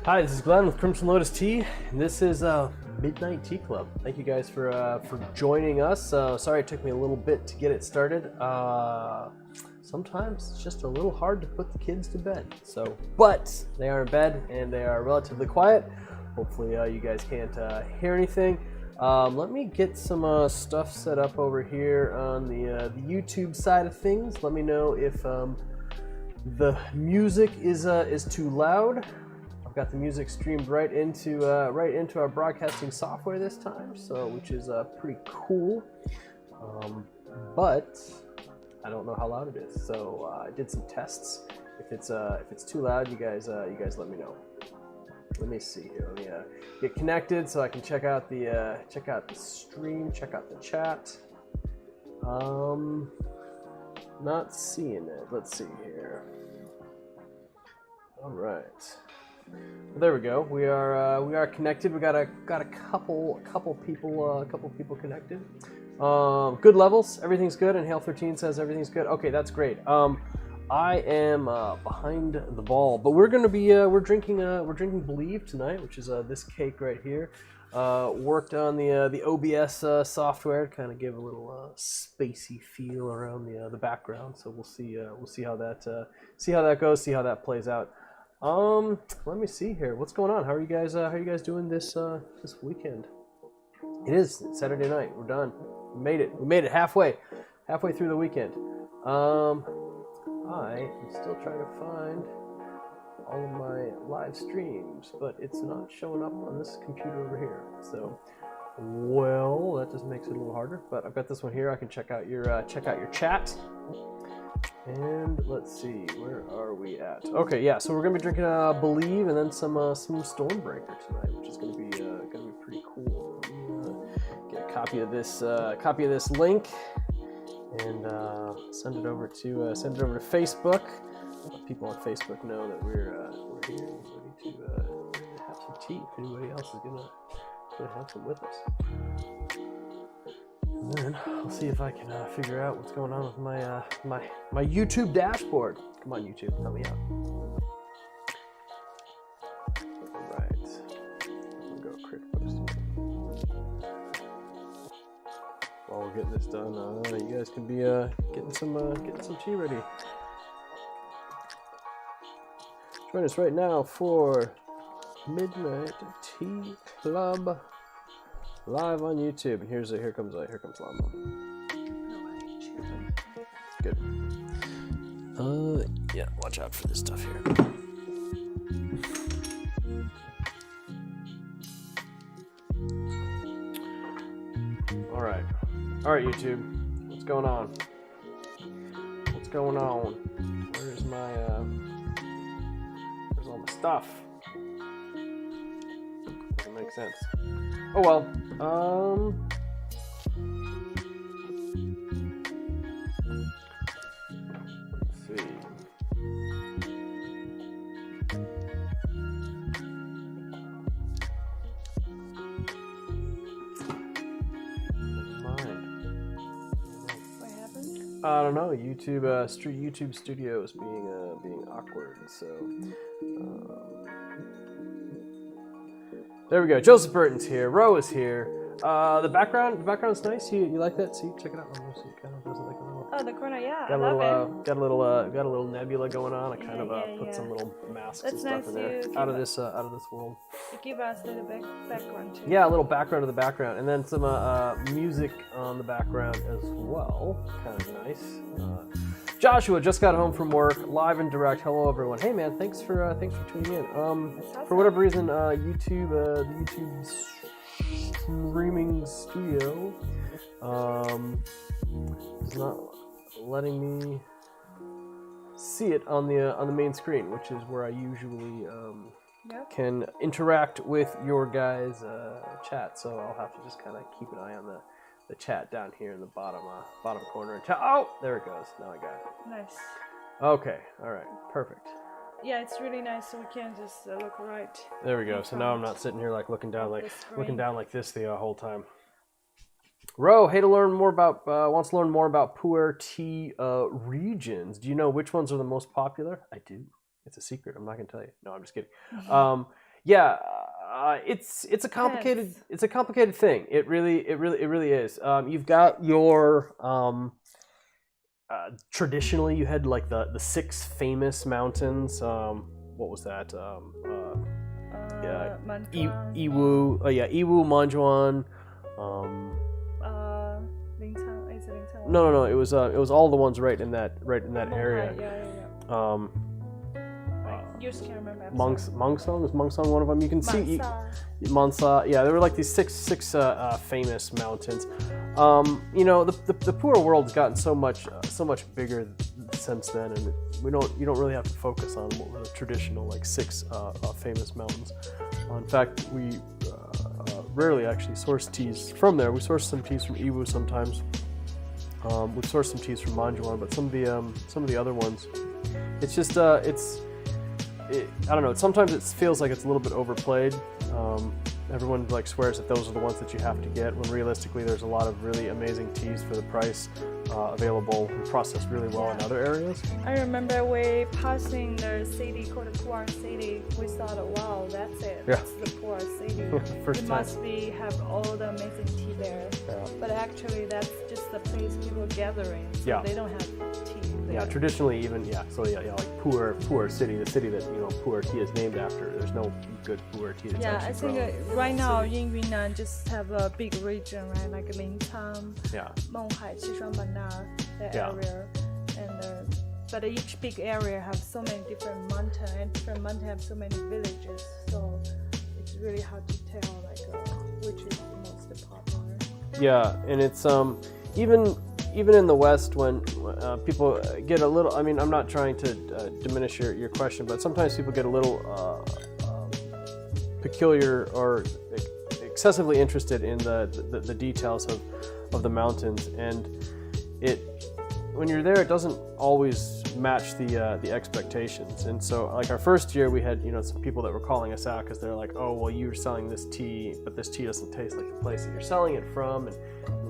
Hi, this is Glenn with Crimson Lotus Tea, and this is Midnight Tea Club. Thank you guys for joining us. Sorry it took me a little bit to get it started. Sometimes it's just a little hard to put the kids to bed. But they are in bed and they are relatively quiet. Hopefully you guys can't hear anything. Let me get some stuff set up over here on the YouTube side of things. Let me know if the music is too loud. I've got the music streamed right into our broadcasting software this time, which is pretty cool. But I don't know how loud it is, so I did some tests. If it's too loud, you guys let me know. Let me see here. Let me get connected so I can check out the stream, check out the chat. Not seeing it. Let's see here. All right. Well, there we go. We are connected. We got a couple people connected. Good levels. Everything's good. And Hail 13 says everything's good. Okay, that's great. I am behind the ball, but we're gonna be we're drinking Believe tonight, which is this cake right here. Worked on the OBS software, kind of give a little spacey feel around the background. So we'll see how that goes, see how that plays out. Let me see here. What's going on? How are you guys doing this weekend? It is Saturday night. We're done. We made it halfway through the weekend. I am still trying to find all of my live streams, but it's not showing up on this computer over here. So, well, that just makes it a little harder. But I've got this one here. I can check out your chat. And let's see, where are we at? Okay, yeah. So we're gonna be drinking Believe and then some Stormbreaker tonight, which is gonna be pretty cool. Get a copy of this link and send it over to Facebook. Let people on Facebook know that we're here, ready to have some tea. If anybody else is gonna have some with us. And then I'll see if I can figure out what's going on with my my YouTube dashboard. Come on, YouTube, help me out. All right, I'll go crit post. While we're getting this done, you guys can be getting some tea ready. Join us right now for Midnight Tea Club. Live on YouTube. Here comes Llama. Good. Yeah, watch out for this stuff here. All right, YouTube. What's going on? Where's all my stuff? Doesn't make sense. Oh well. Let's see. What happened? I don't know. YouTube Studio is being awkward. So. There we go. Joseph Burton's here. Ro is here. The background's nice. You like that? See, check it out. Kind of does like a little. Oh, the corner, yeah. Got a little nebula going on. I kind of put yeah. some little masks That's and stuff nice in there out of this world. You give us a little background too. Yeah, a little background of the background, and then some music on the background as well. Kind of nice. Joshua just got home from work, live and direct. Hello, everyone. Hey, man, thanks for tuning in. For whatever reason, the YouTube streaming studio is not letting me see it on the main screen, which is where I usually can interact with your guys' chat. So I'll have to just kind of keep an eye on the chat down here in the bottom corner. Oh, there it goes. Now I got it. Nice. Okay. All right. Perfect. Yeah, it's really nice, so we can just look right. There we go. So now I'm not sitting here like looking down like this the whole time. Ro, wants to learn more about pu'er tea regions. Do you know which ones are the most popular? I do. It's a secret. I'm not going to tell you. No, I'm just kidding. Yeah, it's a complicated thing. It really is. You've got your traditionally you had like the 6 famous mountains. What was that? Iwu, Iwu, Manjuan. Lintan, is it Lintan? No. It was all the ones right in that area. Yeah. I just can't remember. Mongsong was Mongsong one of them. You can see Mansa. Yeah, there were like these six famous mountains. You know, the pu'er world has gotten so much bigger since then, and you don't really have to focus on what were the traditional like 6 famous mountains. In fact, we rarely actually source teas from there. We source some teas from Iwu sometimes. We've sourced some teas from Manjuan, but some of the other ones, it's just I don't know. Sometimes it feels like it's a little bit overplayed. Everyone like swears that those are the ones that you have to get, when realistically there's a lot of really amazing teas for the price available and processed really well in other areas. I remember we passing the city called the pu'er city. We thought, wow, that's it. Yeah. That's the pu'er city. First it time. must have all the amazing tea there. Yeah. But actually, that's just the place people gathering. So they don't have tea. Yeah, traditionally even like pu'er city, the city that pu'er tea is named after. There's no good pu'er tea that's I think right now in Yunnan just have a big region, right? Like Lintan, Menghai, Xishuangbanna, that area, and but each big area have so many different mountains, and different mountains have so many villages. So it's really hard to tell which is the most popular. Yeah, and it's even in the West, when people get a little, I mean, I'm not trying to diminish your question, but sometimes people get a little peculiar or excessively interested in the details of the mountains, and when you're there, it doesn't always match the expectations. And so, like our first year, we had some people that were calling us out because they're like, "Oh, well, you're selling this tea, but this tea doesn't taste like the place that you're selling it from, and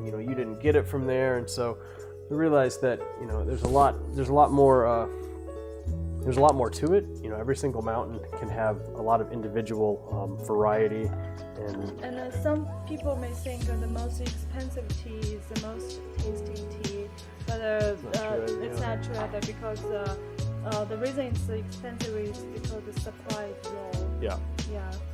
you didn't get it from there." And so we realized that there's a lot more to it. Every single mountain can have a lot of individual variety, and some people may think the most expensive tea is the most tasty tea, but it's not true either, because the reason it's expensive is because the supply is low. Yeah.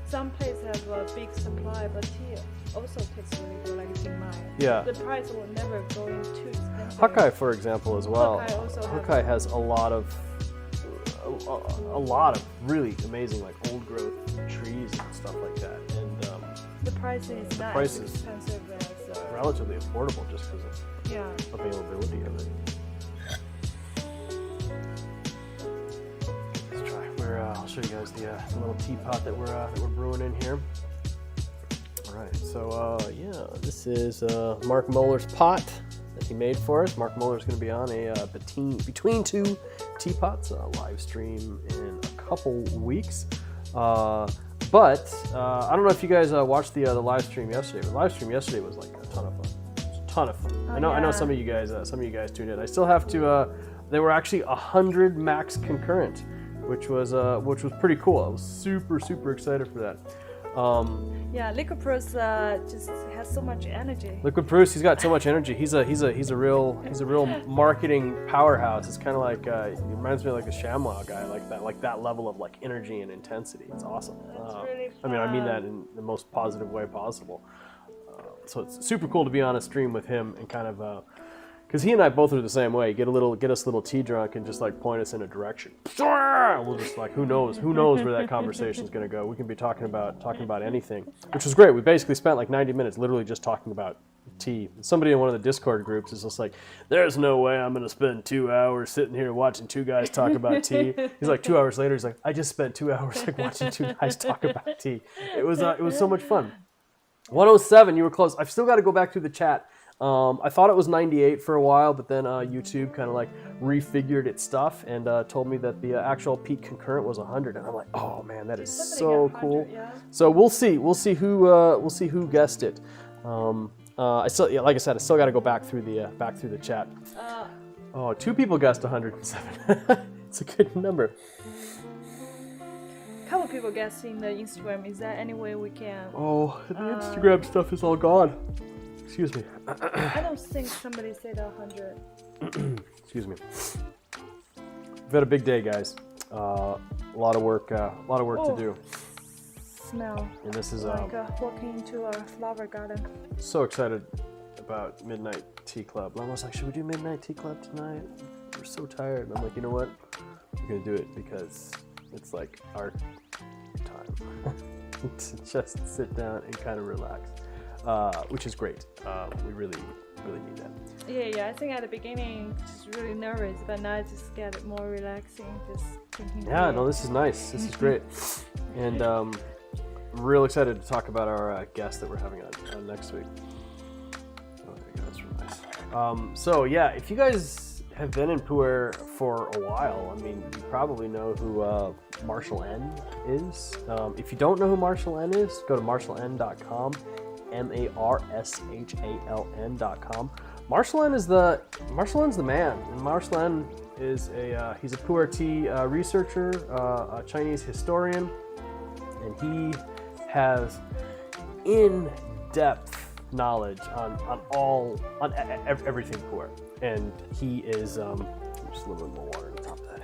Some places have a big supply, but tea also tastes really good, like Jingmai. Yeah. The price will never go too expensive. Hakkai, for example, as well. Hakkai has a lot of really amazing like old growth trees and stuff like that, and the price is not as expensive as relatively affordable just because of availability of it. Let's try. I'll show you guys the little teapot that we're brewing in here. All right, so this is Mark Moeller's pot that he made for us. Mark Moeller is going to be on a between 2 teapots live stream in a couple weeks. But I don't know if you guys watched the live stream yesterday. The live stream yesterday was like a ton of fun. It was a ton of fun. I know some of you guys tuned in. I still have to. They were actually 100 max concurrent, which was pretty cool. I was super excited for that. Liquid Bruce just has so much energy. Liquid Bruce, he's got so much energy. He's a real marketing powerhouse. It's kind of like it reminds me of like a ShamWow guy, like that level of like energy and intensity. It's awesome. It's really fun. I mean that in the most positive way possible. So it's super cool to be on a stream with him and kind of. Because he and I both are the same way. Get us a little tea drunk and just like point us in a direction. We'll just like who knows where that conversation's gonna go. We can be talking about anything, which was great. We basically spent like 90 minutes literally just talking about tea. Somebody in one of the Discord groups is just like, "There's no way I'm gonna spend 2 hours sitting here watching 2 guys talk about tea." He's like 2 hours later, he's like, "I just spent 2 hours like watching 2 guys talk about tea." It was so much fun. 107, you were close. I've still got to go back through the chat. I thought it was 98 for a while, but then YouTube kind of like refigured its stuff and told me that the actual peak concurrent was 100, and I'm like, oh man, that is so cool. Yeah. So we'll see who guessed it. I still, like I said, I still got to go back through the chat. 2 people guessed 107. It's a good number. Couple people guessing the Instagram. Is there any way we can? Oh, the Instagram stuff is all gone. Excuse me. I don't think somebody said 100. Excuse me. We've had a big day, guys. A lot of work to do. Smell. And this is like walking into a flower garden. So excited about Midnight Tea Club. Mom was like, should we do Midnight Tea Club tonight? We're so tired. And I'm like, you know what? We're gonna do it because it's like our time to just sit down and kind of relax, which is great. We really need that. Yeah. I think at the beginning, just really nervous, but now I just get it more relaxing, just thinking. Yeah, no, this is nice. This is great, and real excited to talk about our guest that we're having on next week. Oh, there you go. That's real nice. So yeah, if you guys have been in pu'er for a while, I mean, you probably know who Marshall N is. If you don't know who Marshall N is, go to marshaln.com. MARSHALN.com. Marshall N's the man. And Marshall N is he's a pu'er tea researcher, a Chinese historian, and he has in-depth knowledge on everything pu'er. And he is just a little bit more water on top of that.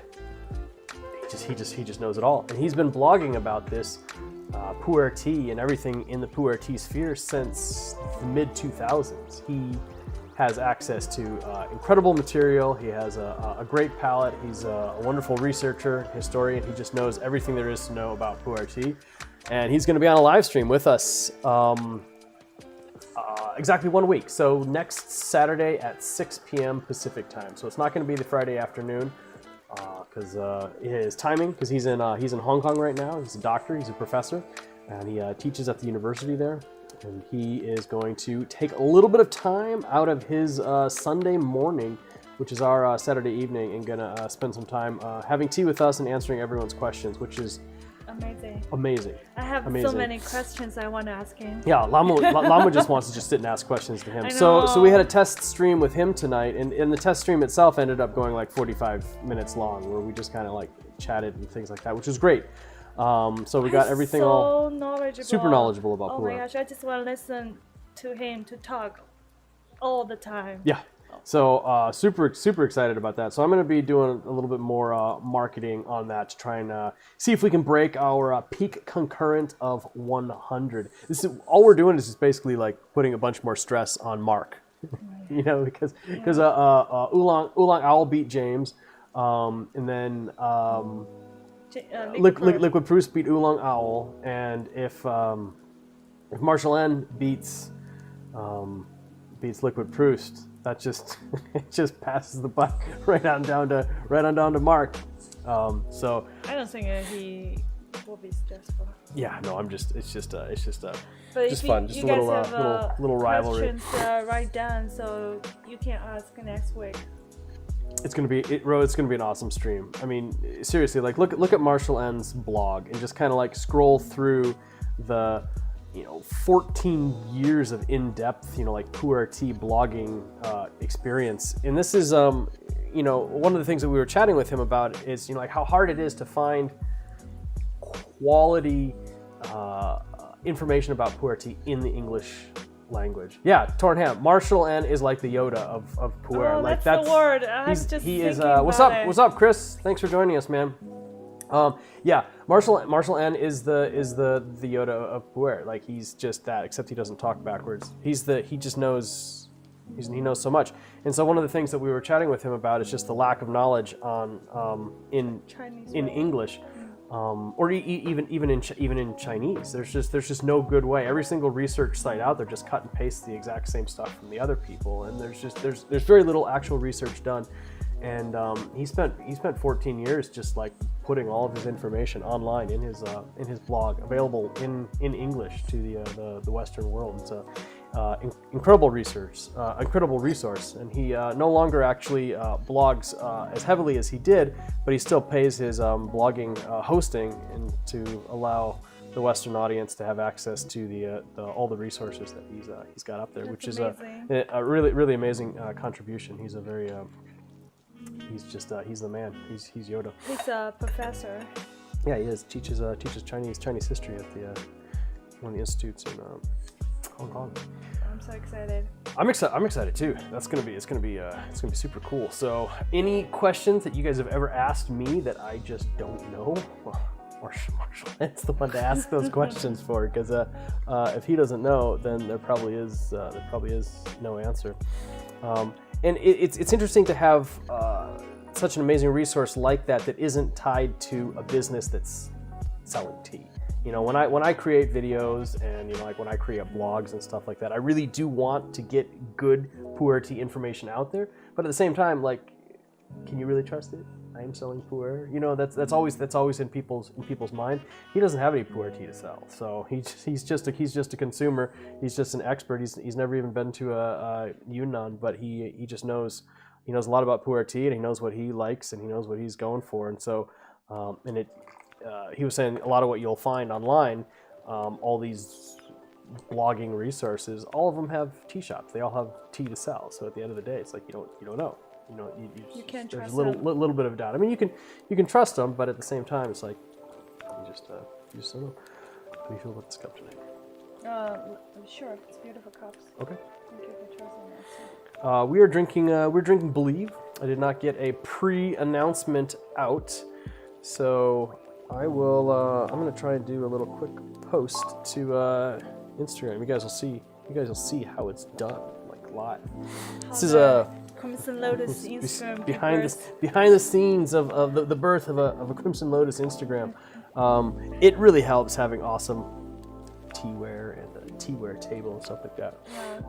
He just knows it all. And he's been blogging about this pu'er tea and everything in the pu'er tea sphere since the mid-2000s. He has access to incredible material. He has a great palette. He's a wonderful researcher, historian. He just knows everything there is to know about pu'er tea. And he's going to be on a live stream with us exactly 1 week. So next Saturday at 6 p.m. Pacific time. So it's not going to be the Friday afternoon because his timing, because he's in Hong Kong right now. He's a doctor. He's a professor, and he teaches at the university there. And he is going to take a little bit of time out of his Sunday morning, which is our Saturday evening, and gonna spend some time having tea with us and answering everyone's questions, which is amazing. I have so many questions I want to ask him. Yeah, Lama just wants to just sit and ask questions to him. So we had a test stream with him tonight, and the test stream itself ended up going like 45 minutes long, where we just kind of like chatted and things like that, which was great. So we got everything super knowledgeable about pu'er. Oh my gosh, I just want to listen to him to talk all the time. Yeah. So super excited about that. So I'm going to be doing a little bit more marketing on that to try and see if we can break our peak concurrent of 100. All we're doing is just basically like putting a bunch more stress on Mark, you know, because Oolong Owl beat James, and then Liquid Proust beat Oolong Owl, and if Marshall N beats Liquid Proust, that just it just passes the buck right on down to Mark. So I don't think he will be stressful. Yeah, no, it's just but fun, just a little rivalry. Questions write down so you can ask next week. It's gonna be an awesome stream. I mean, seriously, like look at Marshall N's blog and just kind of like scroll through the 14 years of in-depth, like pu'er tea blogging experience. And this is, one of the things that we were chatting with him about is, like how hard it is to find quality information about pu'er tea in the English language. Yeah, Tornham. Marshall N is like the Yoda of pu'er. Oh, like that's the word. He is. What's up, Chris? Thanks for joining us, man. Yeah, Marshall N is the Yoda of pu'er. Like he's just that, except he doesn't talk backwards. He just knows. He knows so much. And so one of the things that we were chatting with him about is just the lack of knowledge on in English, or even in Chinese. There's just no good way. Every single research site out there just cut and paste the exact same stuff from the other people, and there's very little actual research done. And he spent 14 years just like putting all of his information online in his blog, available in English to the Western world. It's a incredible resource, and he no longer actually blogs as heavily as he did, but he still pays his blogging hosting and to allow the Western audience to have access to all the resources that he's got up there. That's which amazing. Is a really amazing contribution. He's a very he's the man. He's Yoda. He's a professor. Yeah, he is. Teaches Chinese history at the one of the institutes in Hong Kong. I'm so excited. I'm excited too. It's gonna be super cool. So, any questions that you guys have ever asked me that I just don't know, Marshall's the one to ask those questions for, because if he doesn't know, then there probably is no answer. And it's interesting to have such an amazing resource like that isn't tied to a business that's selling tea. You know, when I create videos and, you know, like when I create blogs and stuff like that, I really do want to get good pu'er tea information out there. But at the same time, like, can you really trust it? I am selling pu'er. You know, that's always in people's mind. He doesn't have any pu'er tea to sell, so he's just a consumer. He's just an expert. He's never even been to a Yunnan, but he just knows. He knows a lot about pu'er tea, and he knows what he likes, and he knows what he's going for. And so, he was saying a lot of what you'll find online, all these blogging resources, all of them have tea shops. They all have tea to sell. So at the end of the day, it's like you don't know. You know, you can't there's trust a little bit of doubt. I mean, you can trust them, but at the same time, it's like you just don't know. How do you feel about this cup today? Sure, it's beautiful cups. Okay. Thank you for choosing that. We're drinking Believe. I did not get a pre-announcement out, so I will. I'm gonna try and do a little quick post to Instagram. You guys will see how it's done, like live. This is a Crimson Lotus Instagram behind the scenes of the birth of a Crimson Lotus Instagram. It really helps having awesome teaware and a teaware table and stuff like that. Yeah.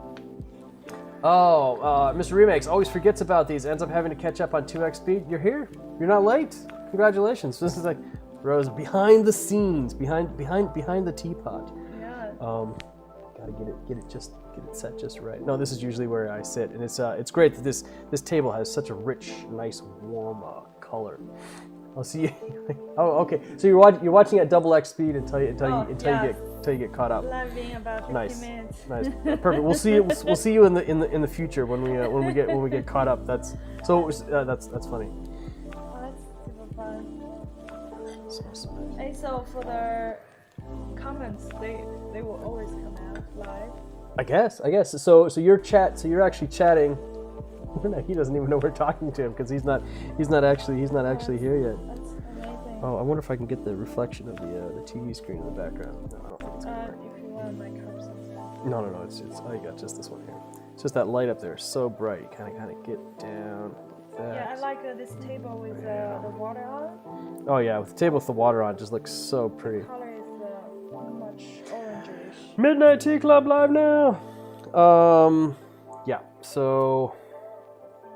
Oh, Mr. Remakes always forgets about these. Ends up having to catch up on 2x speed. You're here. You're not late. Congratulations. This is like Rose behind the scenes, behind the teapot. Yeah. Gotta get it set just right. No, this is usually where I sit, and it's great that this table has such a rich, nice, warm color. I'll see you. Oh, okay. So you're watching at double-X speed until you get caught up. Loving about 50 minutes. Nice, perfect. We'll see you in the future when we get caught up. That's funny. Oh, that's super fun. Awesome. And so for the comments, they will always come out live. I guess. So you're actually chatting. He doesn't even know we're talking to him because he's not actually here yet. That's amazing. Oh, I wonder if I can get the reflection of the TV screen in the background. No, I don't think it's gonna work. If you want my cups and stuff. No. It's I got just this one here. It's just that light up there, so bright. You kind of get down like that. Yeah, I like this table with the water on. Oh yeah, with the table with the water on, it just looks so pretty. The color is much orangish. Midnight Tea Club live now. Yeah. So,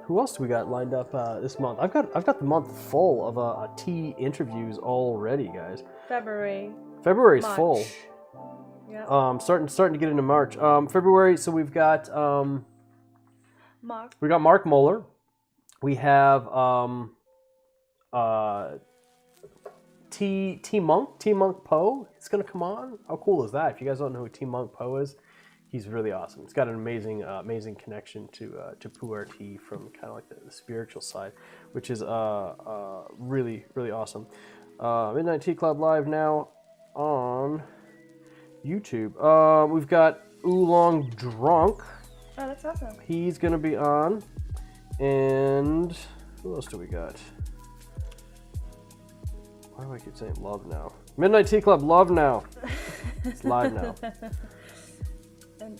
who else do we got lined up this month? I've got the month full of tea interviews already, guys. February's March. full. Yeah. Starting to get into March. February. So we've got Mark. We got Mark Moeller. We have T Monk Po. It's gonna come on. How cool is that? If you guys don't know who T Monk Po is, he's really awesome. He's got an amazing connection to pu'er tea from kind of like the spiritual side, which is really awesome. Midnight Tea Club live now on YouTube. We've got Oolong Drunk. Oh, that's awesome. He's gonna be on, and who else do we got? Why do I keep saying love now? Midnight Tea Club love now. It's live now. And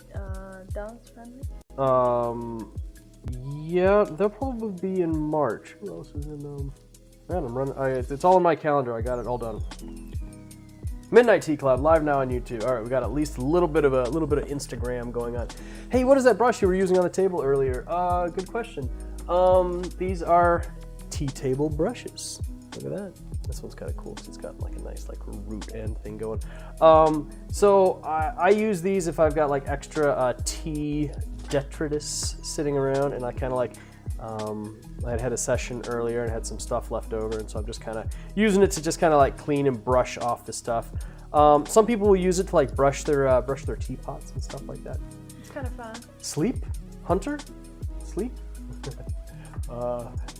dance friendly? Yeah, they'll probably be in March. Who else is in man, I'm running. It's all in my calendar. I got it all done. Midnight Tea Club live now on YouTube. All right, we got at least a little bit of Instagram going on. Hey, what is that brush you were using on the table earlier? Good question. These are tea table brushes. Look at that. This one's kind of cool because it's got like a nice like root end thing going. So I use these if I've got like extra tea detritus sitting around, and I kind of like I had a session earlier and had some stuff left over, and so I'm just kind of using it to just kind of like clean and brush off the stuff. Some people will use it to like brush their teapots and stuff like that. It's kind of fun. Sleep, Hunter, sleep.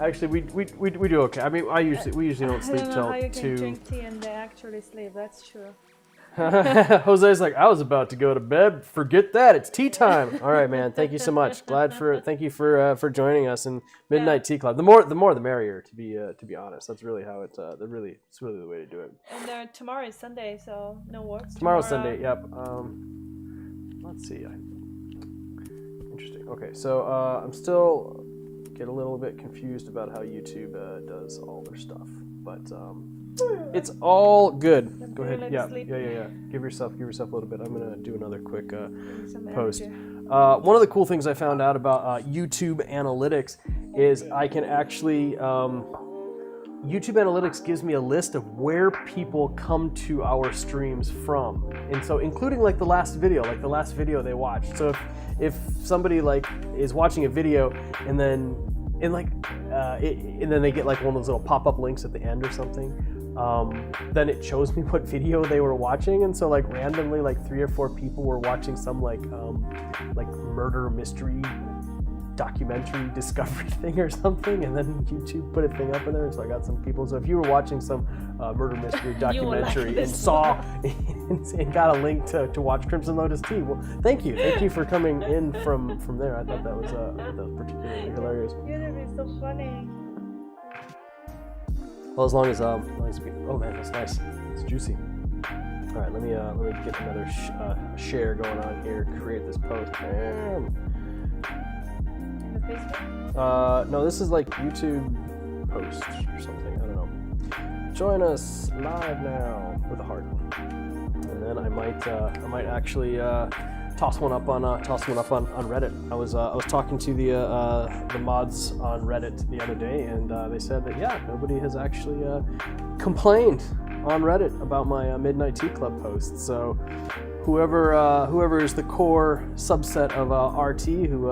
Actually, we do okay. I mean, we usually don't sleep I don't know till how you 2. can drink tea and then actually sleep. That's true. Jose's like, I was about to go to bed. Forget that. It's tea time. All right, man. Thank you so much. Thank you for joining us in Midnight Tea Club. The more the merrier. To be honest, that's really how it's really the way to do it. And tomorrow is Sunday, so no work. Tomorrow's Sunday. Yep. Let's see. Interesting. Okay, so I'm still get a little bit confused about how YouTube does all their stuff, but. It's all good. Go ahead. Yeah. Give yourself a little bit. I'm gonna do another quick post. One of the cool things I found out about YouTube Analytics is I can actually YouTube Analytics gives me a list of where people come to our streams from, and so including like the last video they watched. So if somebody like is watching a video and then they get like one of those little pop-up links at the end or something. Then it shows me what video they were watching, and so like randomly like 3 or 4 people were watching some like murder mystery documentary discovery thing or something, and then YouTube put a thing up in there, and so I got some people. So if you were watching some murder mystery documentary and saw and got a link to watch Crimson Lotus Tea, well, thank you for coming in from there. I thought that was particularly hilarious. YouTube is so funny. Well, as long as we, oh man, that's nice. It's juicy. All right, let me get another share going on here. Create this post. Bam. In the Facebook? No, this is like YouTube post or something. I don't know. Join us live now with a heart, and then I might actually toss one up on Reddit. I was talking to the mods on Reddit the other day, and they said that nobody has actually complained on Reddit about my Midnight Tea Club posts. So whoever is the core subset of RT who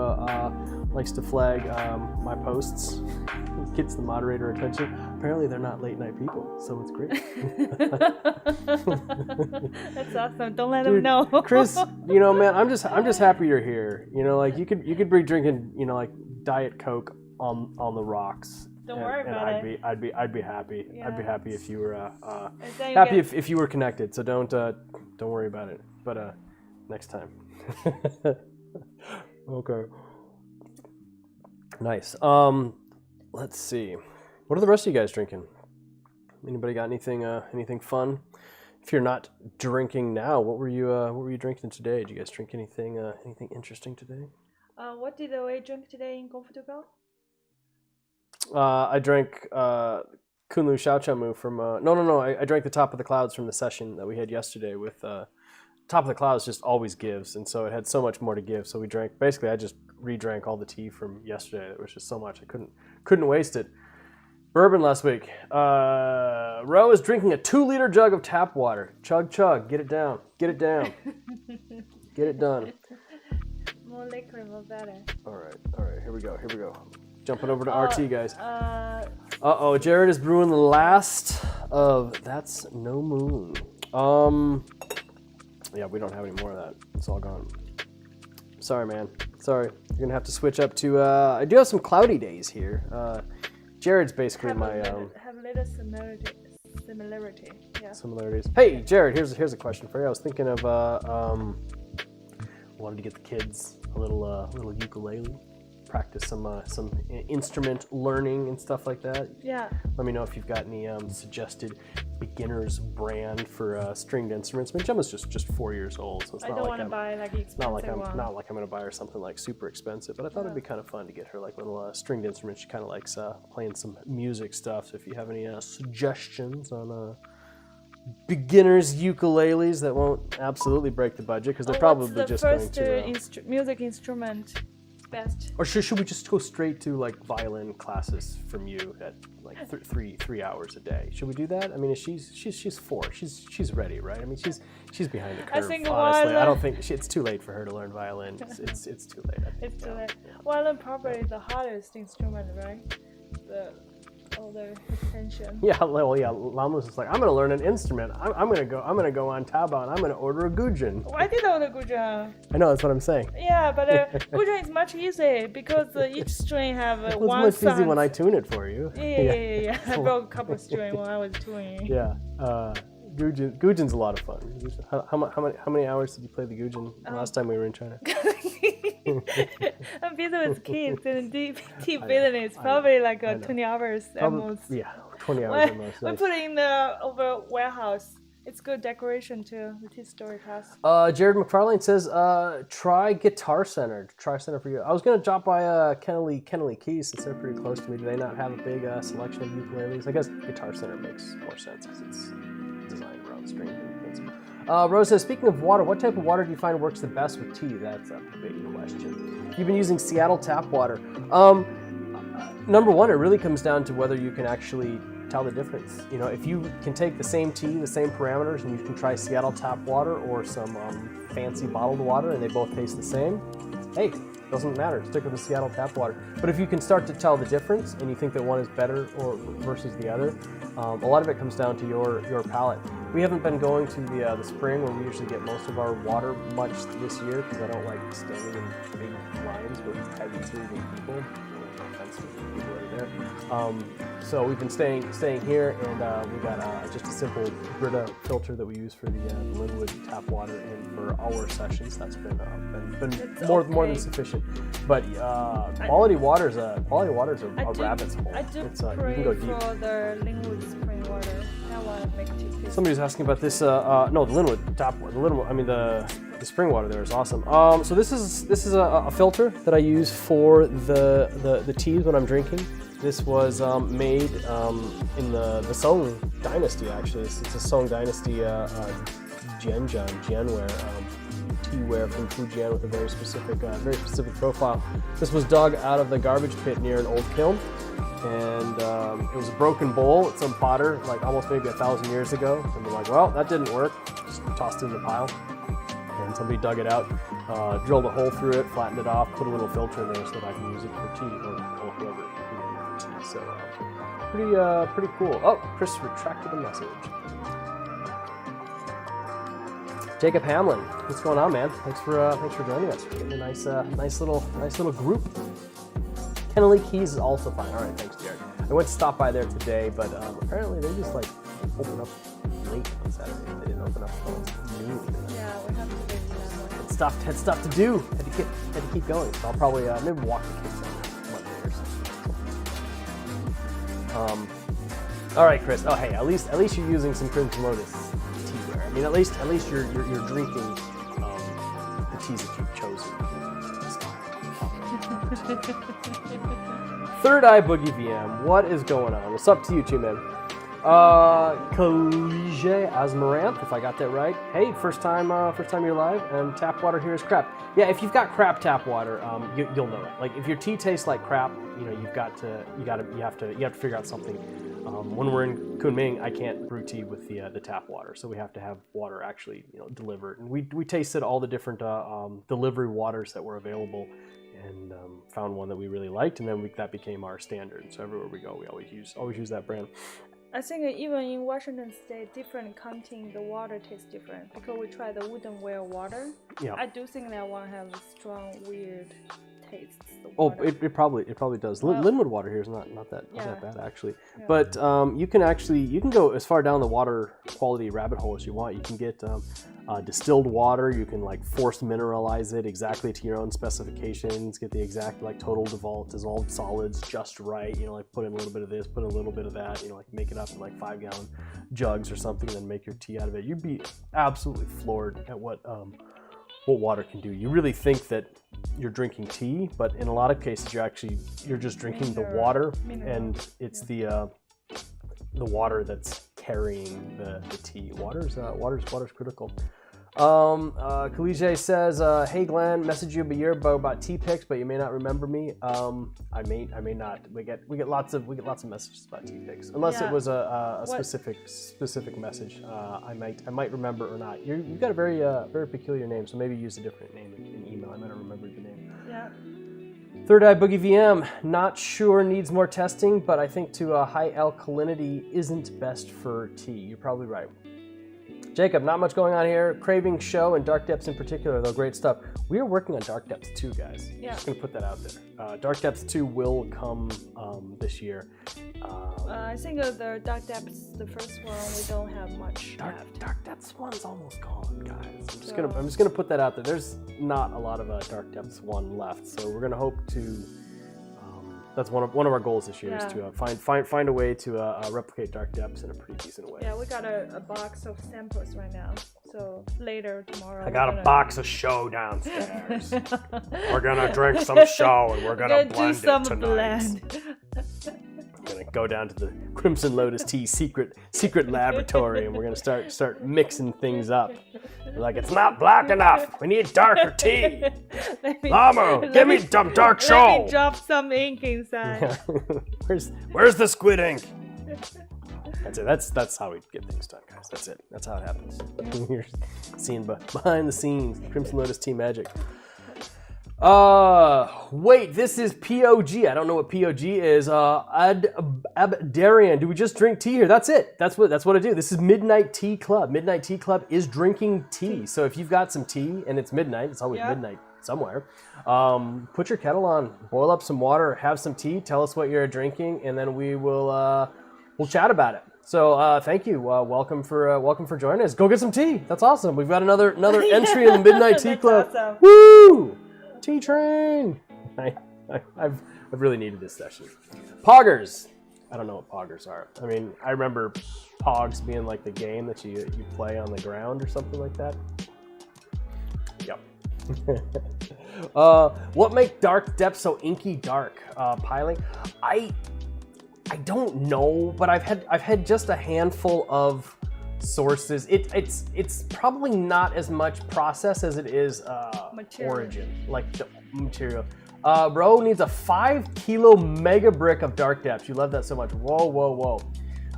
likes to flag my posts gets the moderator attention. Apparently they're not late night people, so it's great. That's awesome. Don't let them know. Chris, man, I'm just happy you're here. Like you could be drinking, like Diet Coke on the rocks. Don't worry about it. I'd be happy. Yeah. I'd be happy if you were if you were connected. So don't worry about it. But next time. Okay. Nice. Let's see. What are the rest of you guys drinking? Anybody got anything fun? If you're not drinking now, what were you drinking today? Did you guys drink anything interesting today? What did we drink today in Gongfu to go? I drank Kunlu Xiaochamu from no. I drank the Top of the Clouds from the session that we had yesterday with Top of the Clouds just always gives, and so it had so much more to give. So we drank, basically I just re-drank all the tea from yesterday. It was just so much I couldn't waste it. Bourbon last week. Ro is drinking a 2-liter jug of tap water. Chug chug, get it down. Get it done. More liquid, more better. All right, here we go. Jumping over to RT, guys. Jared is brewing the last of That's No Moon. Yeah, we don't have any more of that. It's all gone. Sorry, man. Sorry. You're gonna have to switch up to. I do have some cloudy days here. Jared's basically have my. Have a little similarity. Yeah. Similarities. Hey, Jared. Here's a question for you. I was thinking of wanted to get the kids a little ukulele, practice some instrument learning and stuff like that. Yeah. Let me know if you've got any suggested beginner's brand for stringed instruments. I mean, Gemma's just 4 years old, so it's I not don't like want to buy like expensive not like I'm one. gonna buy her something like super expensive. But I thought it'd be kind of fun to get her like little stringed instruments. She kind of likes playing some music stuff. So if you have any suggestions on beginners ukuleles that won't absolutely break the budget, because they're probably just going to music instrument best. Or should we just go straight to like violin classes from you at like 3 hours a day? Should we do that? I mean, she's 4. She's ready, right? I mean, she's behind the curve. I think honestly, I don't think it's too late for her to learn violin. It's too late. I think. It's too late. Violin probably is the hardest instrument, right? all their attention. Yeah, well, yeah. Lamlu's is like, I'm gonna learn an instrument. I'm gonna go on Taobao and I'm gonna order a guzheng. Why did I order guzheng? I know, that's what I'm saying. Yeah, but guzheng is much easier because each string have one It's much sound. easy when I tune it for you. Yeah. I broke a couple strings when I was tuning. Yeah. Guzheng's a lot of fun. How many hours did you play the guzheng last time we were in China? I'm busy with kids and deep business. Probably like 20 hours at most. Yeah, 20 hours at most. We put it in the over warehouse. It's good decoration too. The two-story house. Jared McFarlane says, try Guitar Center. Try Center for you. I was gonna drop by Kennelly Keys since they're pretty close to me. Do they not have a big selection of ukuleles? I guess Guitar Center makes more sense because it's designed around string things. Rose says, speaking of water, what type of water do you find works the best with tea? That's a big question. You've been using Seattle tap water. Number one, it really comes down to whether you can actually tell the difference. You know, if you can take the same tea, the same parameters, and you can try Seattle tap water or some fancy bottled water and they both taste the same, hey, doesn't matter, stick with the Seattle tap water. But if you can start to tell the difference and you think that one is better or versus the other, a lot of it comes down to your palate. We haven't been going to the spring where we usually get most of our water much this year because I don't like standing in big lines with heavy breathing people. No offense to people that are there. So we've been staying here, and we got just a simple Brita filter that we use for the Linwood tap water in for our sessions. That's been more than sufficient. But quality water's a rabbit's hole. I do you can pray go deep. for the Linwood spring water. I want to make tea. Somebody's asking about this. No, the Linwood tap water. The spring water there is awesome. So this is a filter that I use for the teas when I'm drinking. This was made in the Song Dynasty, actually. It's a Song Dynasty Jianware teaware from Fujian with a very specific profile. This was dug out of the garbage pit near an old kiln, and it was a broken bowl at some potter, like almost maybe 1,000 years ago. And we're like, well, that didn't work. Just tossed it in the pile. And somebody dug it out, drilled a hole through it, flattened it off, put a little filter in there so that I can use it for tea or whoever tea. So pretty cool. Oh, Chris retracted the message. Jacob Hamlin, what's going on, man? Thanks for joining us. We're getting a nice little group. Kennelly Keys is also fine. All right, thanks, Jared. I went to stop by there today, but apparently they just like open up late on Saturday. They didn't open up until noon. Yeah, we have to wait for that. Had stuff to do. Had to keep going. So I'll probably maybe walk the kids on Monday or something. All right, Chris. Oh, hey, at least you're using some Crimson Lotus teaware. I mean, at least you're drinking the teas that you've chosen. Third Eye Boogie VM. What is going on? What's up to you two, man? Kalige Asmaranth, if I got that right. Hey, first time you're live, and tap water here is crap. Yeah, if you've got crap tap water, you'll know it. Like if your tea tastes like crap, you have to figure out something. When we're in Kunming, I can't brew tea with the tap water, so we have to have water actually delivered. And we tasted all the different delivery waters that were available, and found one that we really liked, and then that became our standard. So everywhere we go, we always use that brand. I think even in Washington State, different county, the water tastes different because we tried the wooden well water. Yeah. I do think that one have a strong, weird taste. Oh, it probably does. Well, Linwood water here is not that bad actually. Yeah. But you can go as far down the water quality rabbit hole as you want. You can get distilled water. You can like force mineralize it exactly to your own specifications. Get the exact like total dissolved solids just right. Like put in a little bit of this, put in a little bit of that. Like make it up in like 5-gallon jugs or something, and then make your tea out of it. You'd be absolutely floored at what water can do. You really think that you're drinking tea, but in a lot of cases you're just drinking the water, and it's the water that's carrying the tea. Water's critical. Kalige says, "Hey Glenn, messaged you a year ago about tea picks, but you may not remember me. I may not. We get lots of messages about tea picks, unless it was a specific message. I might remember or not. You've got a very peculiar name, so maybe use a different name in email. I might have remembered the name. Yeah. Third Eye Boogie VM, not sure, needs more testing, but I think to high alkalinity isn't best for tea. You're probably right. Jacob, not much going on here. Craving show and Dark Depths in particular, though, great stuff. We are working on Dark Depths 2, guys. Yeah. Just gonna put that out there. Dark Depths 2 will come this year. I think the Dark Depths, the first one, we don't have much left. Dark Depths 1's almost gone, guys. I'm just gonna put that out there. There's not a lot of Dark Depths 1 left, so we're gonna hope to. That's one of our goals this year is to find a way to replicate Dark Depths in a pretty decent way. Yeah, we got a box of samples right now. So later tomorrow. I got a box of show downstairs. We're gonna drink some show and we're gonna blend it tonight. I'm gonna go down to the Crimson Lotus Tea secret laboratory and we're gonna start mixing things up. We're like, it's not black enough. We need darker tea. Mama, give me some dark show. Let me drop some ink inside. Where's the squid ink? That's it. That's how we get things done, guys. That's it. That's how it happens. You're seeing behind the scenes, Crimson Lotus Tea magic. Wait, this is POG. I don't know what POG is. Abdarian. Do we just drink tea here? That's it. That's what I do. This is Midnight Tea Club. Midnight Tea Club is drinking tea. So if you've got some tea and it's midnight, it's always midnight somewhere. Put your kettle on, boil up some water, have some tea, tell us what you're drinking, and then we'll chat about it. So thank you. Welcome for joining us. Go get some tea. That's awesome. We've got another entry in the Midnight Tea Club. Awesome. Woo! Tea train. I've really needed this session. Poggers. I don't know what poggers are. I mean, I remember Pogs being like the game that you play on the ground or something like that. Yep. What make Dark Depths so inky dark? Piling. I don't know, but I've had just a handful of sources. It's probably not as much process as it is origin, like the material. Bro needs a 5 kilo mega brick of Dark Depths. You love that so much. Whoa.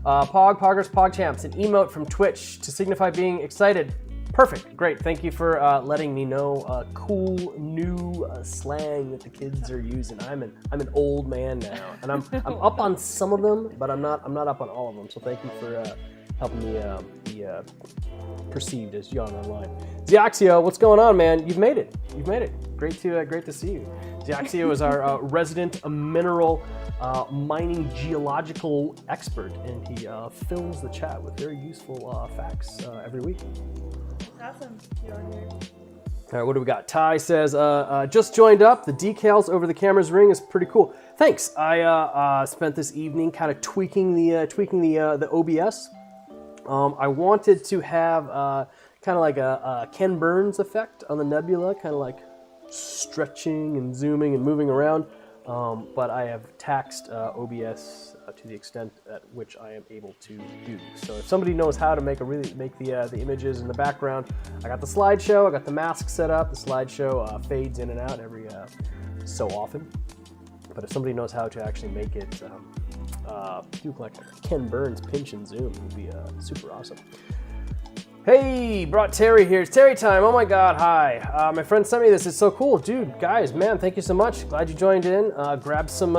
Poggers, PogChamps, an emote from Twitch to signify being excited. Perfect, great. Thank you for letting me know cool new slang that the kids are using. I'm an old man now, and I'm up on some of them, but I'm not up on all of them. So thank you for helping me be perceived as young online. Ziaxio, what's going on, man? You've made it. Great to see you. Ziaxio is our resident mineral mining geological expert, and he fills the chat with very useful facts every week. Awesome. You're here. All right, what do we got? Ty says, just joined up. The decals over the camera's ring is pretty cool. Thanks. I spent this evening kind of tweaking the OBS. I wanted to have kind of like a Ken Burns effect on the nebula, kind of like stretching and zooming and moving around. But I have taxed OBS to the extent at which I am able to do. So if somebody knows how to make the images in the background, I got the slideshow, I got the mask set up. The slideshow fades in and out every so often. But if somebody knows how to actually make it do like a Ken Burns pinch and zoom, it would be super awesome. Hey, brought Terry here. It's Terry time. Oh my God, hi. My friend sent me this. It's so cool, dude. Guys, man, thank you so much. Glad you joined in. Grab some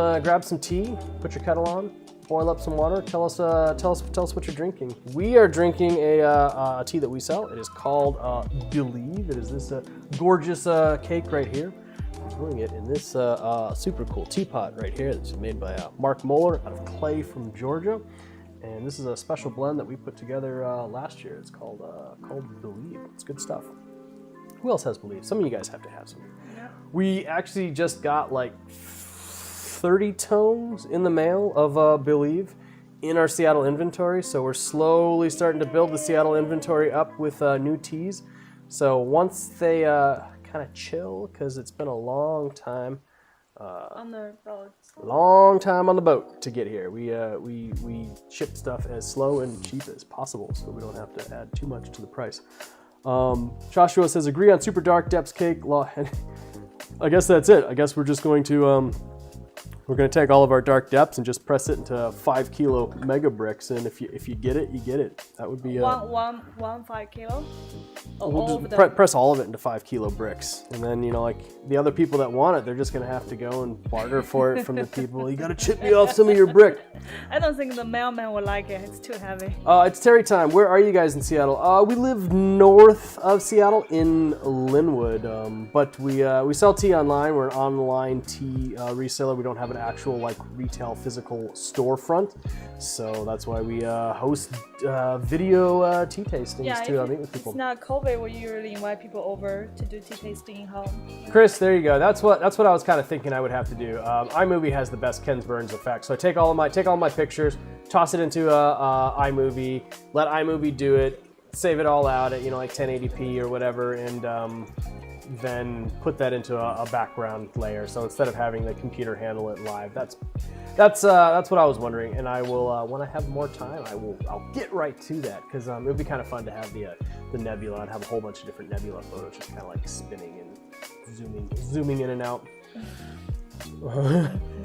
tea. Put your kettle on. Boil up some water. Tell us what you're drinking. We are drinking a tea that we sell. It is called Believe. It is this gorgeous cake right here. We're brewing it in this super cool teapot right here. That's made by Mark Moeller out of Clay from Georgia. And this is a special blend that we put together last year. It's called Believe. It's good stuff. Who else has Believe? Some of you guys have to have some. Yeah. We actually just got like 30 tones in the mail of Believe in our Seattle inventory. So we're slowly starting to build the Seattle inventory up with new teas. So once they kind of chill, because it's been a long time. On the boat. Long time on the boat to get here. We ship stuff as slow and cheap as possible, so we don't have to add too much to the price. Joshua says, agree on Super Dark Depths cake. I guess that's it. I guess we're just going to take all of our Dark Depths and just press it into 5 kilo mega bricks, and if you get it, you get it. That would be one 5 kilo. We'll just press all of it into 5 kilo bricks, and then like the other people that want it, they're just gonna have to go and barter for it from the people. You gotta chip me off some of your brick. I don't think the mailman will like it. It's too heavy. It's Terry time. Where are you guys in Seattle? We live north of Seattle in Linwood, but we sell tea online. We're an online tea reseller. We don't have an actual retail physical storefront, so that's why we host video tea tastings too. I meet with people. It's not COVID. We usually invite people over to do tea tasting in home. Chris, there you go. That's what I was kind of thinking I would have to do. iMovie has the best Ken Burns effect. So I take all my pictures, toss it into iMovie, let iMovie do it, save it all out at 1080p or whatever, and then put that into a background layer. So instead of having the computer handle it live, that's what I was wondering. And I will when I have more time, I'll get right to that, because it would be kind of fun to have the nebula and have a whole bunch of different nebula photos just kind of like spinning and zooming in and out.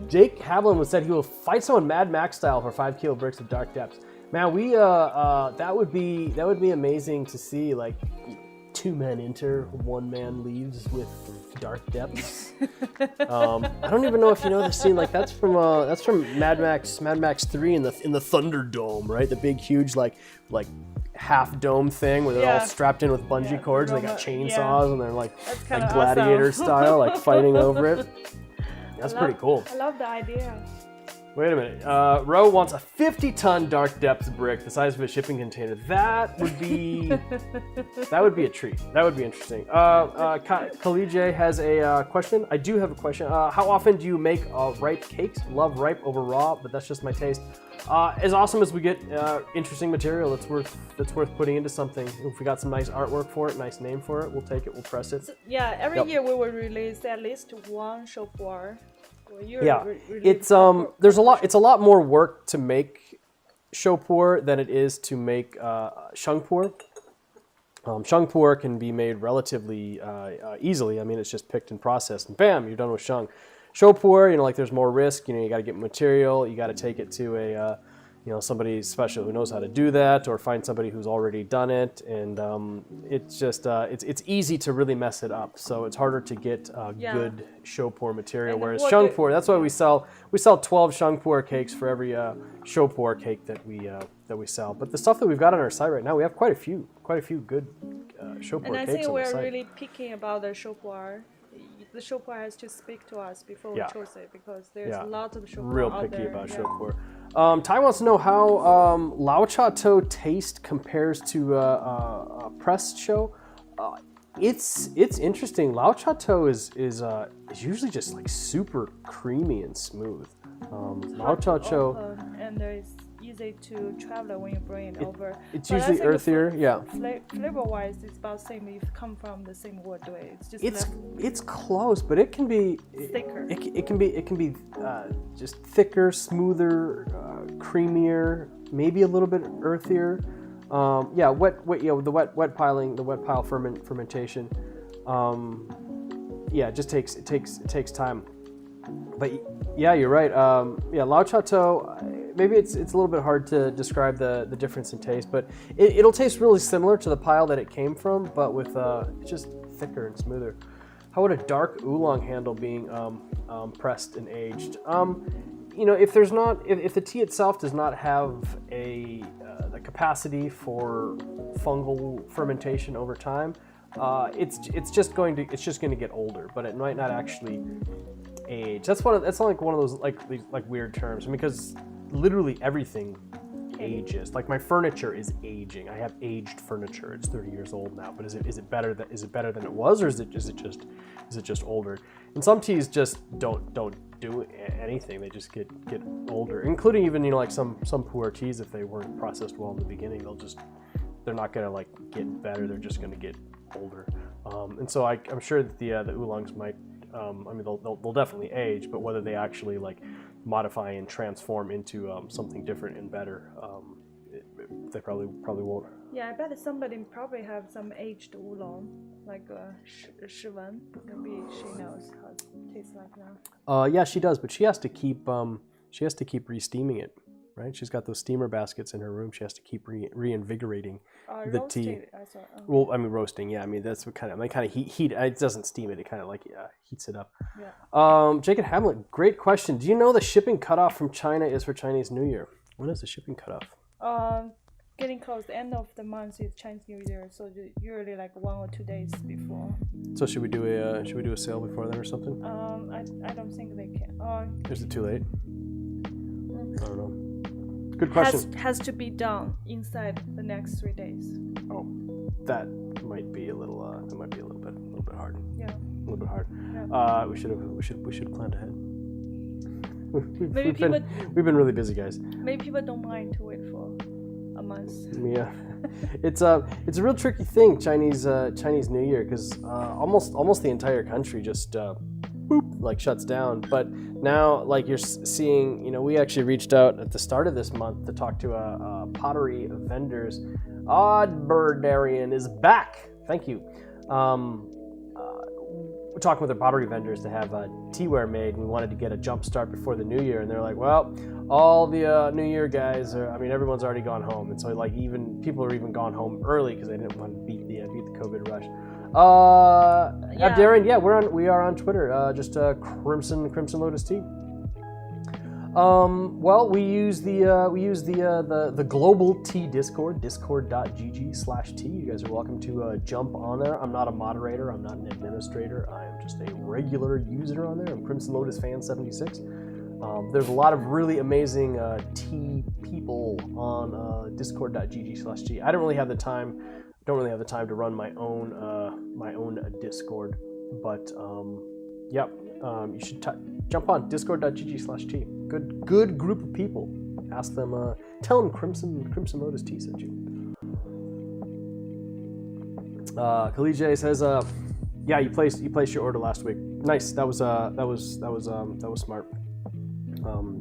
Jake Havlin said he will fight someone Mad Max style for 5 kilo bricks of dark depths. Man, we that would be amazing to see. Like, 2 men enter, 1 man leaves with dark depths. I don't even know if you know the scene. Like, that's from Mad Max 3 in the Thunderdome, right? The big huge like half dome thing where they're all strapped in with bungee cords, and they got chainsaws, and they're like gladiator awesome. style, like fighting over it. That's pretty cool. I love the idea. Wait a minute. Ro wants a 50-ton dark depths brick the size of a shipping container. That would be a treat. That would be interesting. Kalije has a question. I do have a question. How often do you make ripe cakes? Love ripe over raw, but that's just my taste. As awesome as we get interesting material that's worth putting into something. If we got some nice artwork for it, nice name for it, we'll take it. We'll press it. So, every year we will release at least 1 show pu'er. It's there's a lot. It's a lot more work to make show pu'er than it is to make sheng pu'er. Sheng pu'er can be made relatively easily. I mean, it's just picked and processed, and bam, you're done with sheng. Show pu'er, like, there's more risk. You got to get material. You got to take it to a somebody special who knows how to do that, or find somebody who's already done it. And it's just it's easy to really mess it up. So it's harder to get good show pu'er material. Whereas sheng pu'er, that's why we sell 12 sheng pu'er cakes for every show pu'er cake that we sell. But the stuff that we've got on our site right now, we have quite a few good show pu'er cakes on the site. And I think we're really picky about the show pu'er. The show pu'er has to speak to us before we choose it, because there's a lot of show pu'er real out picky there. about show pu'er. Ty wants to know how Lao Cha To taste compares to pressed show. It's interesting. Lao Cha To is usually just like super creamy and smooth. Lao Cha To, and it's easy to travel when you bring it over. It's usually earthier, Flavor-wise, it's about the same. If come from the same wood, it's just it's close, but it can be thicker. It can be just thicker, smoother, creamier, maybe a little bit earthier. The wet pile fermentation. It just takes time. But yeah, you're right. Lao Cha To, maybe it's a little bit hard to describe the difference in taste, but it'll taste really similar to the pile that it came from, but with just thicker and smoother. How about a dark oolong handle being pressed and aged? If the tea itself does not have the capacity for fungal fermentation over time, it's just going to get older, but it might not actually age. That's like one of those like weird terms, because literally everything ages. Like, my furniture is aging. I have aged furniture. It's 30 years old now. But is it better than it was, or is it just older? And some teas just don't do anything. They just get older, including even like some pu'er teas. If they weren't processed well in the beginning, they're not gonna like get better. They're just gonna get older. And so I'm sure that the oolongs might. They'll definitely age, but whether they actually like modify and transform into something different and better, they probably won't. Yeah, I bet somebody probably have some aged oolong, like Shivan. Maybe she knows how it tastes like now. Yeah, she does, but she has to keep re-steaming it. right? She's got those steamer baskets in her room. She has to keep reinvigorating the roasted, tea. I saw. Well, I mean roasting. Yeah, I mean that's what kind of heat. It doesn't steam it. It kind of heats it up. Yeah. Jacob Hamlet, great question. Do you know the shipping cutoff from China is for Chinese New Year? When is the shipping cutoff? Getting close. The end of the month is Chinese New Year, so usually like 1 or 2 days before. So should we do a sale before then or something? I don't think they can. Is it too late? I don't know. Good question. Has to be done inside the next 3 days. Oh, that might be a little. That might be a little bit hard. Yeah. A little bit hard. Yeah. We should have planned ahead. We've been really busy, guys. Maybe people don't mind to wait for a month. Yeah, it's a real tricky thing, Chinese New Year, because almost the entire country just shuts down. But now, like you're seeing, we actually reached out at the start of this month to talk to pottery vendors. Oddbirdarian is back. Thank you. We're talking with the pottery vendors to have teaware made, and we wanted to get a jump start before the new year. And they're like, well, all the New Year guys everyone's already gone home, and so even people are even gone home early because they didn't want to beat the COVID rush. Darren, yeah, we are on Twitter, just Crimson Lotus Tea. Well, we use the global tea Discord, discord.gg/tea. You guys are welcome to jump on there. I'm not a moderator. I'm not an administrator. I am just a regular user on there. I'm Crimson Lotus Fan 76. There's a lot of really amazing tea people on discord.gg/tea. I don't really have the time to run my own Discord, but yep. You should jump on discord.gg/tea. Good group of people. Ask them. Tell them Crimson Lotus Tea sent you. Khalid J says, yeah, you placed your order last week. Nice. That was smart.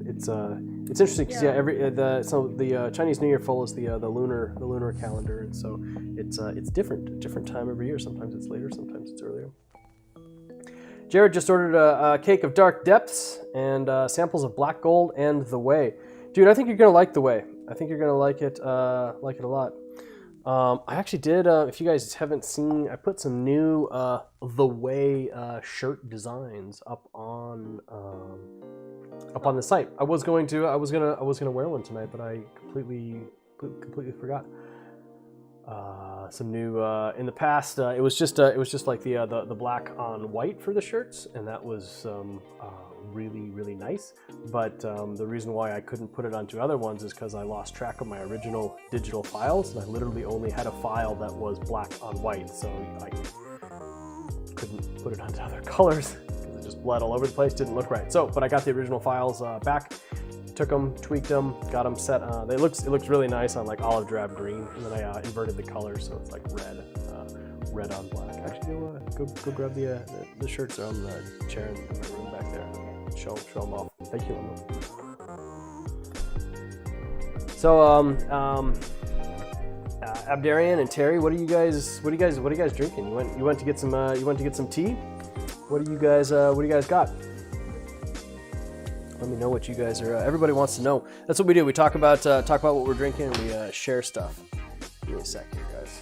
It's interesting because the Chinese New Year follows the lunar calendar, and so it's different time every year. Sometimes it's later, sometimes it's earlier. Jared just ordered a cake of dark depths and samples of black gold and the Way. Dude, I think you're gonna like the Way. I think you're gonna like it a lot. I actually did. If you guys haven't seen, I put some new the Way shirt designs up on the site. I was gonna wear one tonight, but I completely forgot. Some new in the past. It was just like the black on white for the shirts, and that was really nice. But the reason why I couldn't put it onto other ones is because I lost track of my original digital files, and I literally only had a file that was black on white, so I couldn't put it onto other colors. It just bled all over the place. Didn't look right. So, but I got the original files back. Took them, tweaked them, got them set. It looks really nice on like olive drab green, and then I inverted the color so it's like red on black. Actually, go grab the shirts on the chair in my room back there. Show them off. Thank you, Emma. So Abdarian and Terry, what are you guys drinking? You went to get some tea. What do you guys got? Let me know what you guys are. Everybody wants to know. That's what we do. We talk about what we're drinking, and we share stuff. Give me a sec here, guys.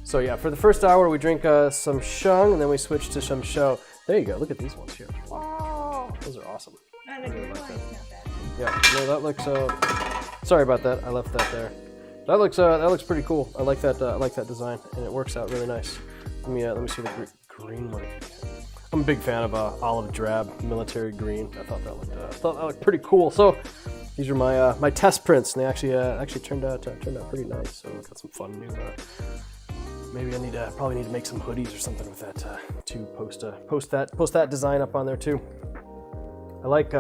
So yeah, for the first hour, we drink some sheng, and then we switch to some shou. There you go. Look at these ones here. Wow, those are awesome. Yeah, no, that looks. Sorry about that. I left that there. That looks pretty cool. I like that design, and it works out really nice. Let me see the green one. I'm a big fan of olive drab military green. I thought that looked pretty cool. So these are my test prints, and they actually turned out pretty nice. So got some fun new. Maybe I probably need to make some hoodies or something with that to post that design up on there too. I like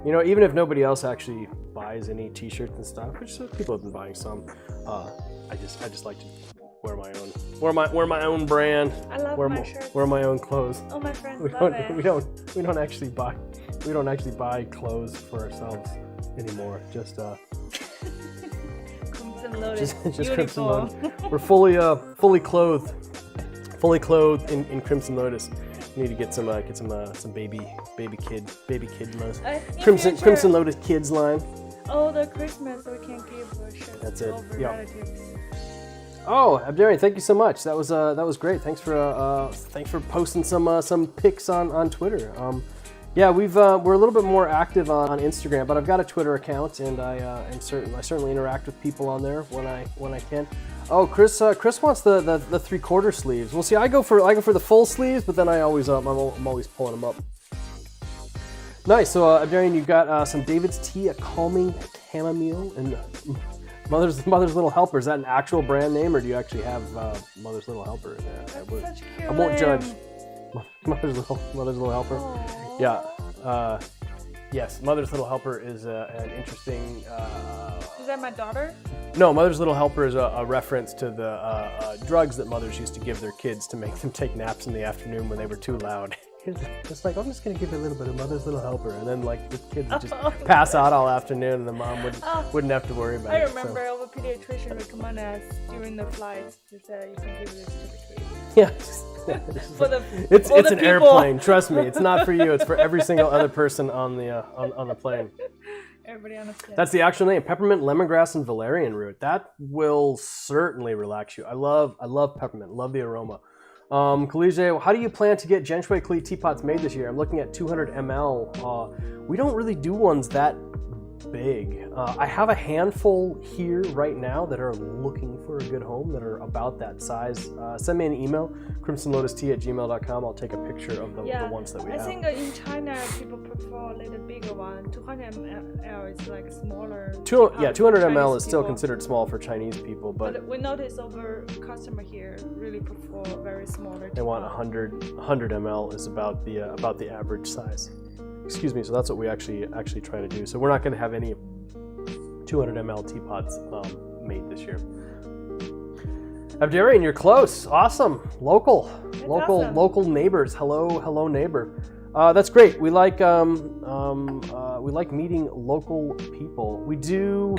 even if nobody else actually buys any t-shirts and stuff, which people have been buying some. I just like to wear my own brand. I love my shirts. Wear my own clothes. Oh, my friends love it. We don't actually buy clothes for ourselves anymore. Just Crimson Lotus. Just Crimson Lotus. We're fully clothed in Crimson Lotus. Need to get some baby kid Crimson Lotus kids line. Oh, the Christmas we can give shirts That's to it. all the Yep. relatives. Oh, Abdarian, thank you so much. That was great. Thanks for posting some pics on Twitter. Yeah, we're a little bit more active on Instagram, but I've got a Twitter account, and I certainly interact with people on there when I can. Oh, Chris wants the 3/4 sleeves. Well, see, I go for the full sleeves, but then I'm always pulling them up. Nice. So, Abdarian, you've got some David's tea, a calming chamomile, and Mother's Little Helper. Is that an actual brand name, or do you actually have Mother's Little Helper in there? Such cute I won't judge. name. Mother's Little Helper. Aww. Yeah. Yes, Mother's Little Helper is an interesting. Is that my daughter? No, Mother's Little Helper is a reference to the drugs that mothers used to give their kids to make them take naps in the afternoon when they were too loud. It's like, I'm just going to give you a little bit of Mother's Little Helper, and then like the kids would just pass out all afternoon, and the mom wouldn't have to worry about it. I remember our pediatrician recommended us during the flight. He said you can give this to the kids. Yeah. It's an people. airplane. Trust me, it's not for you. It's for every single other person on the plane. Everybody understands. That's the actual name: peppermint, lemongrass, and valerian root. That will certainly relax you. I love peppermint. Love the aroma. Kalije, how do you plan to get Genshui Klee teapots made this year? I'm looking at 200 ml. We don't really do ones that big. I have a handful here right now that are looking for a good home that are about that size. Send me an email, crimsonlotustea@gmail.com. I'll take a picture of the ones that we have. I think in China people prefer a little bigger one. 200 ml is like smaller. 200 ml Chinese is still people. considered small for Chinese people, but we notice our customer here really prefer very smaller. they want 100 ml is about the average size. Excuse me. So that's what we actually try to do. So we're not going to have any 200 ml teapots made this year. Abdarian, you're close. Awesome. Local neighbors. Hello neighbor. That's great. We like meeting local people. We do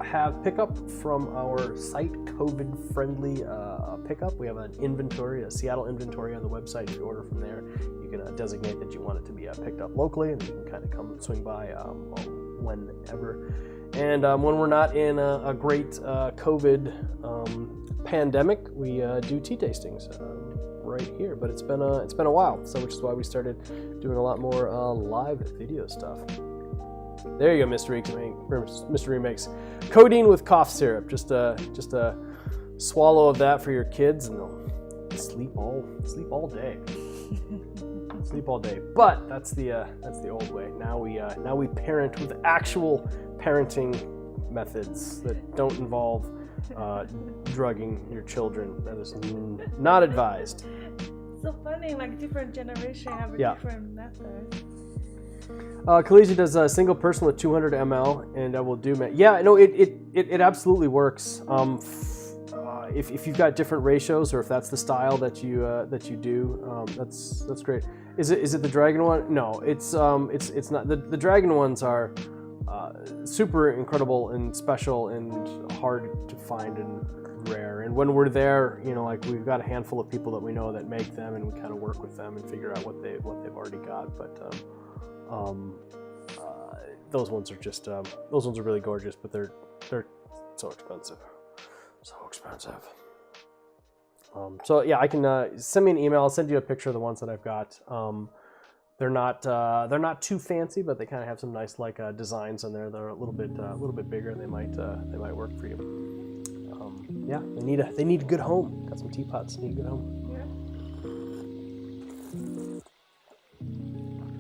have pickup from our site, COVID-friendly pickup. We have an inventory, a Seattle inventory on the website. If you order from there, you can designate that you want it to be picked up locally, and you can kind of come swing by whenever. And when we're not in a great COVID pandemic, we do tea tastings right here. But it's been a while, so which is why we started doing a lot more live video stuff. There you go, Mr. Remakes. Codeine with cough syrup. Just a swallow of that for your kids, and they'll sleep all day. Sleep all day. But that's the old way. Now we parent with actual parenting methods that don't involve drugging your children. That is not advised. So funny, like different generation have a different method. Kaliji does a single person with 200 ml, and will do. Yeah, no, it absolutely works. If you've got different ratios, or if that's the style that you do, that's great. Is it the dragon one? No, it's not. The dragon ones are super incredible and special and hard to find and rare. And when we're there, like we've got a handful of people that we know that make them, and we kind of work with them and figure out what they've already got. But those ones are just those ones are really gorgeous, but they're so expensive. So yeah, I can send me an email. I'll send you a picture of the ones that I've got. They're not too fancy, but they kind of have some nice designs on there. They're a little bit bigger. They might work for you. Yeah, they need a good home. Got some teapots. Need a good home.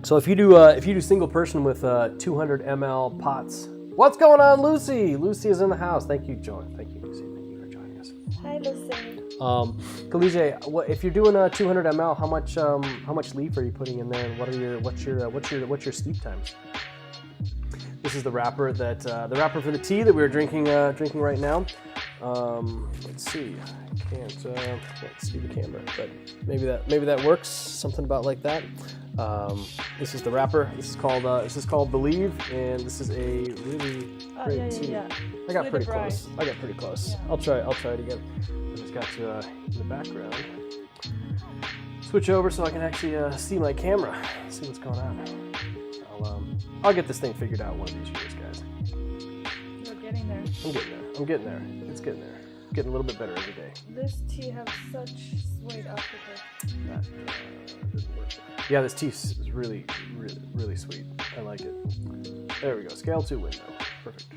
So if you do single person with 200 ml pots, what's going on, Lucy? Lucy is in the house. Thank you, Joan. Thank you, Lucy. Thank you for joining us. Hi, Lucy. Kalije, if you're doing a 200 ml, how much leaf are you putting in there, and what's your steep times? This is the wrapper for the tea that we're drinking right now. Let's see. I can't see the camera, but maybe that works. Something about like that. This is the wrapper. This is called Believe, and this is a really great tea. Yeah. I got pretty close. Yeah. I'll try it again. I just got you in the background. switch over so I can actually see my camera, see what's going on. I'll get this thing figured out one of these years, guys. You're getting there. I'm getting there. It's getting there. Getting a little bit better every day. This tea has such sweet aftertaste. Yeah, this tea is really, really, really sweet. I like it. There we go. Scale to window. Perfect.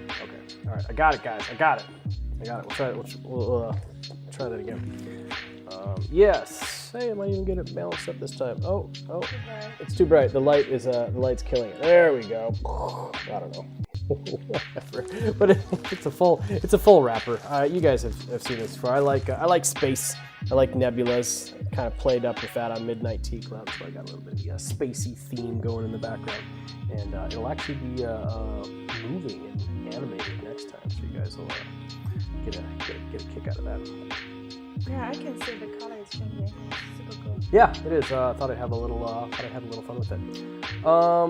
Okay. All right. I got it, guys. I got it. We'll try it. We'll try that again. Yes. Hey, I might even get it balanced up this time. Oh, it's too bright. The light's killing it. There we go. I don't know. Whatever. But it's a full wrapper. You guys have seen this before. I like space. I like nebulas. Kind of played up with that on Midnight Tea Club, so I got a little bit of a spacey theme going in the background, and it'll actually be moving and animated next time, so you guys will get a kick out of that. Yeah, I can see the color is changing. Super cool. Yeah, it is. Thought I'd have a little fun with it.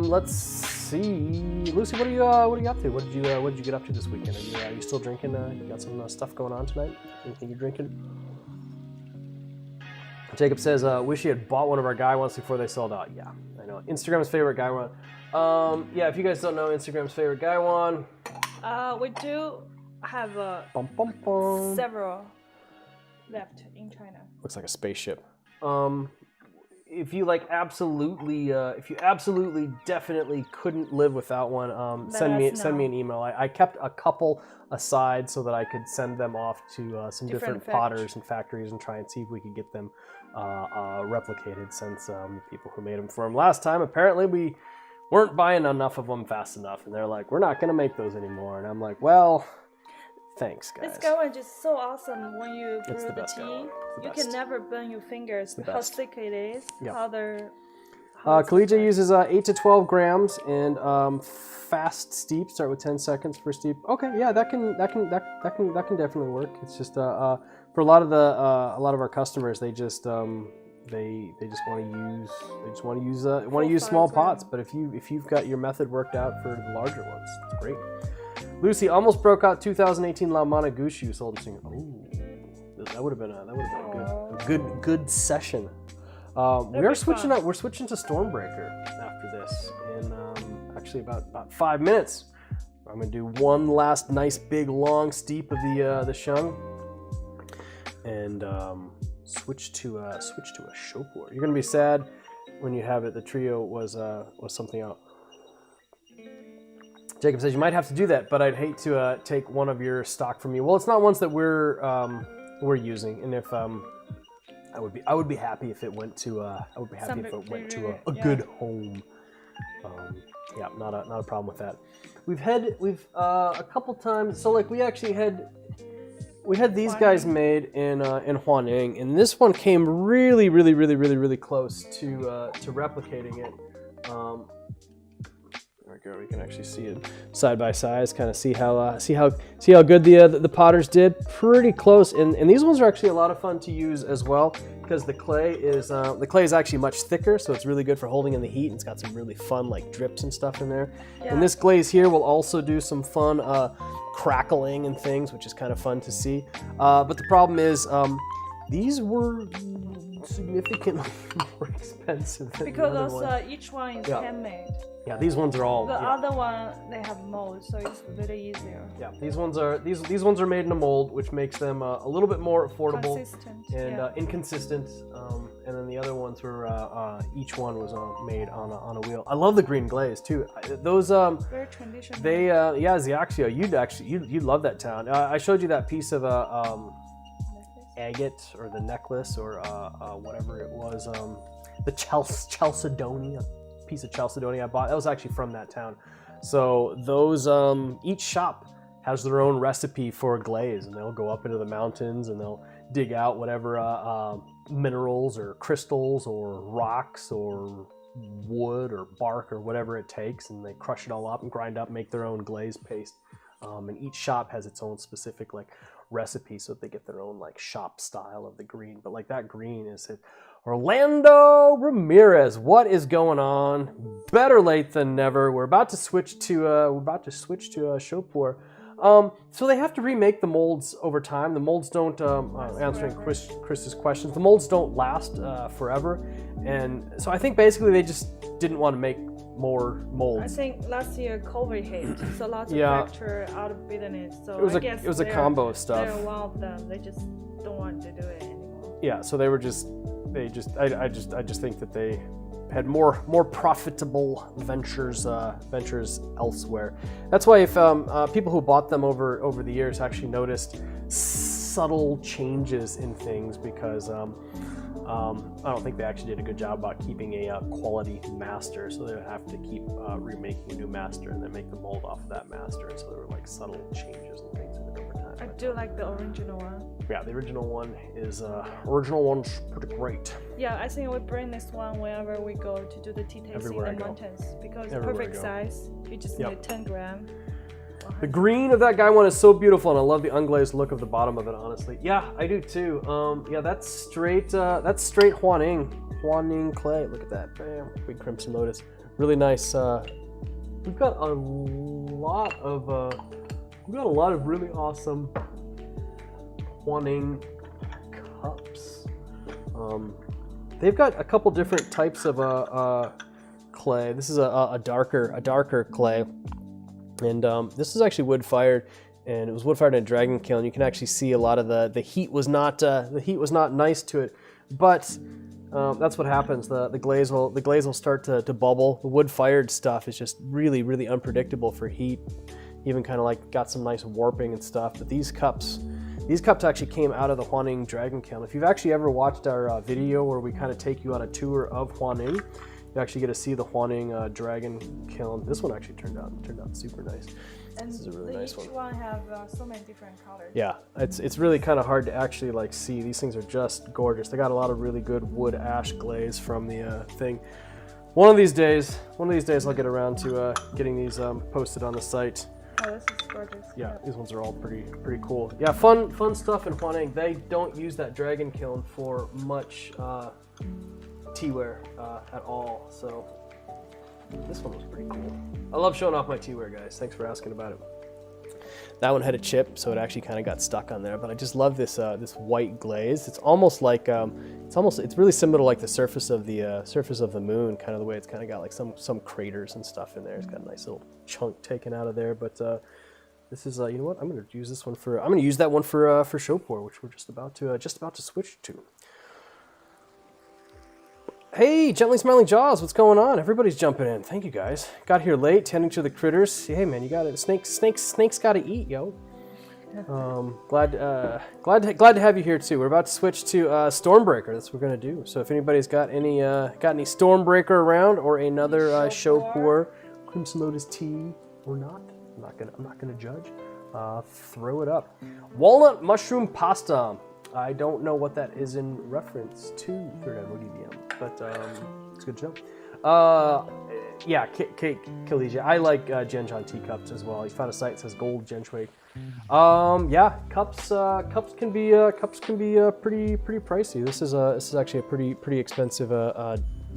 Let's see, Lucy, what are you up to? What did you get up to this weekend? Are you still drinking? You got some stuff going on tonight? Anything you're drinking? Jacob says, wish he had bought one of our guy ones before they sold out. Yeah, I know. Instagram's favorite guy one. Yeah, if you guys don't know Instagram's favorite guy one. We do have several left in China. Looks like a spaceship. If you absolutely definitely couldn't live without one, send me an email. I kept a couple aside so that I could send them off to some different potters and factories and try and see if we could get them replicated, since the people who made them for them last time, apparently we weren't buying enough of them fast enough, and they're like, we're not going to make those anymore. And I'm like, well, thanks, guys. This guy one is so awesome. When you brew the tea, you can never burn your fingers. How thick it is. Yep. Kalija uses 8 to 12 grams and fast steep. Start with 10 seconds per steep. Okay, yeah, that can definitely work. It's just for a lot of our customers, they just want to use small pots. But if you've got your method worked out for the larger ones, it's great. Lucy almost broke out 2018 La Mana Gushu sold and singing. Ooh, that would have been a good session. We're switching to Stormbreaker after this in actually about 5 minutes. I'm gonna do one last nice big long steep of the shung, and switch to a Shopur. You're gonna be sad when you have it. The trio was something else. Jacob says you might have to do that, but I'd hate to take one of your stock from you. Well, it's not ones that we're using, and if I would be happy if it went to a good home. Yeah, not a problem with that. We've a couple times. So like we had these guys made in Huaning, and this one came really close to replicating it. There we go. We can actually see it side by side. Kind of see how good the potters did. Pretty close, and these ones are actually a lot of fun to use as well, because the clay is actually much thicker, so it's really good for holding in the heat. And it's got some really fun like drips and stuff in there. Yeah. And this glaze here will also do some fun crackling and things, which is kind of fun to see. But the problem is these were significantly more expensive than because also each one is handmade. Yeah, these ones are all. The other one they have molds, so it's really easier. Yeah, these ones are made in a mold, which makes them a little bit more affordable and inconsistent. And then the other ones were each one was made on a wheel. I love the green glaze too. Those very traditional. They Xiaxio, you'd love that town. I showed you that piece of agate or the necklace or whatever it was. The Chalcedony. Piece of Chalcedony I bought. That was actually from that town. So those each shop has their own recipe for glaze, and they'll go up into the mountains and they'll dig out whatever minerals or crystals or rocks or wood or bark or whatever it takes, and they crush it all up and grind up, make their own glaze paste. And each shop has its own specific like recipe, so that they get their own like shop style of the green. But like that green is it. Orlando Ramirez, what is going on? Better late than never. We're about to switch to Shopur. So they have to remake the molds over time. The molds don't, answering Chris's questions, the molds don't last forever. And so I think basically they just didn't want to make more molds. I think last year COVID hit, so lots of factory out of business. So I guess it was a combo of stuff. They're one of them. They just don't want to do it anymore. Yeah, so I just think that they had more profitable ventures elsewhere. That's why if people who bought them over the years actually noticed subtle changes in things, because I don't think they actually did a good job about keeping a quality master, so they would have to keep remaking a new master and then make the mold off of that master, and so there were like subtle changes and things in it over time. I do like the original one. Yeah, the original one is one's pretty great. Yeah, I think we bring this one whenever we go to do the tea tasting in the mountains, because perfect size. You just need 10 grams. The green of that guy one is so beautiful, and I love the unglazed look of the bottom of it, honestly. Yeah, I do too. Yeah, that's straight Huaning clay. Look at that. Bam. Big crimson lotus. Really nice. We've got a lot of really awesome Huaning cups. They've got a couple different types of clay. This is a darker clay. And this is actually wood fired, and it was wood fired in a dragon kiln. You can actually see a lot of the heat was not nice to it, but that's what happens. The glaze will start to bubble. The wood fired stuff is just really unpredictable for heat. Even kind of like got some nice warping and stuff. But these cups actually came out of the Huaning dragon kiln. If you've actually ever watched our video where we kind of take you on a tour of Huaning, you actually get to see the Huaning dragon kiln. This one actually turned out super nice. And this is a really nice one. Each one have so many different colors. Yeah, it's really kind of hard to actually like see. These things are just gorgeous. They got a lot of really good wood ash glaze from the thing. One of these days I'll get around to getting these posted on the site. Oh, this is gorgeous. Yeah, these ones are all pretty cool. Yeah, fun stuff in Huaning. They don't use that dragon kiln for much teaware at all, so this one was pretty cool. I love showing off my teaware, guys. Thanks for asking about it. That one had a chip, so it actually kind of got stuck on there, but I just love this this white glaze. It's almost like it's really similar to like the surface of the moon, kind of the way it's kind of got like some craters and stuff in there. It's got a nice little chunk taken out of there, but this is you know what, I'm going to use that one for show pour, which we're just about to switch to. Hey, Gently Smiling Jaws, what's going on? Everybody's jumping in. Thank you, guys. Got here late, tending to the critters. Hey, man, you got it. Snakes got to eat, yo. Glad to have you here too. We're about to switch to Stormbreaker. That's what we're gonna do. So if anybody's got any Stormbreaker around or another show pour, Crimson Lotus tea or not, I'm not gonna judge. Throw it up. Walnut mushroom pasta. I don't know what that is in reference to Third Admiral DBM, but it's good to know. Yeah, Kalesia. I like Genjan teacups as well. You found a site that says gold Genshui. Yeah, cups can be pretty pricey. This is actually a pretty expensive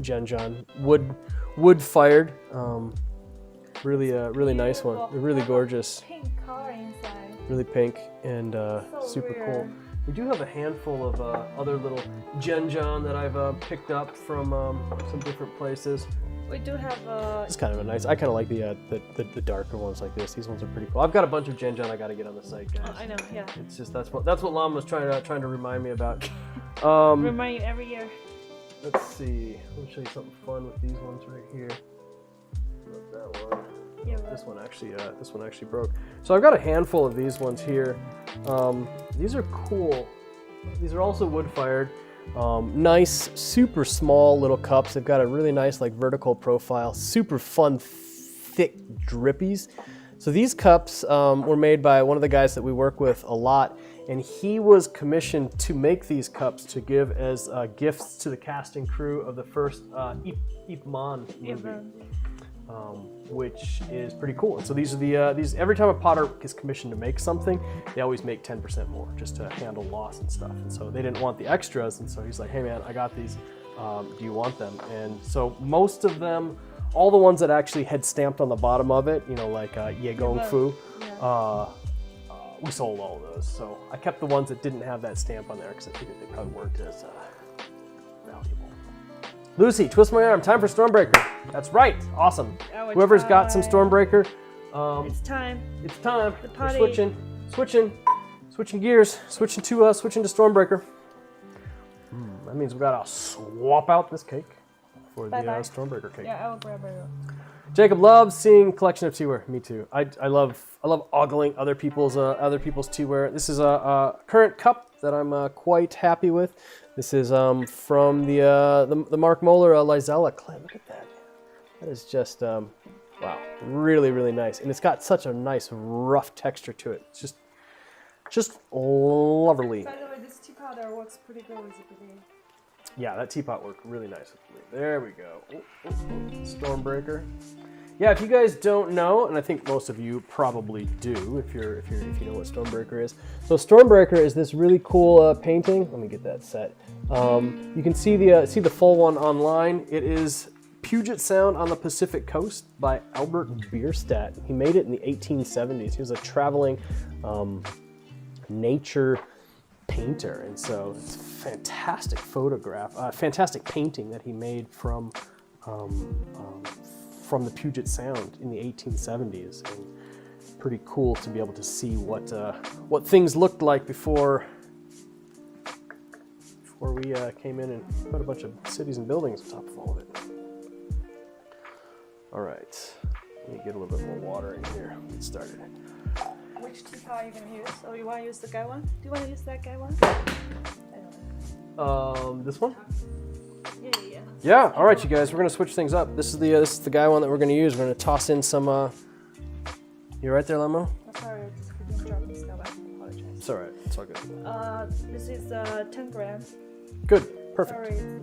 Genjan wood fired. Really nice one. They're really gorgeous. Pink color inside. Really pink and super weird. cool. We do have a handful of other little Genjan that I've picked up from some different places. We do have It's kind of a nice. I kind of like the darker ones like this. These ones are pretty cool. I've got a bunch of Genjan I got to get on the site, guys. Oh, I know, yeah. It's just that's what Lam was trying to remind me about. Remind you every year. Let's see. Let me show you something fun with these ones right here. Love that one. Yeah, this one actually broke. So I've got a handful of these ones here. These are cool. These are also wood fired. Nice, super small little cups. They've got a really nice like vertical profile. Super fun, thick drippies. So these cups were made by one of the guys that we work with a lot, and he was commissioned to make these cups to give as gifts to the cast and crew of the first Ip Man movie. Which is pretty cool. And so these are these. Every time a potter is commissioned to make something, they always make 10% more just to handle loss and stuff. And so they didn't want the extras, and so he's like, "Hey man, I got these. Do you want them?" And so most of them, all the ones that actually had stamped on the bottom of it, you know, like Ye Gongfu, we sold all of those. So I kept the ones that didn't have that stamp on there because I figured they probably weren't as valuable. Lucy, twist my arm. Time for Stormbreaker. That's right. Awesome. Whoever's got some Stormbreaker. It's time. It's time. The party. We're switching gears. Switching to Stormbreaker. That means we gotta swap out this cake for the Stormbreaker cake. Yeah, I will grab it. Jacob loves seeing collection of teaware. Me too. I love ogling other people's teaware. This is a current cup that I'm quite happy with. This is from the Mark Moeller Lizella clay. Look at that. That is just wow, really, really nice. And it's got such a nice rough texture to it. It's just lovely. By the way, this teapot works pretty good with it. Yeah, that teapot worked really nice with me. There we go. Stormbreaker. Yeah, if you guys don't know, and I think most of you probably do, if you know what Stormbreaker is. So Stormbreaker is this really cool painting. Let me get that set. You can see the full one online. It is Puget Sound on the Pacific Coast by Albert Bierstadt. He made it in the 1870s. He was a traveling nature painter, and so it's a fantastic fantastic painting that he made from the Puget Sound in the 1870s, and pretty cool to be able to see what things looked like before we came in and put a bunch of cities and buildings on top of all of it. All right, let me get a little bit more water in here. Get started. Which teapot are you gonna use? Oh, you want to use the guy one? Do you want to use that guy one? This one? Yeah. Yeah. All right, you guys. We're gonna switch things up. This is the guy one that we're gonna use. We're gonna toss in some. You right there, Lemo? Sorry, I just couldn't drop this stuff. I apologize. It's all right. It's all good. This is 10 grams. Good. Perfect. Sorry.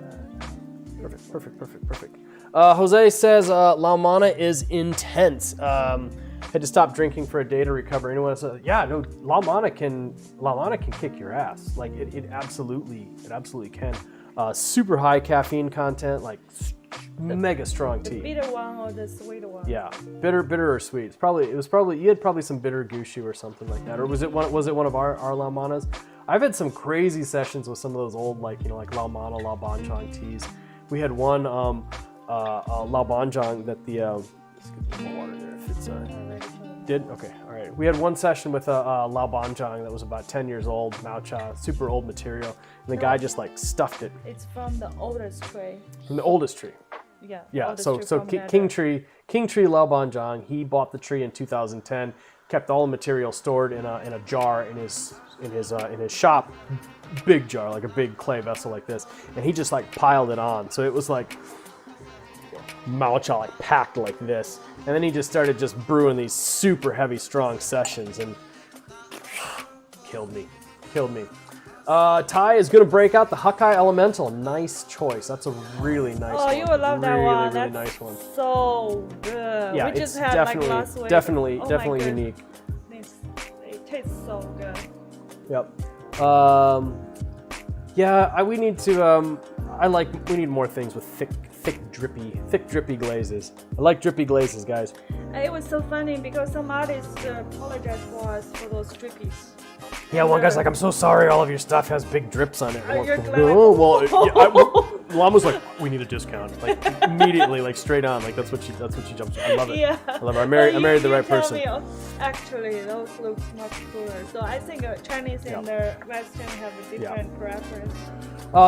Perfect. Jose says La Mana is intense. Had to stop drinking for a day to recover. Anyone says, yeah, no, La Mana can kick your ass. Like it absolutely can. Super high caffeine content, like mega strong tea. The bitter one or the sweet one? Yeah, bitter or sweet. It was probably you had probably some bitter gushu or something like that, or was it one of our La Manas? I've had some crazy sessions with some of those old like La Mana, La Banchang teas. We had one La Banchang that the let's get some more water there if it's did okay, all right. We had one session with a Lao Banchang that was about 10 years old, Maocha, super old material, and the guy just like stuffed it. It's from the oldest tree. From the oldest tree. Yeah. So King Tree Lao Banchang. He bought the tree in 2010. Kept all the material stored in a jar in his shop, big jar, like a big clay vessel like this, and he just like piled it on. So it was like Maocha like packed like this, and then he just started just brewing these super heavy strong sessions and killed me. Ty is gonna break out the Hakai Elemental. Nice choice. That's a really nice one. Oh, you will love that one. Really That's nice one. So good. Yeah, we just it's had definitely, like last week. definitely unique. It tastes so good. Yep. We need to. We need more things with thick drippy glazes. I like drippy glazes, guys. It was so funny because some artists apologized for us for those drippies. Yeah, one guy's like, I'm so sorry, all of your stuff has big drips on it. You're glad. Lom was like, we need a discount. Like immediately, like straight on. Like that's what she jumps to. I love it. Yeah. I love her. I married the right person. Actually, those look much cooler. So I think Chinese and the Western have a different preference.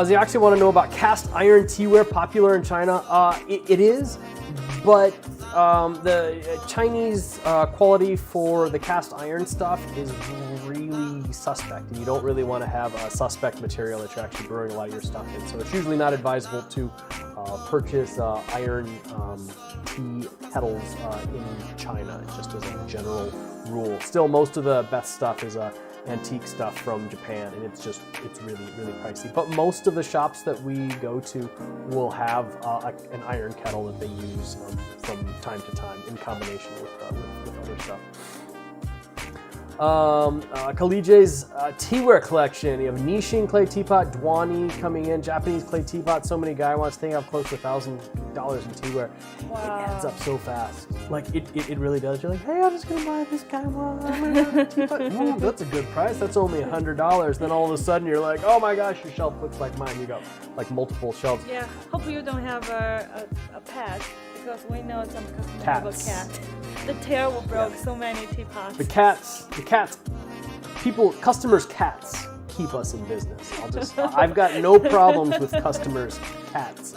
They actually want to know about cast iron teaware, popular in China. It is, but the Chinese quality for the cast iron stuff is really suspect, and you don't really want to have a suspect material that you're actually brewing a lot of your stuff in. So it's usually not advisable to purchase iron tea kettles in China, just as a general rule. Still, most of the best stuff is antique stuff from Japan, and it's really pricey. But most of the shops that we go to will have an iron kettle that they use from time to time in combination with other stuff. Kalije's teaware collection. You have Nishin clay teapot, Dwani coming in, Japanese clay teapot. So many Gaiwans. Think I've close to $1,000 in teaware. Wow. It adds up so fast. Like it really does. You're like, hey, I'm just gonna buy this Gaiwan teapot. Ooh, that's a good price. That's only $100. Then all of a sudden you're like, oh my gosh, your shelf looks like mine. You got like multiple shelves. Yeah. Hope you don't have a pet, because we know some customers have a cat. The tail will break so many teapots. The cats, customers' cats keep us in business. I've got no problems with customers' cats.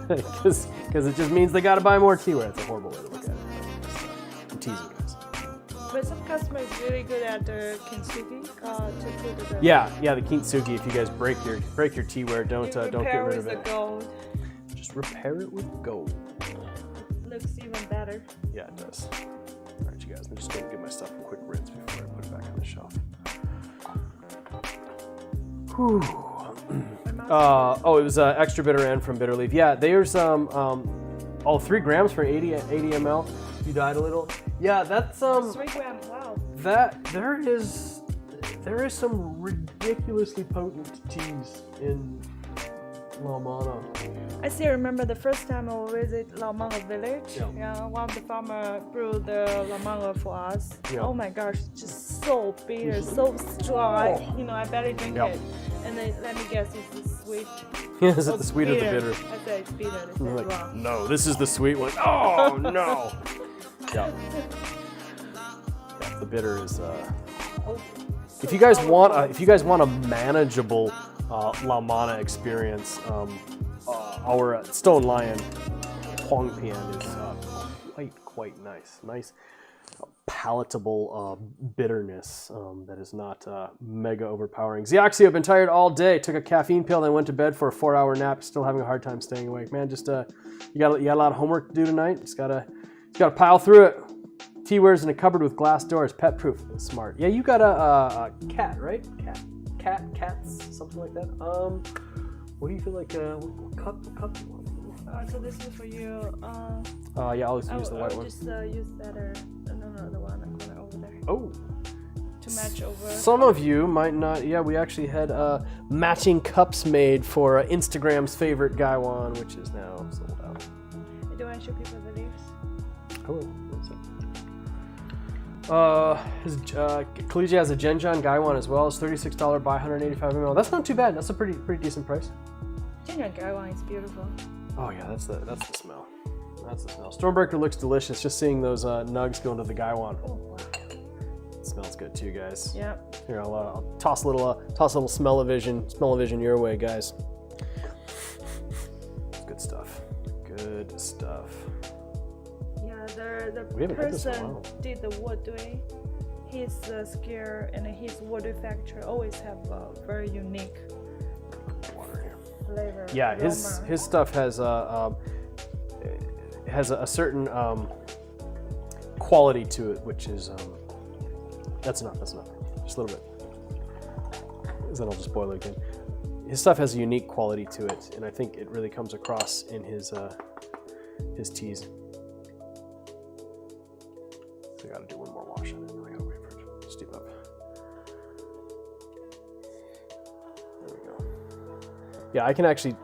Because it just means they gotta buy more teaware. It's a horrible way to look at it. I'm teasing guys. But some customers really good at the kintsugi to put the Yeah, the kintsugi. If you guys break your teaware, don't get rid of it. Gold. Just repair it with gold. Looks even better. Yeah, it does. All right, you guys. I'm just gonna give my stuff a quick rinse before I put it back on the shelf. Whew. It was extra bitter and from Bitterleaf. Yeah, there's 3 grams for 80 ml. You died a little. Yeah, that's 3 grams. Wow. That there is some ridiculously potent teas in Laumana. I still remember the first time I visited Laumana village. Yeah, one of the farmers brewed the Laumana for us. Yeah. Oh my gosh, just so bitter, so strong. Oh. I barely drink it. And then let me guess, it's sweet. Is it the sweet or the bitter? I said it's bitter. They said wrong. No, this is the sweet one. Oh no. Yeah. The bitter is. If you guys want a manageable Laumana experience, our Stone Lion Huang Pian is quite nice. Nice, palatable bitterness that is not mega overpowering. Xiaxio, been tired all day. Took a caffeine pill, then went to bed for a 4-hour nap. Still having a hard time staying awake. Man, just you got a lot of homework to do tonight. Just gotta pile through it. Teaware's in a cupboard with glass doors, pet proof. Smart. Yeah, you got a cat, right? Cats, something like that. What do you feel like? What cup do you want? So this is for you. Yeah, I'll use the white one. Just use that. No, the one over there. Oh. To match over. Some of you might not. Yeah, we actually had matching cups made for Instagram's favorite Gaiwan, which is now sold out. Do you want to show people the leaves? Oh. Kalija has a Genjan Gaiwan as well. It's $36 by 185 ml. That's not too bad. That's a pretty decent price. Genjan Gaiwan is beautiful. Oh yeah, that's the smell. That's the smell. Stormbreaker looks delicious. Just seeing those nugs go into the Gaiwan. Oh wow. It smells good too, guys. Yeah. Here, I'll toss a little smell-o-vision your way, guys. Good stuff. Good stuff. The person did the woodway. His skill and his wood factory always have a very unique flavor. Yeah, his stuff has a certain quality to it, which is that's enough. Just a little bit. Then I'll just boil it again. His stuff has a unique quality to it, and I think it really comes across in his teas. I gotta do one more wash on it. I gotta wait for it to steep up. There we go. Yeah, I can actually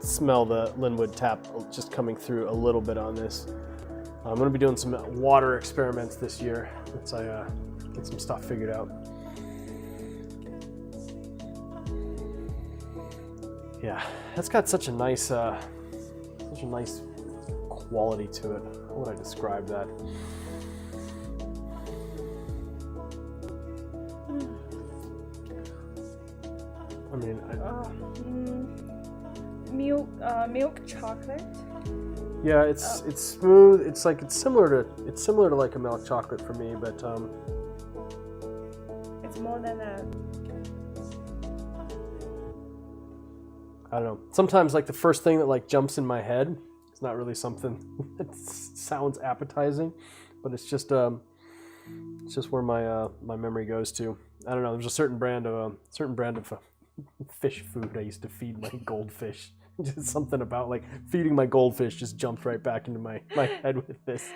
smell the Linwood tap just coming through a little bit on this. I'm gonna be doing some water experiments this year once I get some stuff figured out. Yeah, that's got such a nice quality to it. How would I describe that? I mean, milk chocolate. Yeah, it's smooth. It's similar to like a milk chocolate for me, but it's more than that. I don't know. Sometimes like the first thing that like jumps in my head is not really something that sounds appetizing, but it's just where my memory goes to. I don't know. There's a certain brand of fish food I used to feed my goldfish. Just something about like feeding my goldfish just jumped right back into my head with this.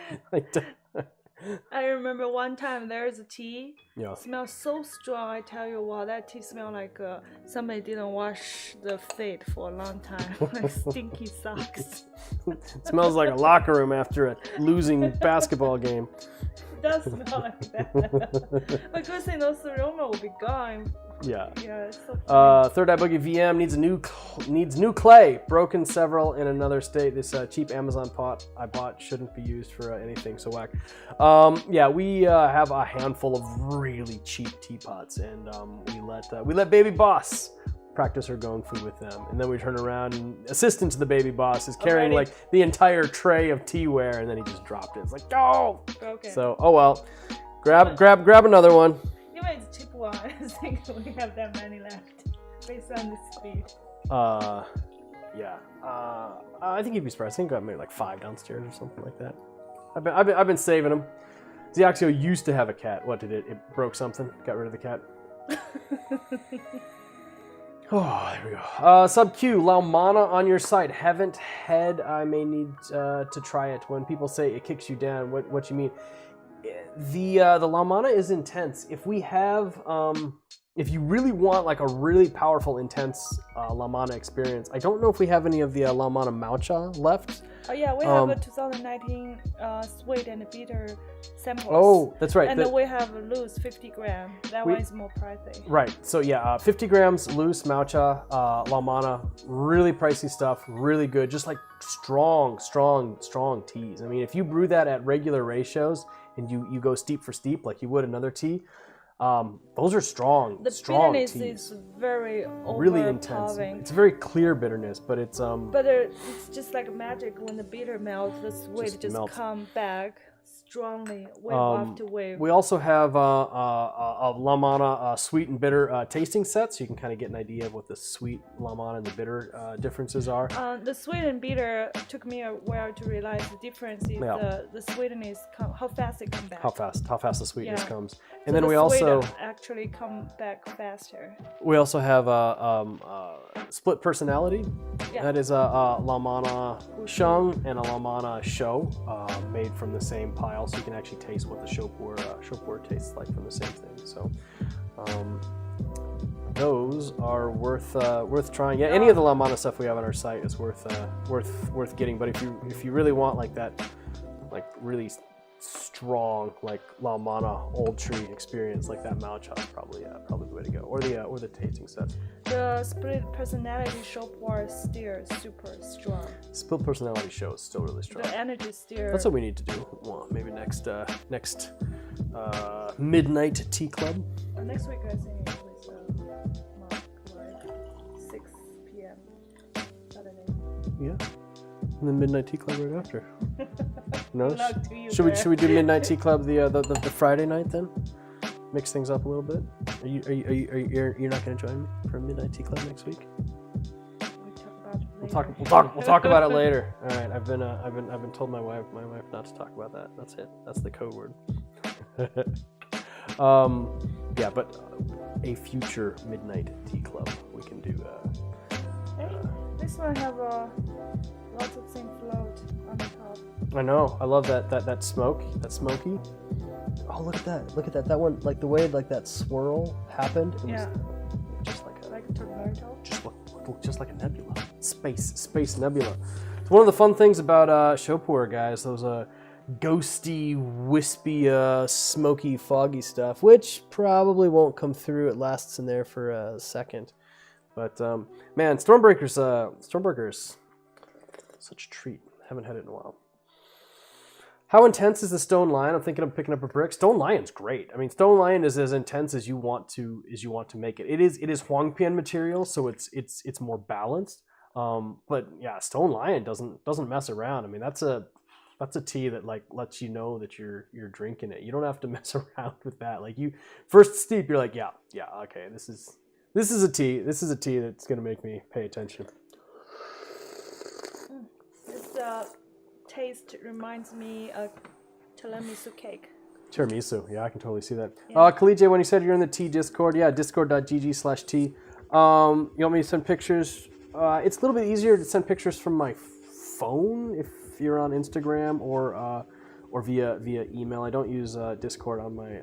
I remember one time there's a tea. Yeah. Smells so strong. I tell you what, that tea smells like somebody didn't wash the feet for a long time. Like stinky socks. It smells like a locker room after a losing basketball game. It does smell like that. But good thing those aroma will be gone. Yeah. Yeah, it's so funny. Third Eye Boogie VM needs new clay. Broken several in another state. This cheap Amazon pot I bought shouldn't be used for anything. So whack. Yeah, we have a handful of really cheap teapots, and we let Baby Boss practice her gongfu with them, and then we turn around and assistant to the Baby Boss is carrying like the entire tray of teaware, and then he just dropped it. It's like, go! Okay. So oh well, grab another one. Even it's cheap one, I think we have that many left based on the speed. Yeah. I think you'd be surprised. I think I made like 5 downstairs or something like that. I've been saving them. Xiaxio used to have a cat. What did it? It broke something. Got rid of the cat. Oh, there we go. Sub Q, Laumana on your site. Haven't had. I may need to try it. When people say it kicks you down, what you mean? The Laumana is intense. If we have, if you really want like a really powerful, intense Laumana experience, I don't know if we have any of the Laumana Maucha left. Oh yeah, we have a 2019 sweet and bitter samples. Oh, that's right. And then we have a loose 50 gram. That one is more pricey. Right. So yeah, 50 grams loose Maucha Laumana, really pricey stuff, really good. Just like strong teas. I mean, if you brew that at regular ratios and you go steep for steep like you would another tea, those are strong bitterness teas. is very really intense. It's a very clear bitterness, but it's But it's just like magic when the bitter melts, the sweet just come back strongly wave after wave. We also have a Laumana sweet and bitter tasting set, so you can kind of get an idea of what the sweet Laumana and the bitter differences are. The sweet and bitter took me a while to realize the difference is the sweetness, how fast it comes back. How fast the sweetness comes. And so then we also actually come back faster. We also have a split personality. Yeah. That is a Laumana Sheng and a Laumana Shou, made from the same pile, so you can actually taste what the Shou pu'er tastes like from the same thing. So those are worth trying. Yeah, any of the Laumana stuff we have on our site is worth getting. But if you really want like that, like really strong like Laumana old tree experience, like that Maucha is probably the way to go, or the tasting set. The split personality Shou pu'er is still super strong. Split personality Shou is still really strong. The energy still. That's what we need to do. Well, maybe next midnight tea club. Next week I think it was Mark, like 6 p.m. Saturday. Yeah. And then midnight tea club right after. No? Should we do midnight tea club the Friday night then? Mix things up a little bit. You're not going to join me for a midnight tea club next week? We'll talk about it later. All right. I've been told my wife not to talk about that. That's it. That's the code word. Yeah, but a future midnight tea club we can do. This one have lots of things float on the top. I know. I love that smoke. That smoky. Oh, look at that. That one, like the way like that swirl happened. It was just like a tornado. Just like a nebula. Space nebula. It's one of the fun things about Shou pu'er, guys. Those ghosty, wispy, smoky, foggy stuff, which probably won't come through. It lasts in there for a second. But man, Stormbreaker's such a treat. Haven't had it in a while. How intense is the Stone Lion? I'm thinking of picking up a brick. Stone Lion's great. I mean, Stone Lion is as intense as you want to make it. It is Huangpian material, so it's more balanced. But yeah, Stone Lion doesn't mess around. I mean, that's a tea that like lets you know that you're drinking it. You don't have to mess around with that. Like you first steep, you're like, yeah, okay, this is a tea. This is a tea that's gonna make me pay attention. This taste reminds me of tiramisu cake. Tiramisu, yeah, I can totally see that. Yeah. Kalije, when you said you're in the tea Discord, yeah, discord.gg/tea. You want me to send pictures? It's a little bit easier to send pictures from my phone if you're on Instagram or via email. I don't use Discord on my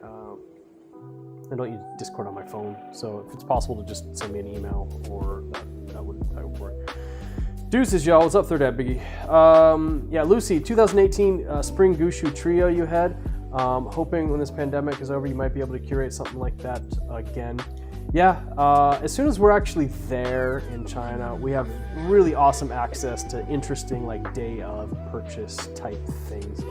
phone. So if it's possible to just send me an email, or that would work. Deuces, y'all. What's up, Third Dad Biggie? Yeah, Lucy, 2018 Spring Gushu Trio you had. Hoping when this pandemic is over, you might be able to curate something like that again. Yeah, as soon as we're actually there in China, we have really awesome access to interesting like day of purchase type things.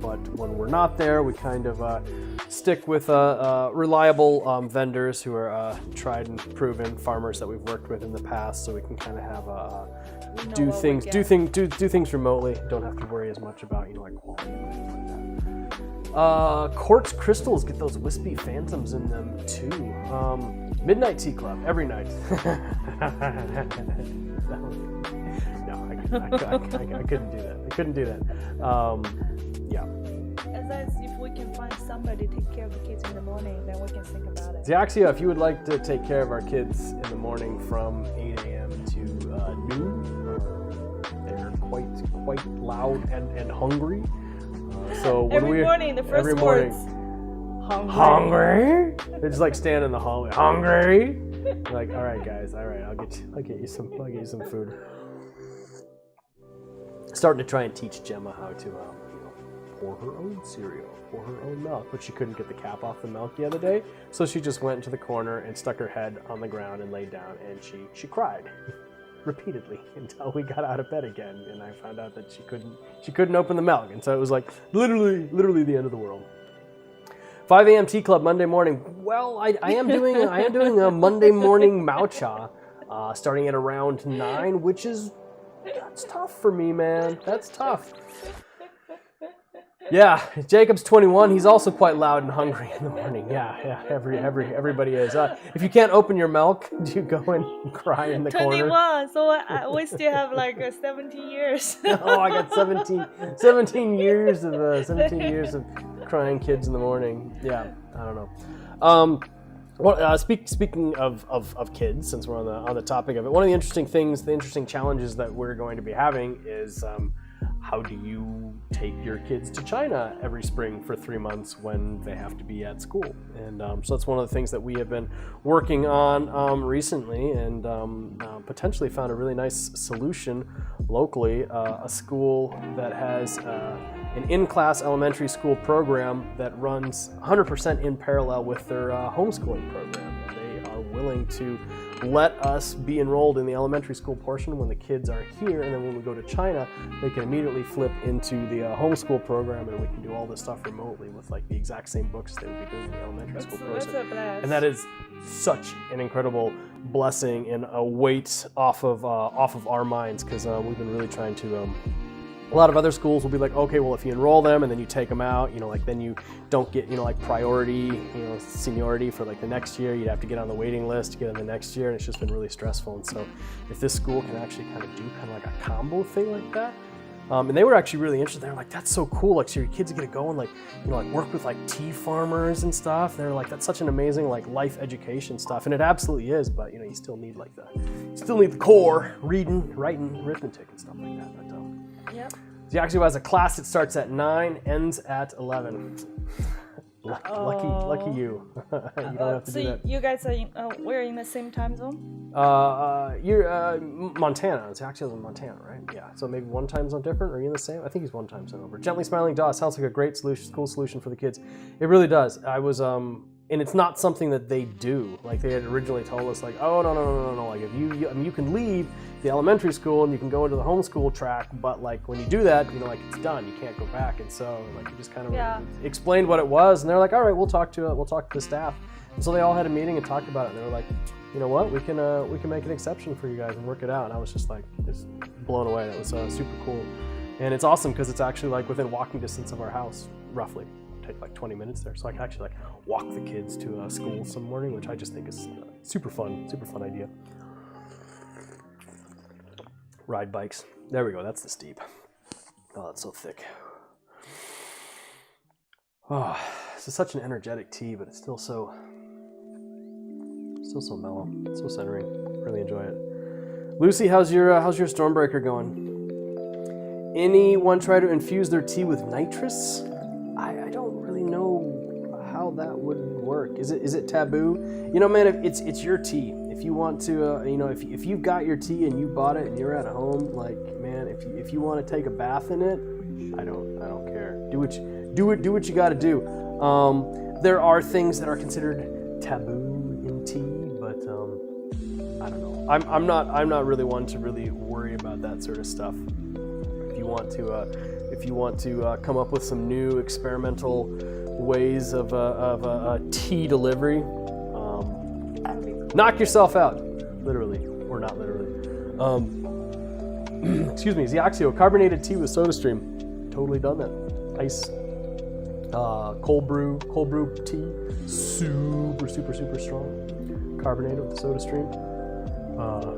But when we're not there, we kind of stick with reliable vendors who are tried and proven farmers that we've worked with in the past, so we can kind of have do things remotely. Don't have to worry as much about like quality and things like that. Quartz crystals get those wispy phantoms in them too. Midnight Tea Club every night. No, I couldn't do that. I couldn't do that. Yeah. As if we can find somebody to take care of the kids in the morning, then we can think about it. Xiaxia, if you would like to take care of our kids in the morning from 8 a.m. to noon, they're quite loud and hungry. So when every morning, the first words, hungry. They just like stand in the hallway, hungry. Like, all right, guys, all right, I'll get you some food. Starting to try and teach Gemma how to pour her own cereal, pour her own milk, but she couldn't get the cap off the milk the other day, so she just went into the corner and stuck her head on the ground and laid down, and she cried repeatedly until we got out of bed again, and I found out that she couldn't open the milk, and so it was like literally the end of the world. 5 a.m. Tea Club Monday morning. Well, I am doing a Monday morning matcha, starting at around 9, which is that's tough for me, man. That's tough. Yeah, Jacob's 21. He's also quite loud and hungry in the morning. Yeah. Everybody is. If you can't open your milk, do you go and cry in the corner? 21. So we still have like 17 years. Oh, I got 17 years of crying kids in the morning. Yeah, I don't know. Well, speaking of kids, since we're on the topic of it, one of the interesting challenges that we're going to be having is how do you take your kids to China every spring for 3 months when they have to be at school? And so that's one of the things that we have been working on recently, and potentially found a really nice solution locally. A school that has an in-class elementary school program that runs 100% in parallel with their homeschooling program. And they are willing to let us be enrolled in the elementary school portion when the kids are here, and then when we go to China, they can immediately flip into the homeschool program, and we can do all this stuff remotely with like the exact same books they would be doing in the elementary school program. And that is such an incredible blessing and a weight off of our minds, because we've been really trying to. A lot of other schools will be like, okay, well, if you enroll them and then you take them out, like then you don't get, like priority, seniority for like the next year. You'd have to get on the waiting list to get in the next year, and it's just been really stressful. And so if this school can actually kind of do kind of like a combo thing like that, and they were actually really interested. They're like, that's so cool. Like, so your kids get to go and like, like work with like tea farmers and stuff. They're like, that's such an amazing like life education stuff, and it absolutely is. But you still need the core reading, writing, arithmetic, and stuff like that. But, yep. He actually has a class that starts at 9, ends at 11. Lucky you. You don't have to do that. So you guys are we're in the same time zone? You're Montana. It's actually in Montana, right? Yeah. So maybe one time zone different. Are you in the same? I think he's one time zone over. Gently Smiling Dot sounds like a great solution, cool solution for the kids. It really does. I was and it's not something that they do. Like they had originally told us, like, oh no. Like if you can leave the elementary school and you can go into the homeschool track, but like when you do that, like it's done. You can't go back. And so like we just kind of explained what it was, and they're like, all right, we'll talk to the staff. And so they all had a meeting and talked about it. And they were like, you know what, we can make an exception for you guys and work it out. And I was just blown away. That was super cool, and it's awesome because it's actually like within walking distance of our house, roughly. Take like 20 minutes there, so I can actually like walk the kids to school some morning, which I just think is super fun idea. Ride bikes. There we go. That's the steep. Oh, that's so thick. Oh, this is such an energetic tea, but it's still so mellow. It's so centering. Really enjoy it. Lucy, how's your Stormbreaker going? Anyone try to infuse their tea with nitrous? I don't really know how that would work. Is it taboo? You know, man, it's your tea. If you want to, you know, if you've got your tea and you bought it and you're at home, like, man, if you want to take a bath in it, I don't care. Do what you got to do. There are things that are considered taboo in tea, but I don't know. I'm not really one to really worry about that sort of stuff. If you want to come up with some new experimental ways of tea delivery, knock yourself out, literally or not literally. Excuse me, Zioxio, carbonated tea with soda stream. Totally done that. Ice, cold brew tea, super strong. Carbonated with the soda stream.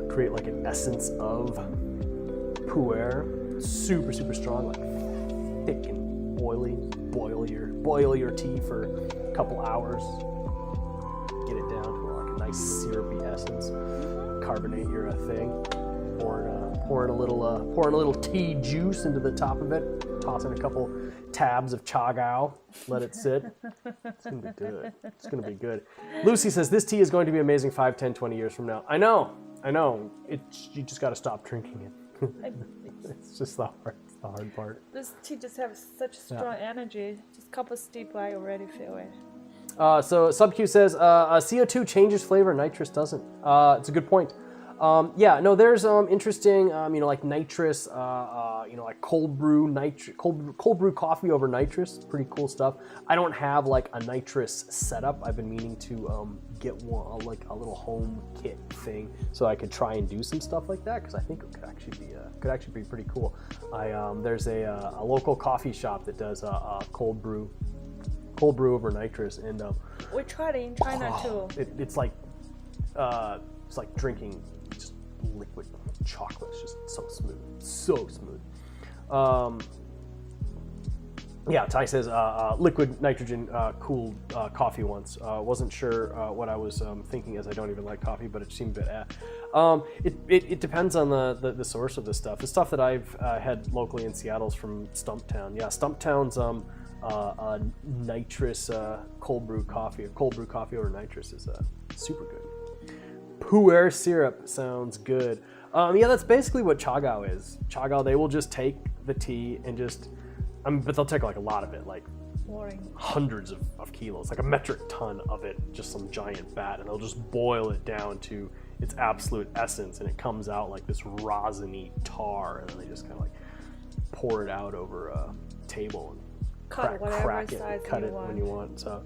Create like an essence of pu'er. Super strong, like thick and oily. Boil your tea for a couple hours. Get it down to like a nice syrupy essence. Carbonate your thing. Pour in a little tea juice into the top of it. Toss in a couple tabs of chagao. Let it sit. It's gonna be good. It's gonna be good. Lucy says this tea is going to be amazing 5, 10, 20 years from now. I know. You just got to stop drinking it. It's just the hard part. This tea just has such strong energy. Just a couple steep, I already feel it. So SubQ says CO2 changes flavor, nitrous doesn't. It's a good point. There's interesting, like nitrous, like cold brew coffee over nitrous. Pretty cool stuff. I don't have like a nitrous setup. I've been meaning to get one, like a little home kit thing, so I could try and do some stuff like that, because I think it could actually be pretty cool. There's a local coffee shop that does cold brew over nitrous, and we tried it in China too. It's like drinking just liquid chocolate. It's just so smooth. Ty says liquid nitrogen cooled coffee once. Wasn't sure what I was thinking, as I don't even like coffee, but it seemed a bit. It depends on the source of this stuff. The stuff that I've had locally in Seattle is from Stumptown. Yeah, Stumptown's nitrous cold brew coffee over nitrous is super good. Pu'er syrup sounds good. That's basically what chagao is. Chagao, they will just take the tea and just, but they'll take like a lot of it, like hundreds of kilos, like a metric ton of it, just some giant vat, and they'll just boil it down to its absolute essence, and it comes out like this rosiny tar, and then they just kind of like pour it out over a table and crack it and cut it when you want. So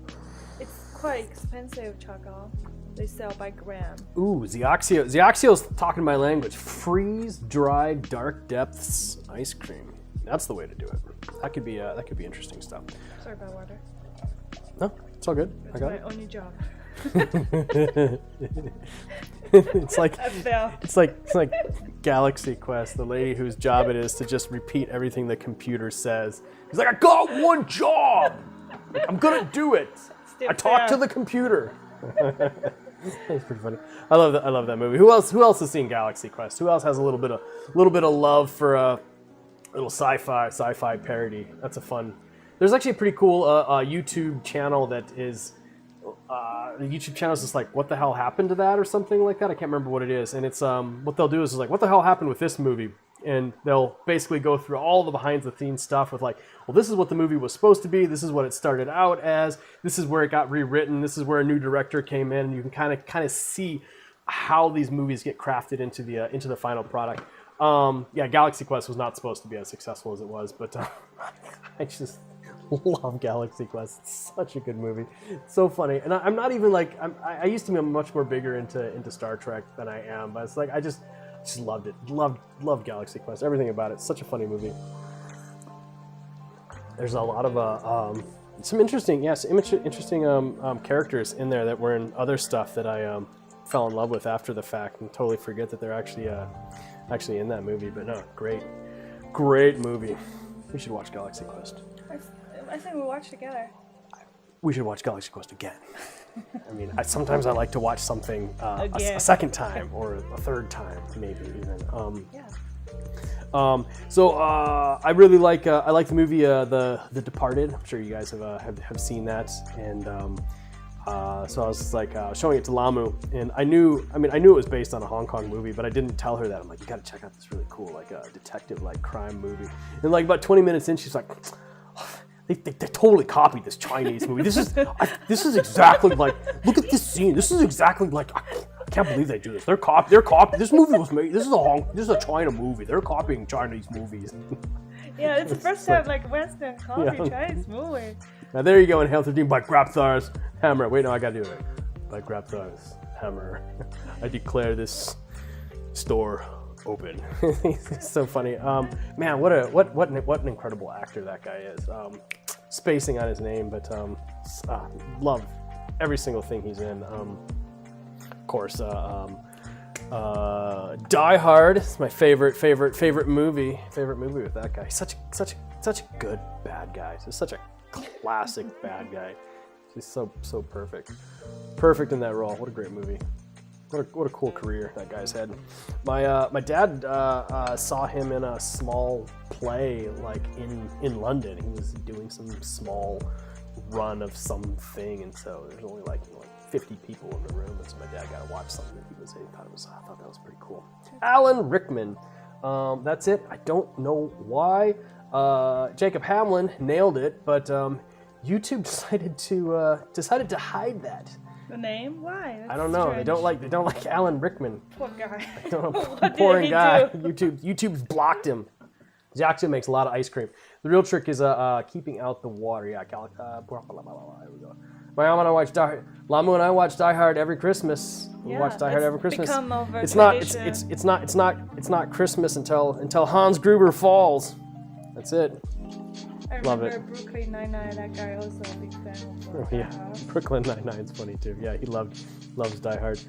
it's quite expensive, chagao. They sell by gram. Ooh, Zioxio's talking my language. Freeze-dried dark depths ice cream. That's the way to do it. That could be interesting stuff. Sorry about water. No, it's all good. It's my only job. It's like Galaxy Quest, the lady whose job it is to just repeat everything the computer says. He's like, I got one job. I'm gonna do it. I talk to the computer. It's pretty funny. I love that movie. Who else has seen Galaxy Quest? Who else has a little bit of love for a little sci-fi parody? That's a fun. There's actually a pretty cool YouTube channel that is. The YouTube channel is just like, what the hell happened to that, or something like that. I can't remember what it is. And it's what they'll do is like, what the hell happened with this movie? And they'll basically go through all the behind-the-scenes stuff with like, well, this is what the movie was supposed to be. This is what it started out as. This is where it got rewritten. This is where a new director came in. And you can kind of see how these movies get crafted into the final product. Galaxy Quest was not supposed to be as successful as it was, but I just love Galaxy Quest. It's such a good movie. It's so funny. And I'm not even like, I used to be much more bigger into Star Trek than I am, but it's like, I just loved it. Loved Galaxy Quest. Everything about it. Such a funny movie. There's a lot of some interesting characters in there that were in other stuff that I fell in love with after the fact, and totally forget that they're actually in that movie. But no, great movie. We should watch Galaxy Quest. I think we'll watch together. We should watch Galaxy Quest again. I mean, sometimes I like to watch something a second time or a third time, maybe even. I really like the movie The Departed. I'm sure you guys have seen that, and so I was just like showing it to Lamu, and I knew it was based on a Hong Kong movie, but I didn't tell her that. I'm like, you got to check out this really cool like detective like crime movie. And like about 20 minutes in, she's like, they totally copied this Chinese movie. This is exactly like, look at this scene. This is exactly like, I can't believe they do this. They're copying. This movie was made. This is a China movie. They're copying Chinese movies. Yeah, it's the first time like Western copy Chinese movie. Now there you go, Inhale 13 by Grabthar's Hammer. Wait, no, I gotta do it. By Grabthar's Hammer. I declare this store open. It's so funny. Man, what an incredible actor that guy is. Spacing on his name, but love every single thing he's in. Of course, Die Hard is my favorite movie. Favorite movie with that guy. He's such a good bad guy. He's such a classic bad guy. He's so perfect in that role. What a great movie. What a cool career that guy's had. My dad saw him in a small play like in London. He was doing some small run of something, and so there's only like 50 people in the room, and so my dad got to watch something that he was in. I thought that was pretty cool. Alan Rickman. That's it. I don't know why. Jacob Hamlin nailed it, but YouTube decided to hide that. The name? Why? That's I don't know. strange. They don't like Alan Rickman. Poor guy. I don't know. What Poor did he guy. do? YouTube's blocked him. He actually makes a lot of ice cream. The real trick is keeping out the water. Yeah, here we go. My mom and I watch Lamu and I watch Die Hard every Christmas. We watch Die Hard every Christmas. Become over It's not Christmas until Hans Gruber falls. That's it. I Love remember Brooklyn Nine-Nine. That guy also a big fan of. Oh, yeah, Brooklyn Nine-Nine's funny too. Yeah, he loves Die Hard.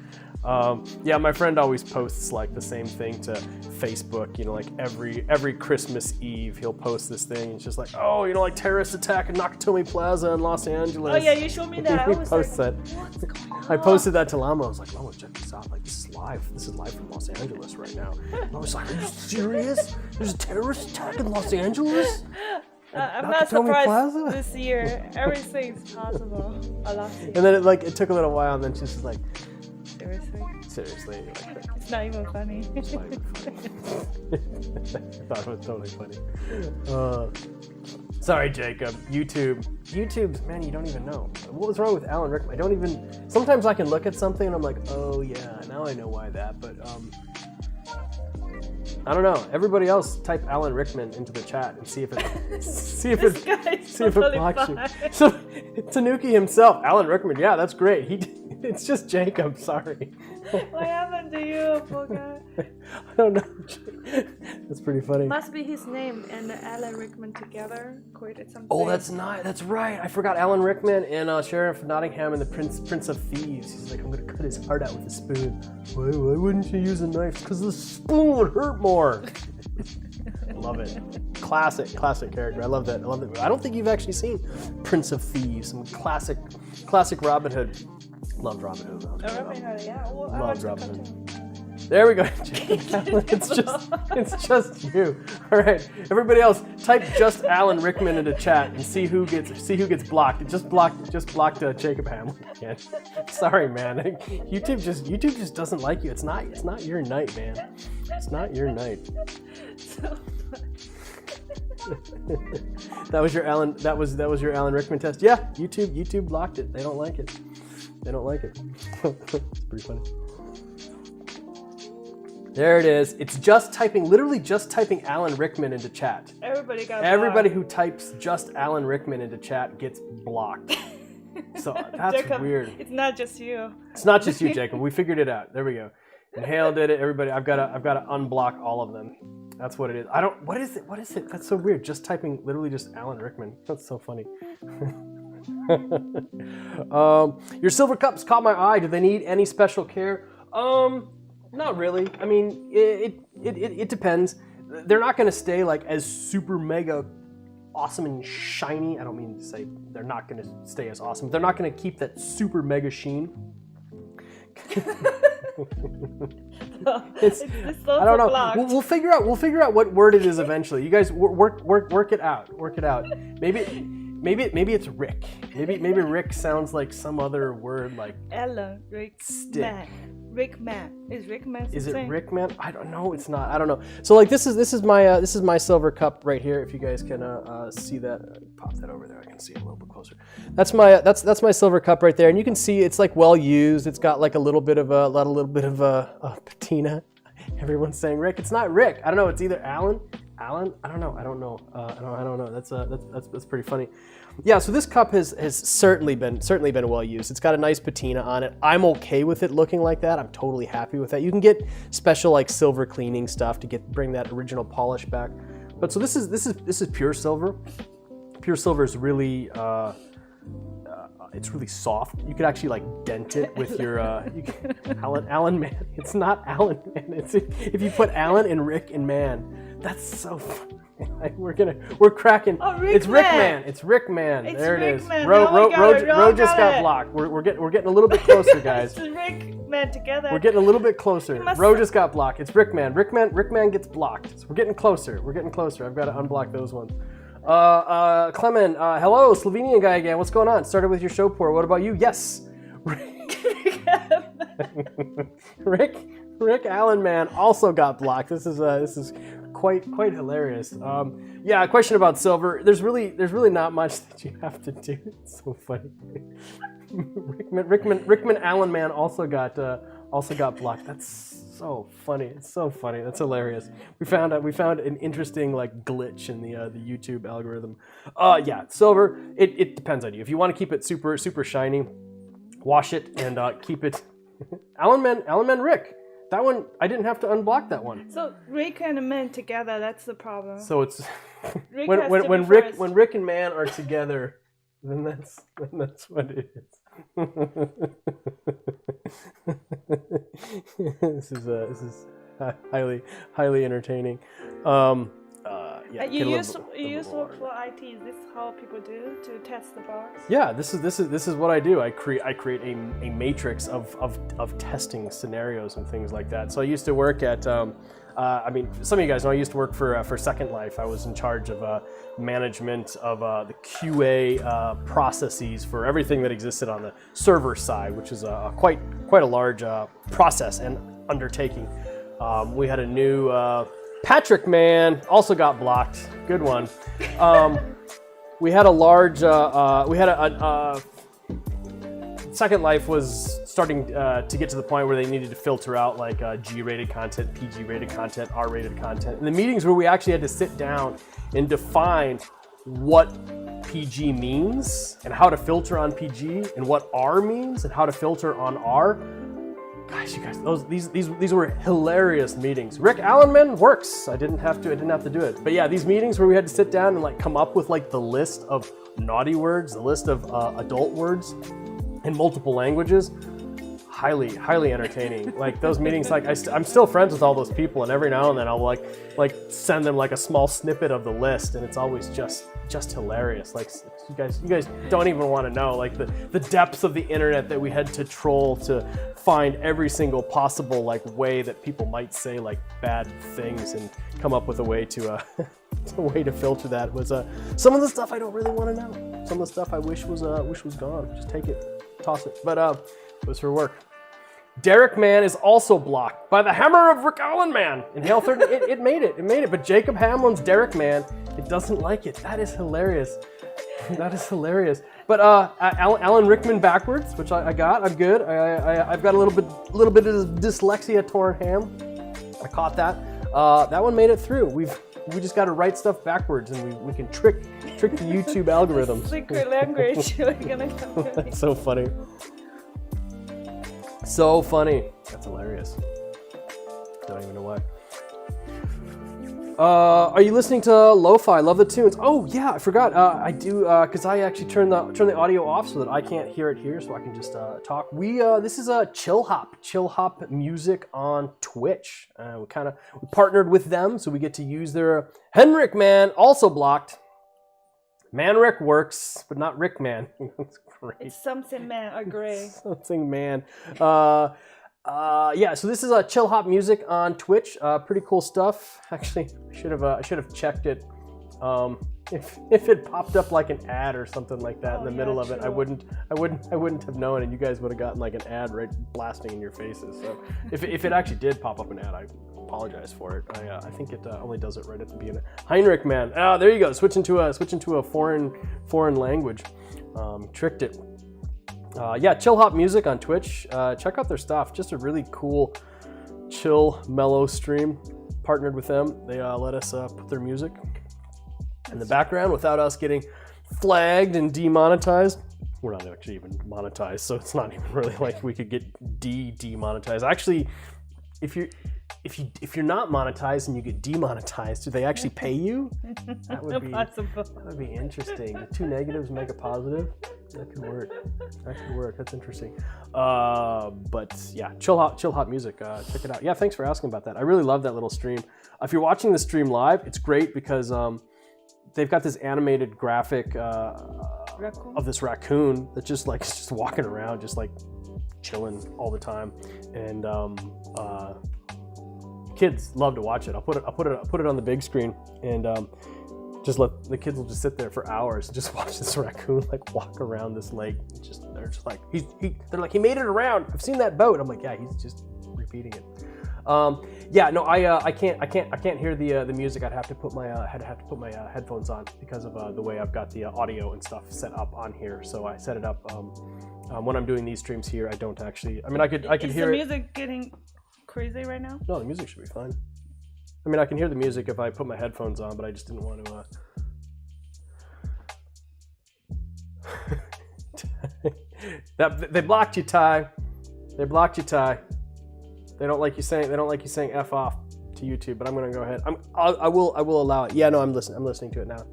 Yeah, my friend always posts like the same thing to Facebook. Like every Christmas Eve, he'll post this thing. It's just like, oh, like terrorist attack at Nakatomi Plaza in Los Angeles. Oh yeah, you showed me that. He I was posts like, that. what's going on? I posted that to Lama. I was like, Lama, check this out. Like, this is live. This is live from Los Angeles right now. And I was like, are you serious? There's a terrorist attack in Los Angeles? I'm not Nakatomi surprised Plaza? this year. Everything's possible. A lot. And then it took a little while, and then she's just like, Seriously. like, It's not even funny. it's not even funny. I thought it was totally funny. Sorry, Jacob. YouTube's, man, you don't even know. What was wrong with Alan Rickman? Sometimes I can look at something and I'm like, oh yeah, now I know why that, but I don't know. Everybody else type Alan Rickman into the chat and see if it blocks you. So Tanuki himself, Alan Rickman, yeah, that's great. It's just Jacob, sorry. What happened to you, poor guy? I don't know. That's pretty funny. Must be his name and Alan Rickman together created something. Oh, that's nice. That's right. I forgot Alan Rickman and Sheriff Nottingham and the Prince of Thieves. He's like, I'm gonna cut his heart out with a spoon. Why wouldn't you use a knife? Because the spoon would hurt more. I love it. Classic character. I love that. I don't think you've actually seen Prince of Thieves. Some classic Robin Hood. Loved Robin Hood. Robin Hood, yeah. Well, Loved Robin Hood. There we go. It's just you. All right, everybody else, type just Alan Rickman into chat and see who gets blocked. It just blocked Jacob Hamlin again. Sorry, man. YouTube just doesn't like you. It's not your night, man. It's not your night. That was your Alan Rickman test. Yeah, YouTube blocked it. They don't like it. It's pretty funny. There it is. It's literally just typing Alan Rickman into chat. Everybody who types just Alan Rickman into chat gets blocked. So that's Jacob, weird. It's not just you. It's not just you, Jacob. We figured it out. There we go. And Hale did it. Everybody, I've got to unblock all of them. That's what it is. What is it? That's so weird. Just typing literally just Alan Rickman. That's so funny. Your silver cups caught my eye. Do they need any special care? Not really. I mean, it depends. They're not going to stay like as super mega awesome and shiny. I don't mean to say they're not going to stay as awesome. They're not going to keep that super mega sheen. It's I don't know. blocked. We'll figure out what word it is eventually. You guys work it out. Work it out. Maybe it's Rick. Maybe Rick sounds like some other word like Alan, Rickman. Rickman. Is Rickman something? Is it Rickman? I don't know. It's not. I don't know. So like this is my silver cup right here. If you guys can see that, pop that over there. I can see it a little bit closer. That's my silver cup right there, and you can see it's like well used. It's got like a little bit of patina. Everyone's saying Rick. It's not Rick. I don't know. It's either Alan. I don't know. I don't know. That's pretty funny. Yeah. So this cup has certainly been well used. It's got a nice patina on it. I'm okay with it looking like that. I'm totally happy with that. You can get special like silver cleaning stuff to bring that original polish back. But so this is pure silver. Pure silver is really it's really soft. You could actually like dent it with your Alan Man. It's not Alan Man. It's if you put Alan and Rick and Man. That's so funny. We're cracking. Oh, it's Rickman. It's Rickman. It's there it is. Rickman. Ro just got blocked. We're getting a little bit closer, guys. It's Rickman together. We're getting a little bit closer. Ro just got blocked. It's Rickman. Rickman gets blocked. So we're getting closer. I've got to unblock those ones. Clement, hello, Slovenian guy again. What's going on? Started with your show pour. What about you? Yes. Rick Allen Man also got blocked. This is quite hilarious. Yeah, a question about silver. There's really not much that you have to do. It's so funny. Rickman Allen Man also got blocked. That's so funny. It's so funny. That's hilarious. We found an interesting like glitch in the YouTube algorithm. Yeah, silver. It depends on you. If you want to keep it super shiny, wash it and keep it. Allen Man Rick. That one I didn't have to unblock that one. So Rick and Man together, that's the problem. So it's Rick when Rick and Man are together, then that's what it is. This is highly entertaining. Yeah, you used to work for IT. Is this how people do to test the box? Yeah, this is what I do. I create a matrix of testing scenarios and things like that. So I used to work at I mean, some of you guys know I used to work for Second Life. I was in charge of management of the QA processes for everything that existed on the server side, which is quite a large process and undertaking. We had a new Patrick Man also got blocked. Good one. We had a large. We had a Second Life was starting to get to the point where they needed to filter out like G-rated content, PG-rated content, R-rated content. And the meetings where we actually had to sit down and define what PG means and how to filter on PG and what R means and how to filter on R. Gosh, you guys, these were hilarious meetings. Rick Allenman works. I didn't have to do it. But yeah, these meetings where we had to sit down and like come up with like the list of naughty words, the list of adult words in multiple languages. Highly entertaining. Like those meetings, like I'm still friends with all those people, and every now and then I'll like send them like a small snippet of the list, and it's always just hilarious. Like you guys don't even want to know like the depths of the internet that we had to troll to find every single possible like way that people might say like bad things and come up with a way to filter that. Was some of the stuff I don't really want to know. Some of the stuff I wish was gone. Just take it, toss it. But it was for work. Derek Man is also blocked by the hammer of Rick Allen Man. In Hail 30, it made it. But Jacob Hamlin's Derek Man, it doesn't like it. That is hilarious. That is hilarious. But Alan Rickman backwards, which I got. I'm good. I've got a little bit of dyslexia torn ham. I caught that. That one made it through. We just got to write stuff backwards, and we can trick the YouTube algorithms. Secret language. We're gonna come. That's so funny. So funny. That's hilarious. Don't even know why. Are you listening to lo-fi? Love the tunes. Oh yeah, I forgot. I do because I actually turn the audio off so that I can't hear it here, so I can just talk. This is a chill hop music on Twitch. We partnered with them, so we get to use their Henrik Man, also blocked. Manrick works, but not Rickman. That's great. It's something man, agree. Something man. Yeah, so this is Chill Hop Music on Twitch. Pretty cool stuff. Actually, I should have checked it. If it popped up like an ad or something like that in the middle of it, I wouldn't have known, and you guys would have gotten like an ad right blasting in your faces. So if it actually did pop up an ad, I apologize for it. I think it only does it right at the beginning. Heinrich, man. Oh, there you go. Switching to a foreign language. Tricked it. Yeah, Chill Hop Music on Twitch. Check out their stuff. Just a really cool, chill, mellow stream. Partnered with them. They let us put their music in the background without us getting flagged and demonetized. We're not actually even monetized, so it's not even really like we could get demonetized. Actually, if you're not monetized and you get demonetized, do they actually pay you? That would be interesting. 2 negatives make a positive. That could work. That's interesting. But yeah, Chill Hop Music. Check it out. Yeah, thanks for asking about that. I really love that little stream. If you're watching the stream live, it's great because they've got this animated graphic of this raccoon that's just walking around, just like chilling all the time, and kids love to watch it. I'll put it on the big screen, and just let the kids will just sit there for hours and just watch this raccoon like walk around this lake. They're just like they're like, he made it around. I've seen that boat. I'm like, yeah, he's just repeating it. Yeah, no, I can't hear the music. I'd have to put my headphones on because of the way I've got the audio and stuff set up on here. So I set it up when I'm doing these streams here. I don't actually. I mean, I could hear. Is the music getting crazy right now? No, the music should be fine. I mean, I can hear the music if I put my headphones on, but I just didn't want to. They blocked you, Ty. They blocked you, Ty. They don't like you saying F off to YouTube, but I'm gonna go ahead. I will allow it. Yeah, no, I'm listening to it now.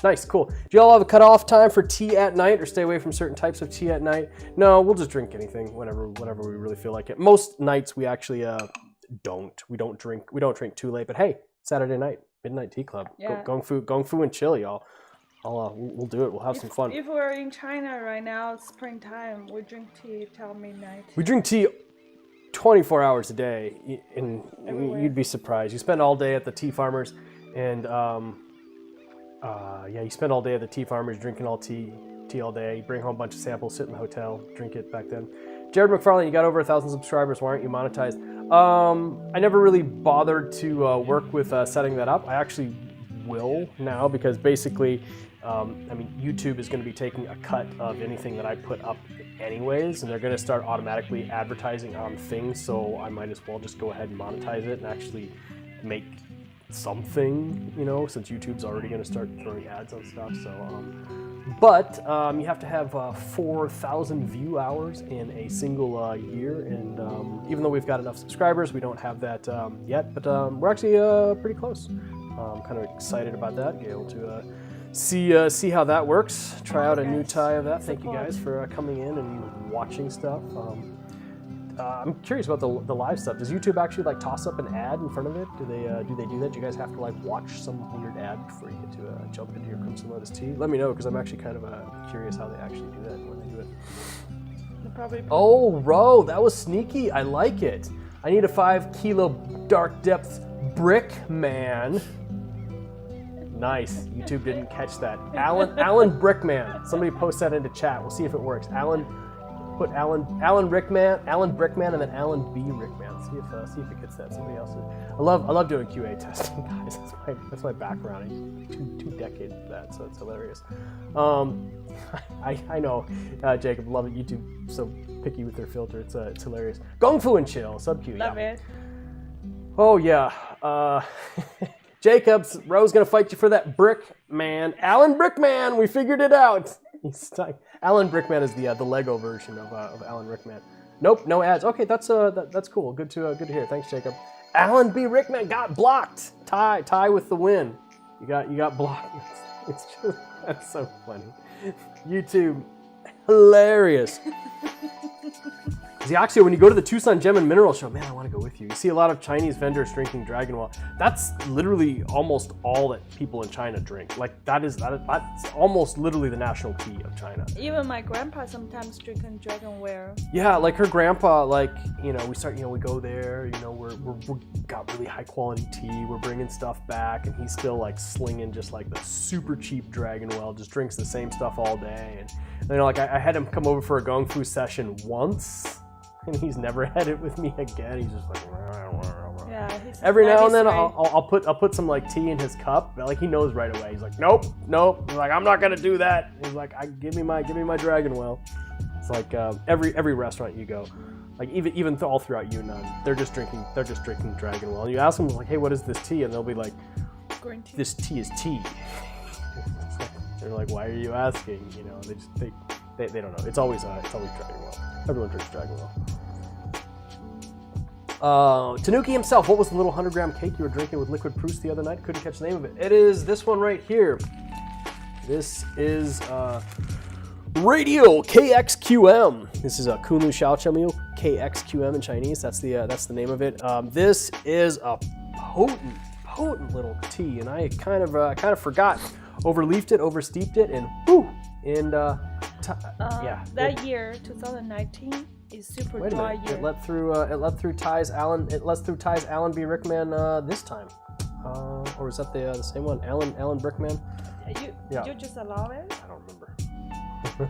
Nice, cool. Do y'all have a cutoff time for tea at night, or stay away from certain types of tea at night? No, we'll just drink anything whenever we really feel like it. Most nights we actually don't drink too late. But hey, Saturday night, midnight tea club. Yeah. Gongfu and chill, y'all. We'll do it. We'll have some fun. If we're in China right now, springtime, we drink tea till midnight. We drink tea 24 hours a day, and you'd be surprised. You spend all day at the tea farmers, and you spend all day at the tea farmers drinking tea all day. You bring home a bunch of samples, sit in the hotel, drink it back then. Jared McFarlane, you got over 1,000 subscribers. Why aren't you monetized? I never really bothered to work with setting that up. I actually will now, because basically, YouTube is going to be taking a cut of anything that I put up anyways, and they're going to start automatically advertising on things, so I might as well just go ahead and monetize it and actually make something, since YouTube's already going to start throwing ads on stuff. So, but you have to have 4,000 view hours in a single year, and even though we've got enough subscribers, we don't have that yet, but we're actually pretty close. I'm kind of excited about that, be able to see how that works, try out a new tie of that. Thank you guys for coming in and watching stuff. I'm curious about the live stuff. Does YouTube actually toss up an ad in front of it? Do they do that? Do you guys have to watch some weird ad before you get to jump into your Crimson Lotus tea? Let me know, because I'm actually kind of curious how they actually do that when they do it. Probably. Oh, Ro, that was sneaky. I like it. I need a 5 kilo dark depth brick man. Nice. YouTube didn't catch that. Alan Brickman. Somebody post that into chat. We'll see if it works. Put Alan Brickman, and then Alan B Rickman. See if it gets that. Somebody else. I love doing QA testing, guys. That's my background. Two decades of that, so it's hilarious. I know, Jacob, love it. YouTube so picky with their filter. It's hilarious. Gongfu and chill. Sub Q. Love it. Oh yeah. Jacobs, Ro's gonna fight you for that brick man. Alan Brickman, we figured it out. He's stuck. Alan Brickman is the Lego version of Alan Rickman. Nope, no ads. Okay, that's cool. Good to hear. Thanks, Jacob. Alan B. Rickman got blocked. Tie with the win. You got blocked. It's just, that's so funny. YouTube, hilarious. actually, when you go to the Tucson Gem and Mineral Show, man, I want to go with you. You see a lot of Chinese vendors drinking Dragon Well. That's literally almost all that people in China drink. Like that's almost literally the national tea of China. Even my grandpa sometimes drinking Dragon Well. Yeah, like her grandpa, like, you know, we go there, you know, we're got really high quality tea. We're bringing stuff back, and he's still like slinging just like the super cheap Dragon Well. Just drinks the same stuff all day, and you know, like I had him come over for a gongfu session once. And he's never had it with me again. He's just like, yeah. Every now and then I'll put some like tea in his cup. But like he knows right away. He's like, nope. He's like, I'm not gonna do that. He's like, give me my Dragon Well. It's like every restaurant you go, like even all throughout Yunnan, they're just drinking Dragon Well. And you ask them like, hey, what is this tea? And they'll be like, green tea. This tea is tea. They're like, why are you asking? You know, they don't know. It's always Dragon Well. Everyone drinks Dragon Well. Tanuki himself, what was the little 100-gram cake you were drinking with liquid Proust the other night? Couldn't catch the name of it. It is this one right here. This is Radio KXQM. This is a Kunlu Xiaochemiu KXQM in Chinese. That's the name of it. This is a potent little tea, and I kind of forgot. Overleafed it, oversteeped it, and whoo! And that year, 2019, is super dry year. It let through Ty's Alan B. Rickman this time, or was that the same one? Alan Brickman. Did you just allow it? I don't remember.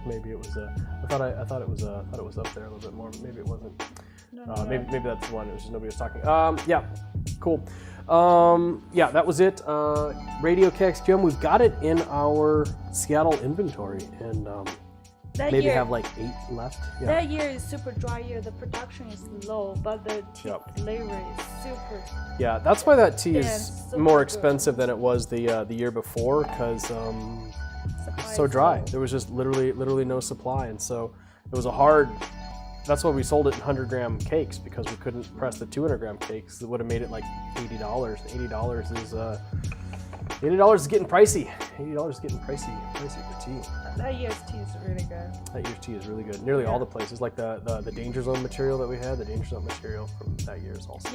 Maybe it was I thought it was up there a little bit more. Maybe it wasn't. No. Maybe that's the one. It was just nobody was talking. Yeah, cool. Yeah, that was it. Radio KXQM. We've got it in our Seattle inventory, and maybe have like 8 left. Yeah. That year is super dry year. The production is low, but the tea flavor is super. Yeah, that's why that tea is more expensive than it was the year before, because so dry. There was just literally no supply, and so it was a hard. That's why we sold it in 100-gram cakes, because we couldn't press the 200-gram cakes. It would have made it like $80. $80 is getting pricey. $80 is getting pricey for tea. That year's tea is really good. That year's tea is really good. Nearly all the places, like the Danger Zone material that we had, the Danger Zone material from that year is also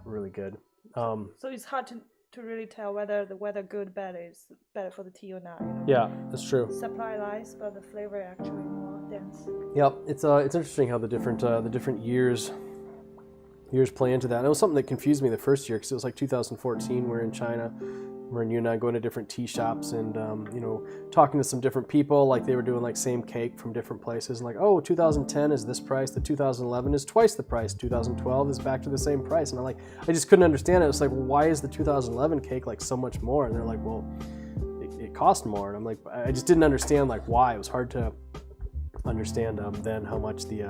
really good. So it's hard to really tell whether the weather good bad is better for the tea or not. You know? Yeah, that's true. Supply lies, but the flavor actually more dense. Yep, it's interesting how the different years play into that. And it was something that confused me the first year, because it was like 2014. We're in China, we're in Yunnan, going to different tea shops, and talking to some different people. Like they were doing like same cake from different places, and like, oh, 2010 is this price, the 2011 is twice the price, 2012 is back to the same price, and I just couldn't understand it. It's like, well, why is the 2011 cake like so much more? And they're like, well, it cost more. And I'm like, I just didn't understand like why. It was hard to understand then how much the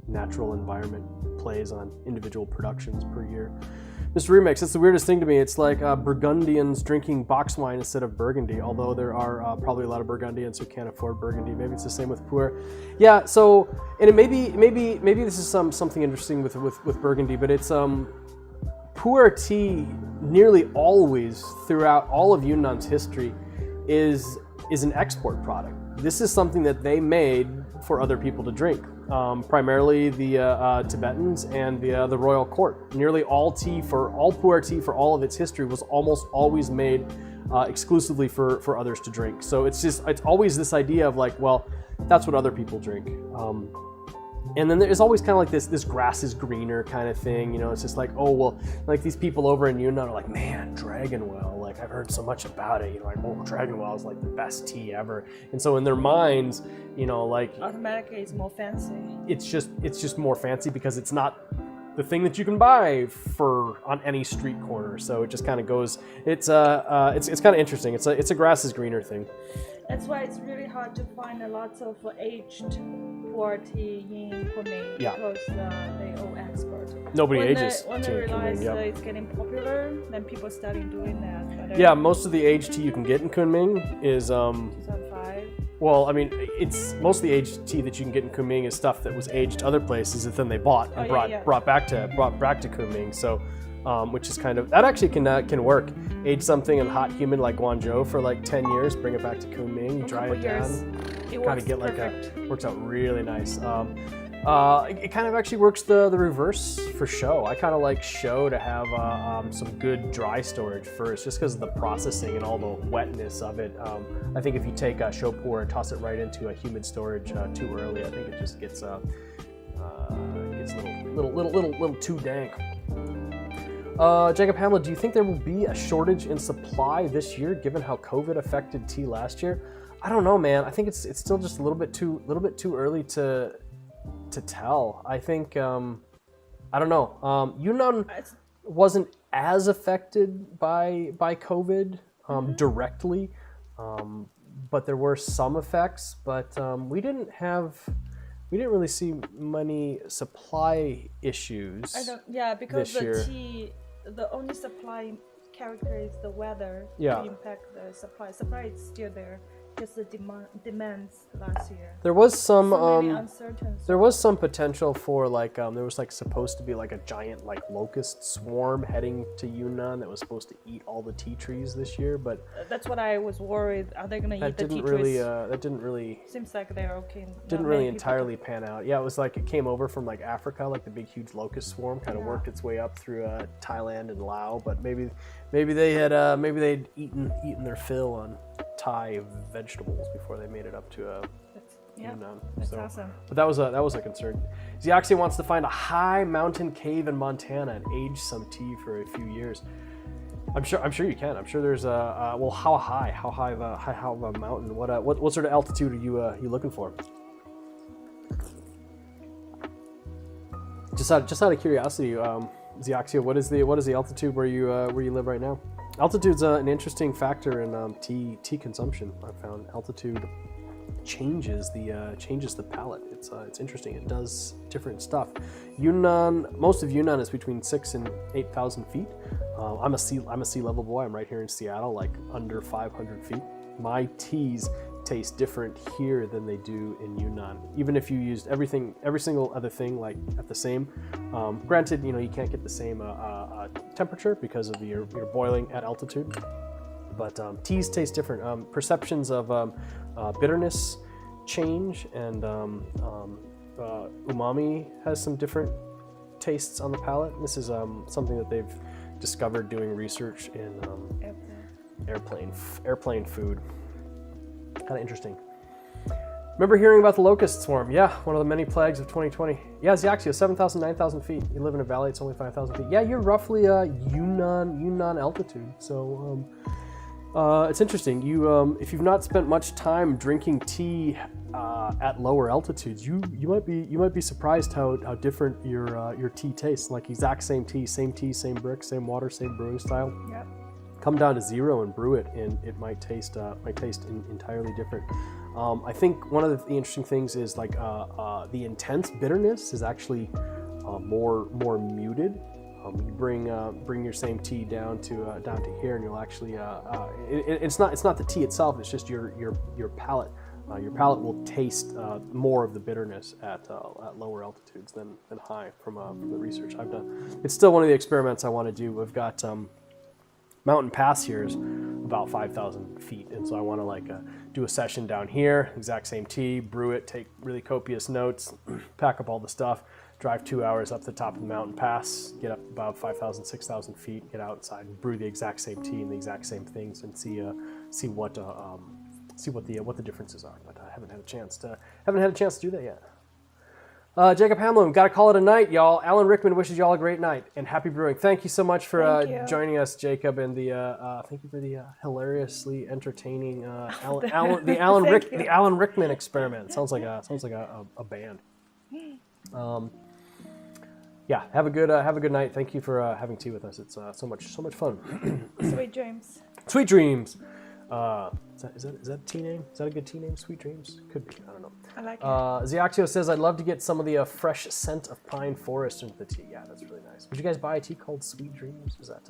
natural environment plays on individual productions per year. Mr. Remix, it's the weirdest thing to me. It's like Burgundians drinking box wine instead of Burgundy, although there are probably a lot of Burgundians who can't afford Burgundy. Maybe it's the same with pu'er. Yeah, so, and it maybe this is something interesting with Burgundy, but it's pu'er tea nearly always throughout all of Yunnan's history is an export product. This is something that they made for other people to drink. Primarily the Tibetans and the royal court. Nearly all pu'er tea for all of its history was almost always made exclusively for others to drink. So it's always this idea of like, well, that's what other people drink. And then there's always kind of like this grass is greener kind of thing, it's just like, oh, well, like these people over in Yunnan are like, man, Dragon Well, like I've heard so much about it, like, oh, Dragon Well is like the best tea ever. And so in their minds, like automatically it's more fancy. It's just more fancy because it's not the thing that you can buy on any street corner. So it just kind of goes, it's kind of interesting. It's a grass is greener thing. That's why it's really hard to find a lot of aged pu'er tea in Kunming, because they all export. Nobody ages when they realize it's getting popular, then people starting doing that. Yeah, most of the aged tea you can get in Kunming is 2005. Well, I mean, it's most of the aged tea that you can get in Kunming is stuff that was aged other places that then they bought and brought back to Kunming. So, which is kind of, that actually can work. Age something in hot, humid like Guangzhou for like 10 years, bring it back to Kunming, dry it down. kind of get like works out really nice. It kind of actually works the reverse for show. I kind of like show to have some good dry storage first, just because of the processing and all the wetness of it. I think if you take show pu'er and toss it right into a humid storage too early, I think it just gets a little too dank. Jacob Hamlet, do you think there will be a shortage in supply this year, given how COVID affected tea last year? I don't know, man. I think it's still just a little bit too early to tell. I think I don't know. Yunnan wasn't as affected by COVID directly, but there were some effects. But we didn't really see many supply issues. Because this year. Tea, the only supply character is the weather to impact the supply. Supply is still there. Just the demands last year. There was some there was some potential for like there was like supposed to be like a giant like locust swarm heading to Yunnan that was supposed to eat all the tea trees this year, but that's what I was worried. Are they going to eat the tea trees? That didn't really. Seems like they're okay. Didn't really entirely pan out. Yeah, it was like it came over from like Africa, like the big huge locust swarm, kind of worked its way up through Thailand and Laos, but maybe they'd eaten their fill on Thai vegetables before they made it up to Yunnan. That's awesome. But that was a concern. Xiaxia wants to find a high mountain cave in Montana and age some tea for a few years. I'm sure you can. I'm sure there's well, how high of a mountain? What sort of altitude are you looking for? Just out of curiosity, Xiaxia, what is the altitude where you live right now? Altitude's an interesting factor in tea consumption. I've found altitude changes the palate. It's interesting. It does different stuff. Yunnan, most of Yunnan is between 6,000 and 8,000 feet. I'm a sea level boy. I'm right here in Seattle, like under 500 feet. My teas taste different here than they do in Yunnan. Even if you used every single other thing like at the same. Granted, you can't get the same temperature because of your boiling at altitude. But teas taste different. Perceptions of bitterness change, and umami has some different tastes on the palate. This is something that they've discovered doing research in airplane food. Kind of interesting. Remember hearing about the locust swarm? Yeah, one of the many plagues of 2020. Yeah, Xiaxia, 7,000, 9,000 feet. You live in a valley, it's only 5,000 feet. Yeah, you're roughly Yunnan altitude. So it's interesting. You if you've not spent much time drinking tea at lower altitudes, you might be surprised how different your tea tastes. Like exact same tea, same brick, same water, same brewing style. Yep. Come down to zero and brew it, and it might taste entirely different. I think one of the interesting things is like the intense bitterness is actually more muted. You bring your same tea down to here, and you'll actually it's not the tea itself. It's just your palate. Your palate will taste more of the bitterness at lower altitudes than high from the research I've done. It's still one of the experiments I want to do. We've got Mountain Pass here is about 5,000 feet, and so I want to do a session down here, exact same tea, brew it, take really copious notes, pack up all the stuff, drive 2 hours up the top of the mountain pass, get up about 5,000, 6,000 feet, get outside and brew the exact same tea and the exact same things, and see what the differences are. But I haven't had a chance to do that yet. Jacob Hamlin, got to call it a night, y'all. Alan Rickman wishes y'all a great night and happy brewing. Thank you so much for joining us, Jacob, and thank you for the hilariously entertaining the Alan Rickman experiment. Sounds like a band. Yeah, have a good night. Thank you for having tea with us. It's so much fun. Sweet dreams. Sweet dreams. Is that a tea name? Is that a good tea name? Sweet Dreams? Could be. I don't know. I like it. Xiaxio says, I'd love to get some of the fresh scent of pine forest into the tea. Yeah, that's really nice. Would you guys buy a tea called Sweet Dreams? Is that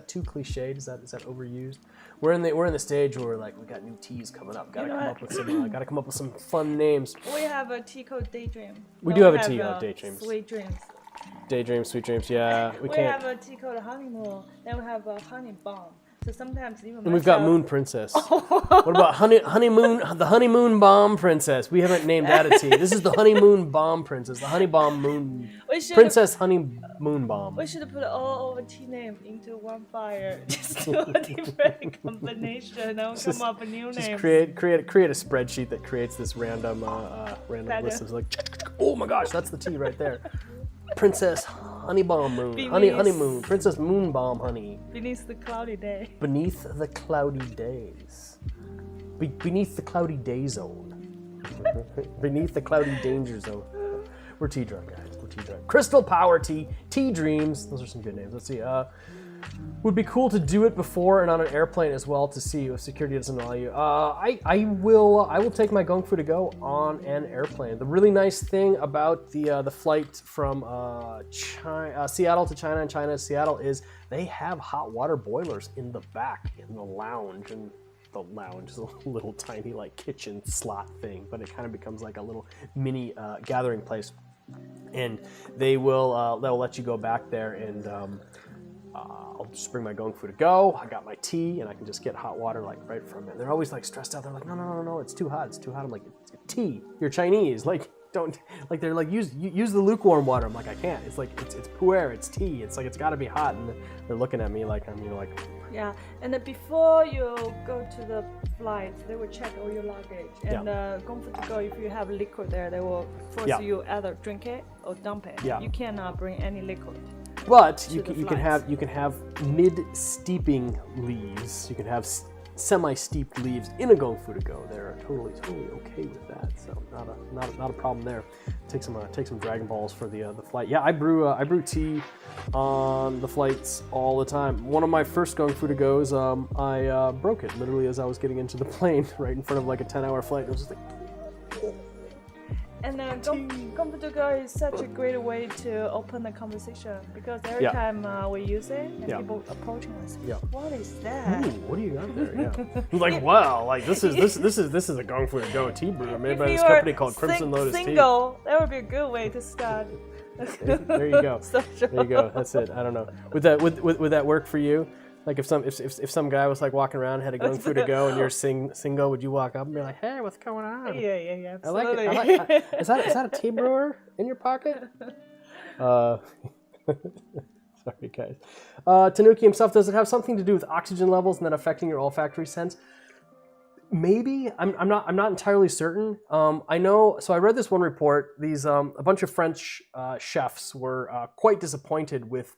too cliched? Is that overused? We're in the stage where we're like, we got new teas coming up. Gotta come up with some fun names. We have a tea called Daydream. We do have a tea called Daydreams. Sweet Dreams. Daydreams, Sweet Dreams. Yeah, we have a tea called Honeymoon. Then we have a Honey Bomb. So sometimes even and we've got Moon Princess. What about honeymoon? The honeymoon bomb princess. We haven't named that a tea. This is the honeymoon bomb princess. The honey bomb moon princess honeymoon bomb. We should put all our tea names into one fire. Just do a different combination. And come up with new names. Just create a spreadsheet that creates this random list of like. Oh my gosh, that's the tea right there. Princess Honey Bomb Moon. Honeymoon. Princess Moon Bomb Honey. Beneath the cloudy day. Beneath the cloudy days. Beneath the cloudy day zone. Beneath the cloudy danger zone. We're tea drunk, guys. We're tea drunk. Crystal Power Tea. Tea Dreams. Those are some good names. Let's see. Would be cool to do it before and on an airplane as well to see if security doesn't allow you. I will take my gongfu to go on an airplane. The really nice thing about the flight from Seattle to China and China to Seattle is they have hot water boilers in the back in the lounge, and the lounge is a little tiny like kitchen slot thing, but it kind of becomes like a little mini gathering place, and they'll let you go back there and. I'll just bring my gongfu to go. I got my tea, and I can just get hot water like right from it. They're always like stressed out. They're like, no, it's too hot. It's too hot. I'm like, it's tea. You're Chinese. Like, don't like. They're like, use the lukewarm water. I'm like, I can't. It's like it's pu'er. It's tea. It's like it's got to be hot. And they're looking at me like I'm like. Yeah, and then before you go to the flight, they will check all your luggage. And gongfu to go, if you have liquid there, they will force you either drink it or dump it. Yeah. You cannot bring any liquid. But you can have mid-steeping leaves. You can have semi-steeped leaves in a gongfu to go. They're totally okay with that. So not a problem there. Take some Dragon Balls for the flight. Yeah, I brew tea on the flights all the time. One of my first gongfu to goes, I broke it literally as I was getting into the plane, right in front of like a 10-hour flight. It was just like. And then gongfu to go is such a great way to open the conversation because every time we use it, and people approaching us, what is that? Ooh, what do you got there? Yeah. Like, wow, like this is a gongfu to go tea brew made by this company called Crimson Lotus single, that would be a good way to start. There you go. There you go. That's it. I don't know. Would that work for you? Like if some guy was like walking around, had a gongfu to go, and you're single, would you walk up and be like, "Hey, what's going on?" Yeah, absolutely. I like it. Is that a tea brewer in your pocket? Sorry, guys. Tanuki himself, does it have something to do with oxygen levels and then affecting your olfactory sense? Maybe. I'm not entirely certain. I know. So I read this one report. These a bunch of French chefs were quite disappointed with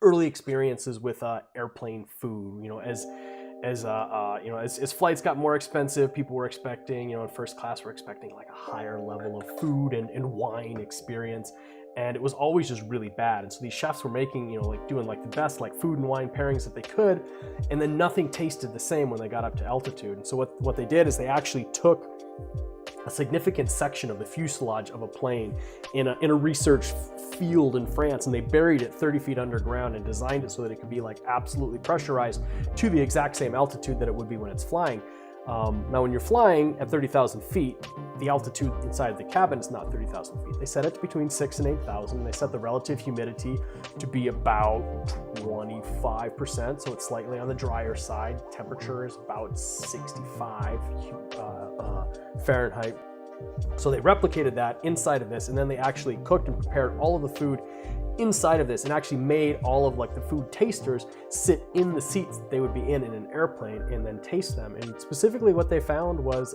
early experiences with airplane food. You know, as flights got more expensive, people were expecting, in first class, we're expecting like a higher level of food and wine experience, and it was always just really bad. And so these chefs were making, doing like the best like food and wine pairings that they could, and then nothing tasted the same when they got up to altitude. And so what they did is they actually took a significant section of the fuselage of a plane in a research field in France, and they buried it 30 feet underground and designed it so that it could be like absolutely pressurized to the exact same altitude that it would be when it's flying. Now, when you're flying at 30,000 feet, the altitude inside the cabin is not 30,000 feet. They set it to between 6,000 and 8,000. They set the relative humidity to be about 25%, so it's slightly on the drier side. Temperature is about 65 Fahrenheit. So they replicated that inside of this, and then they actually cooked and prepared all of the food inside of this and actually made all of like the food tasters sit in the seats that they would be in an airplane and then taste them. And specifically what they found was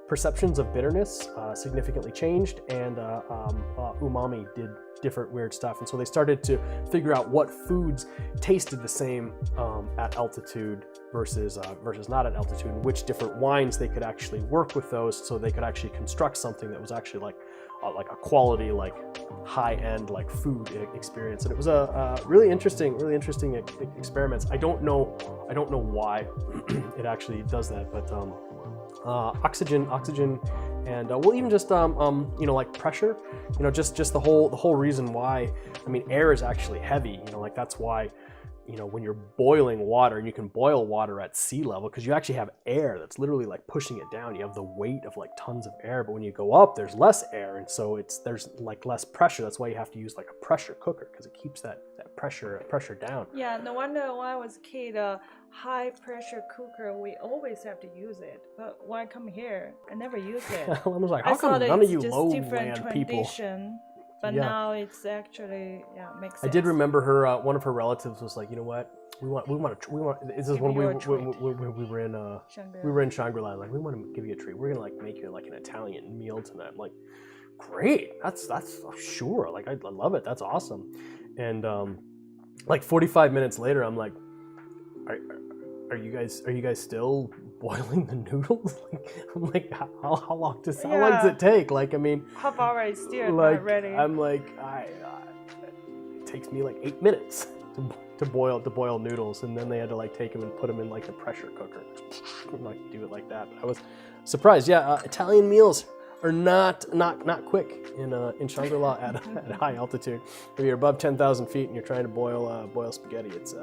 perceptions of bitterness significantly changed, and umami did different weird stuff. And so they started to figure out what foods tasted the same at altitude versus not at altitude, and which different wines they could actually work with those, so they could actually construct something that was actually like a quality, like high-end like food experience. And it was a really interesting experiments. I don't know why it actually does that, but oxygen, and well, even just like pressure, just the whole reason why. I mean, air is actually heavy. Like that's why. When you're boiling water, and you can boil water at sea level because you actually have air that's literally like pushing it down. You have the weight of like tons of air, but when you go up, there's less air, and so there's like less pressure. That's why you have to use like a pressure cooker, because it keeps that pressure down. Yeah, no wonder when I was a kid, high pressure cooker, we always have to use it. But when I come here, I never use it. I was like, I how come thought none of it's you just different lowland people? tradition, but Yeah. now it's actually makes sense. I did remember her. One of her relatives was like, you know what? We want. This is when we were in Shangri-La. Like, we want to give you a treat. We're gonna like make you like an Italian meal tonight. I'm like, great. That's sure. Like, I love it. That's awesome. And like 45 minutes later, I'm like, are you guys still boiling the noodles? I'm like, how long does it take? Like, I mean, half hour is still like, not ready. I'm like, it takes me like 8 minutes to boil noodles, and then they had to like take them and put them in like the pressure cooker, and like do it like that. I was surprised. Yeah, Italian meals are not quick in Shangri-La at high altitude. If you're above 10,000 feet and you're trying to boil spaghetti, it's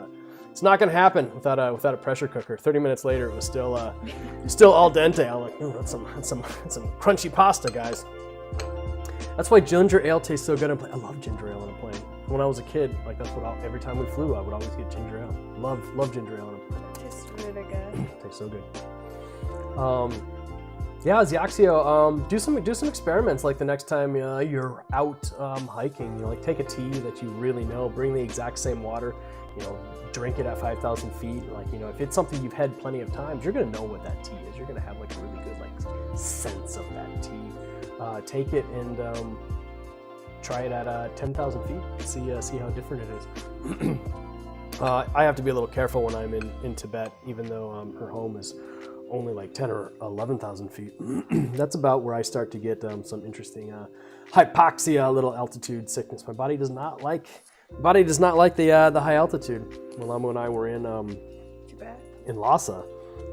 not going to happen without a pressure cooker. 30 minutes later, it was still al dente. I'm like, that's some crunchy pasta, guys. That's why ginger ale tastes so good on a plane. I love ginger ale on a plane. When I was a kid, like that's what every time we flew, I would always get ginger ale. Love ginger ale on a plane. It tastes really good. Tastes so good. Yeah, Xiaxio, do some experiments. Like the next time you're out hiking, like take a tea that you really know, bring the exact same water, drink it at 5,000 feet. Like, if it's something you've had plenty of times, you're gonna know what that tea is. You're gonna have like a really good like sense of that tea. Take it and try it at 10,000 feet. See how different it is. I have to be a little careful when I'm in Tibet, even though her home is only like 10 or 11,000 feet. That's about where I start to get some interesting hypoxia, little altitude sickness. My body does not like the high altitude. Malamo and I were in Tibet? In Lhasa.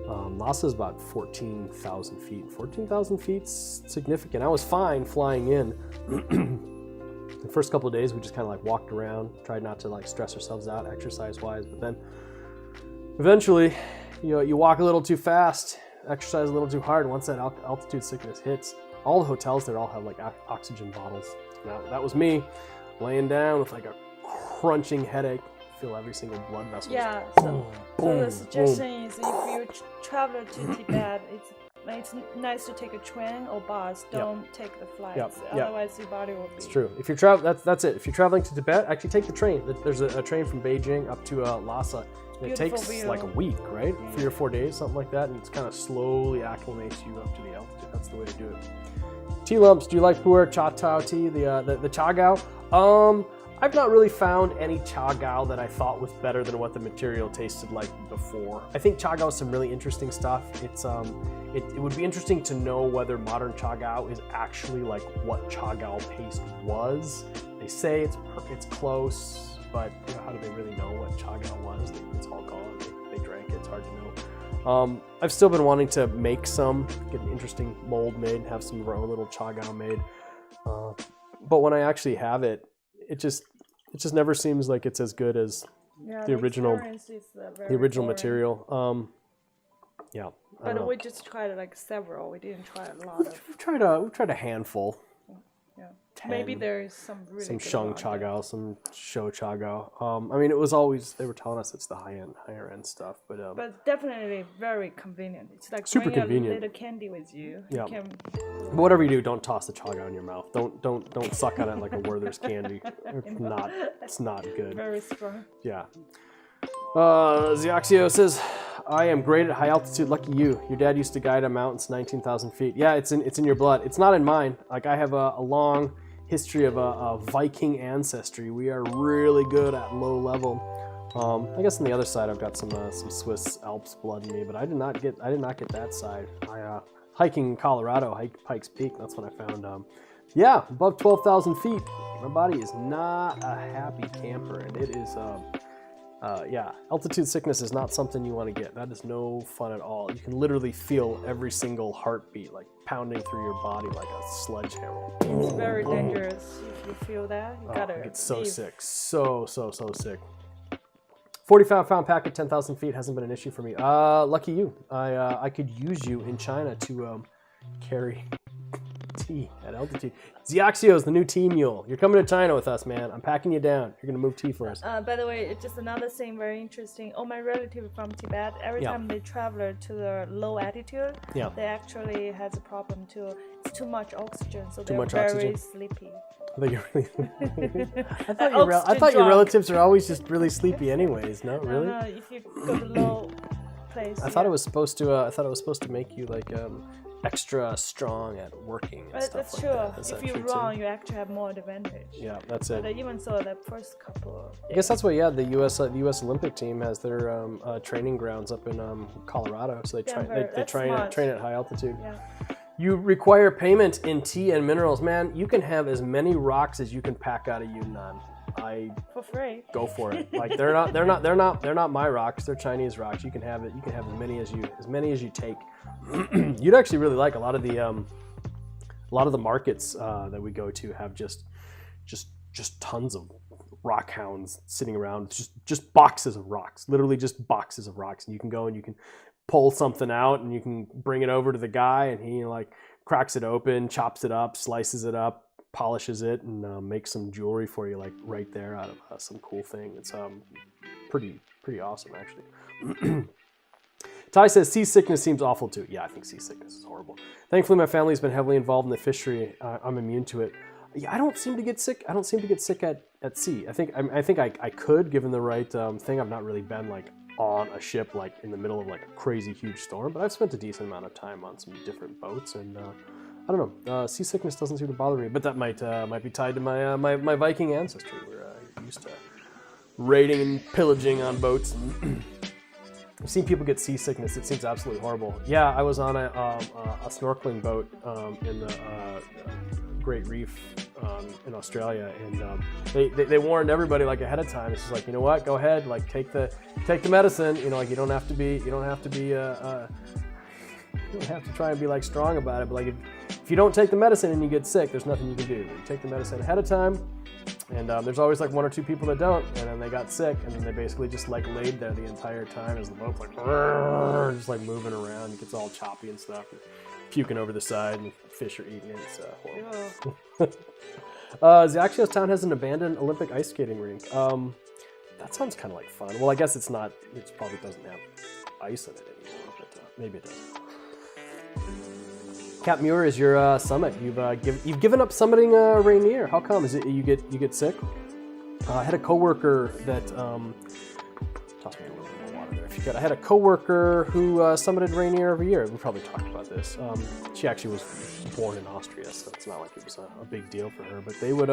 Lhasa is about 14,000 feet. 14,000 feet's significant. I was fine flying in. The first couple of days, we just kind of like walked around, tried not to like stress ourselves out exercise-wise, but then eventually, you walk a little too fast, exercise a little too hard. Once that altitude sickness hits, all the hotels there all have like oxygen bottles. Now, that was me laying down with like a crunching headache. Feel every single blood vessel. Yeah, so the suggestion is if you travel to Tibet, it's nice to take a train or bus. Don't take the flights. Otherwise, your body will be. It's true. If you're that's it. If you're traveling to Tibet, actually take the train. There's a train from Beijing up to Lhasa. And it takes like a week, right? 3 or 4 days, something like that, and it's kind of slowly acclimates you up to the altitude. That's the way to do it. Tea lumps. Do you like pu'er cha tao tea? The cha gao? I've not really found any cha gao that I thought was better than what the material tasted like before. I think cha gao is some really interesting stuff. It's it would be interesting to know whether modern cha gao is actually like what cha gao paste was. They say it's close, but how do they really know what cha gao was? It's all gone. They drank it. It's hard to know. I've still been wanting to make some, get an interesting mold made, have some of our own little cha gao made. But when I actually have it, it just never seems like it's as good as the original material. But we just tried like several. We didn't try a lot of. We've tried a handful. Yeah. Maybe there is some really some good sheng cha gao, some shou cha gao. I mean, it was always, they were telling us it's the higher end stuff, but definitely very convenient. It's like super bring convenient. a little candy with you. Yeah. You can, but whatever you do, don't toss the cha gao in your mouth. Don't suck on it like a Werther's candy. It's not good. Very strong. Yeah. Xiaxio says, I am great at high altitude. Lucky you. Your dad used to guide on mountains 19,000 feet. Yeah, it's in your blood. It's not in mine. Like, I have a long history of a Viking ancestry. We are really good at low level. I guess on the other side, I've got some Swiss Alps blood in me, but I did not get that side. Hiking in Colorado, Pikes Peak. That's when I found. Above 12,000 feet. My body is not a happy camper, and it is. Altitude sickness is not something you want to get. That is no fun at all. You can literally feel every single heartbeat like pounding through your body like a sledgehammer. It's very dangerous if you feel that. You gotta get so sick. So sick. 45-pound pack at 10,000 feet hasn't been an issue for me. Lucky you. I could use you in China to carry tea at altitude. Xiaxio is the new tea mule. You're coming to China with us, man. I'm packing you down. You're gonna move tea for us. By the way, it's just another thing very interesting. All my relatives from Tibet, every time they travel to the low altitude, they actually has a problem too. It's too much oxygen, so they're very sleepy. I thought your relatives are always just really sleepy, anyways. No, really? No, if you go to low place. I thought it was supposed to make you like extra strong at working and stuff that's like true. that. If you run, you actually have more advantage. Yeah, that's it. But even so, the first couple. I guess that's why. Yeah, the U.S. Olympic team has their training grounds up in Colorado, so they train at high altitude. Yeah. You require payment in tea and minerals, man. You can have as many rocks as you can pack out of Yunnan. For free. Go for it. Like they're not my rocks. They're Chinese rocks. You can have it. You can have as many as you take. You'd actually really like a lot of the markets that we go to have just tons of rock hounds sitting around, just boxes of rocks, literally just boxes of rocks, and you can go and you can pull something out and you can bring it over to the guy, and he like cracks it open, chops it up, slices it up, polishes it, and makes some jewelry for you like right there out of some cool thing. It's pretty awesome actually. Ty says seasickness seems awful too. Yeah, I think seasickness is horrible. Thankfully, my family's been heavily involved in the fishery. I'm immune to it. Yeah, I don't seem to get sick. I don't seem to get sick at sea. I think I could, given the right thing. I've not really been like on a ship like in the middle of like a crazy huge storm, but I've spent a decent amount of time on some different boats, and I don't know. Seasickness doesn't seem to bother me, but that might be tied to my Viking ancestry. We're used to raiding and pillaging on boats. I've seen people get seasickness. It seems absolutely horrible. Yeah, I was on a snorkeling boat in the Great Reef in Australia, and they warned everybody like ahead of time. It's just like, you know what, go ahead, like take the medicine. You know, like you don't have to try and be like strong about it. But like if you don't take the medicine and you get sick, there's nothing you can do. You take the medicine ahead of time. And there's always like one or two people that don't, and then they got sick, and then they basically just like laid there the entire time as the boat's like just like moving around. It gets all choppy and stuff, and puking over the side, and fish are eating it. It's horrible. Xiaxio's town has an abandoned Olympic ice skating rink. That sounds kind of like fun. Well, I guess it's not. It probably doesn't have ice in it anymore, but maybe it does. Cap Muir is your summit. You've given up summiting Rainier. How come? Is it you get sick? I had a coworker that toss me a little bit more water there if you could. I had a coworker who summited Rainier every year. We probably talked about this. She actually was born in Austria, so it's not like it was a big deal for her. But they would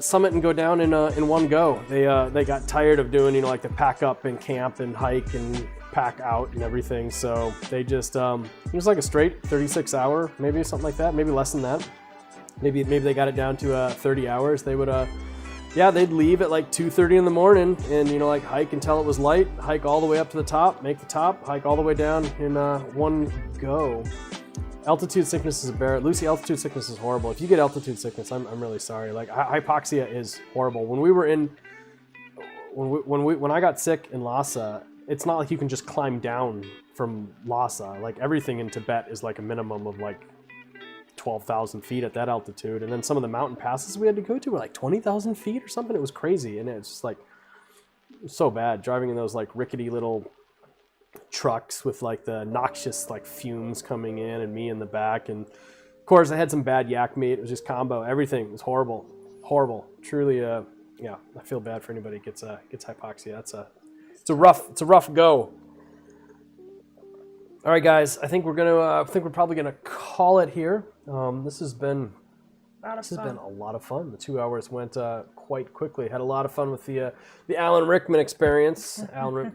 summit and go down in one go. They got tired of doing like the pack up and camp and hike and pack out and everything, so they just it was like a straight 36-hour, maybe something like that, maybe less than that. Maybe they got it down to 30 hours. They would they'd leave at like 2:30 in the morning and like hike until it was light, hike all the way up to the top, make the top, hike all the way down in one go. Altitude sickness is a bear. Lucy, altitude sickness is horrible. If you get altitude sickness, I'm really sorry. Like hypoxia is horrible. When I got sick in Lhasa, it's not like you can just climb down from Lhasa. Like everything in Tibet is like a minimum of like 12,000 feet at that altitude. And then some of the mountain passes we had to go to were like 20,000 feet or something. It was crazy. And it's just like so bad driving in those like rickety little trucks with like the noxious like fumes coming in and me in the back. And of course I had some bad yak meat. It was just combo. Everything was horrible. Truly, yeah, I feel bad for anybody who gets hypoxia. It's a rough go. All right, guys. I think we're probably gonna call it here. This has been a lot of fun. The 2 hours went quite quickly. Had a lot of fun with the Alan Rickman experience. Alan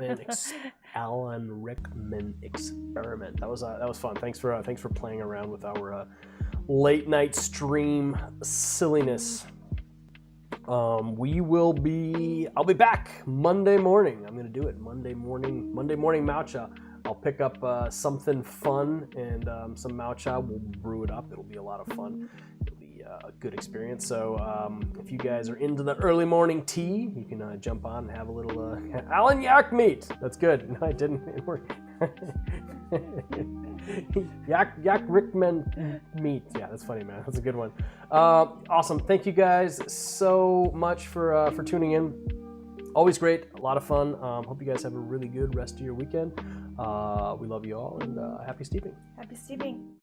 Rickman experiment. That was fun. Thanks for playing around with our late night stream silliness. I'll be back Monday morning. I'm gonna do it Monday morning matcha. I'll pick up something fun and some matcha. We'll brew it up. It'll be a lot of fun. It'll be a good experience. So if you guys are into the early morning tea, you can jump on and have a little Allen yak meat. That's good. No, I didn't. It worked. yak Rickman meat. Yeah, that's funny, man. That's a good one. Awesome. Thank you guys so much for tuning in. Always great. A lot of fun. Hope you guys have a really good rest of your weekend. We love you all, and happy steeping. Happy steeping.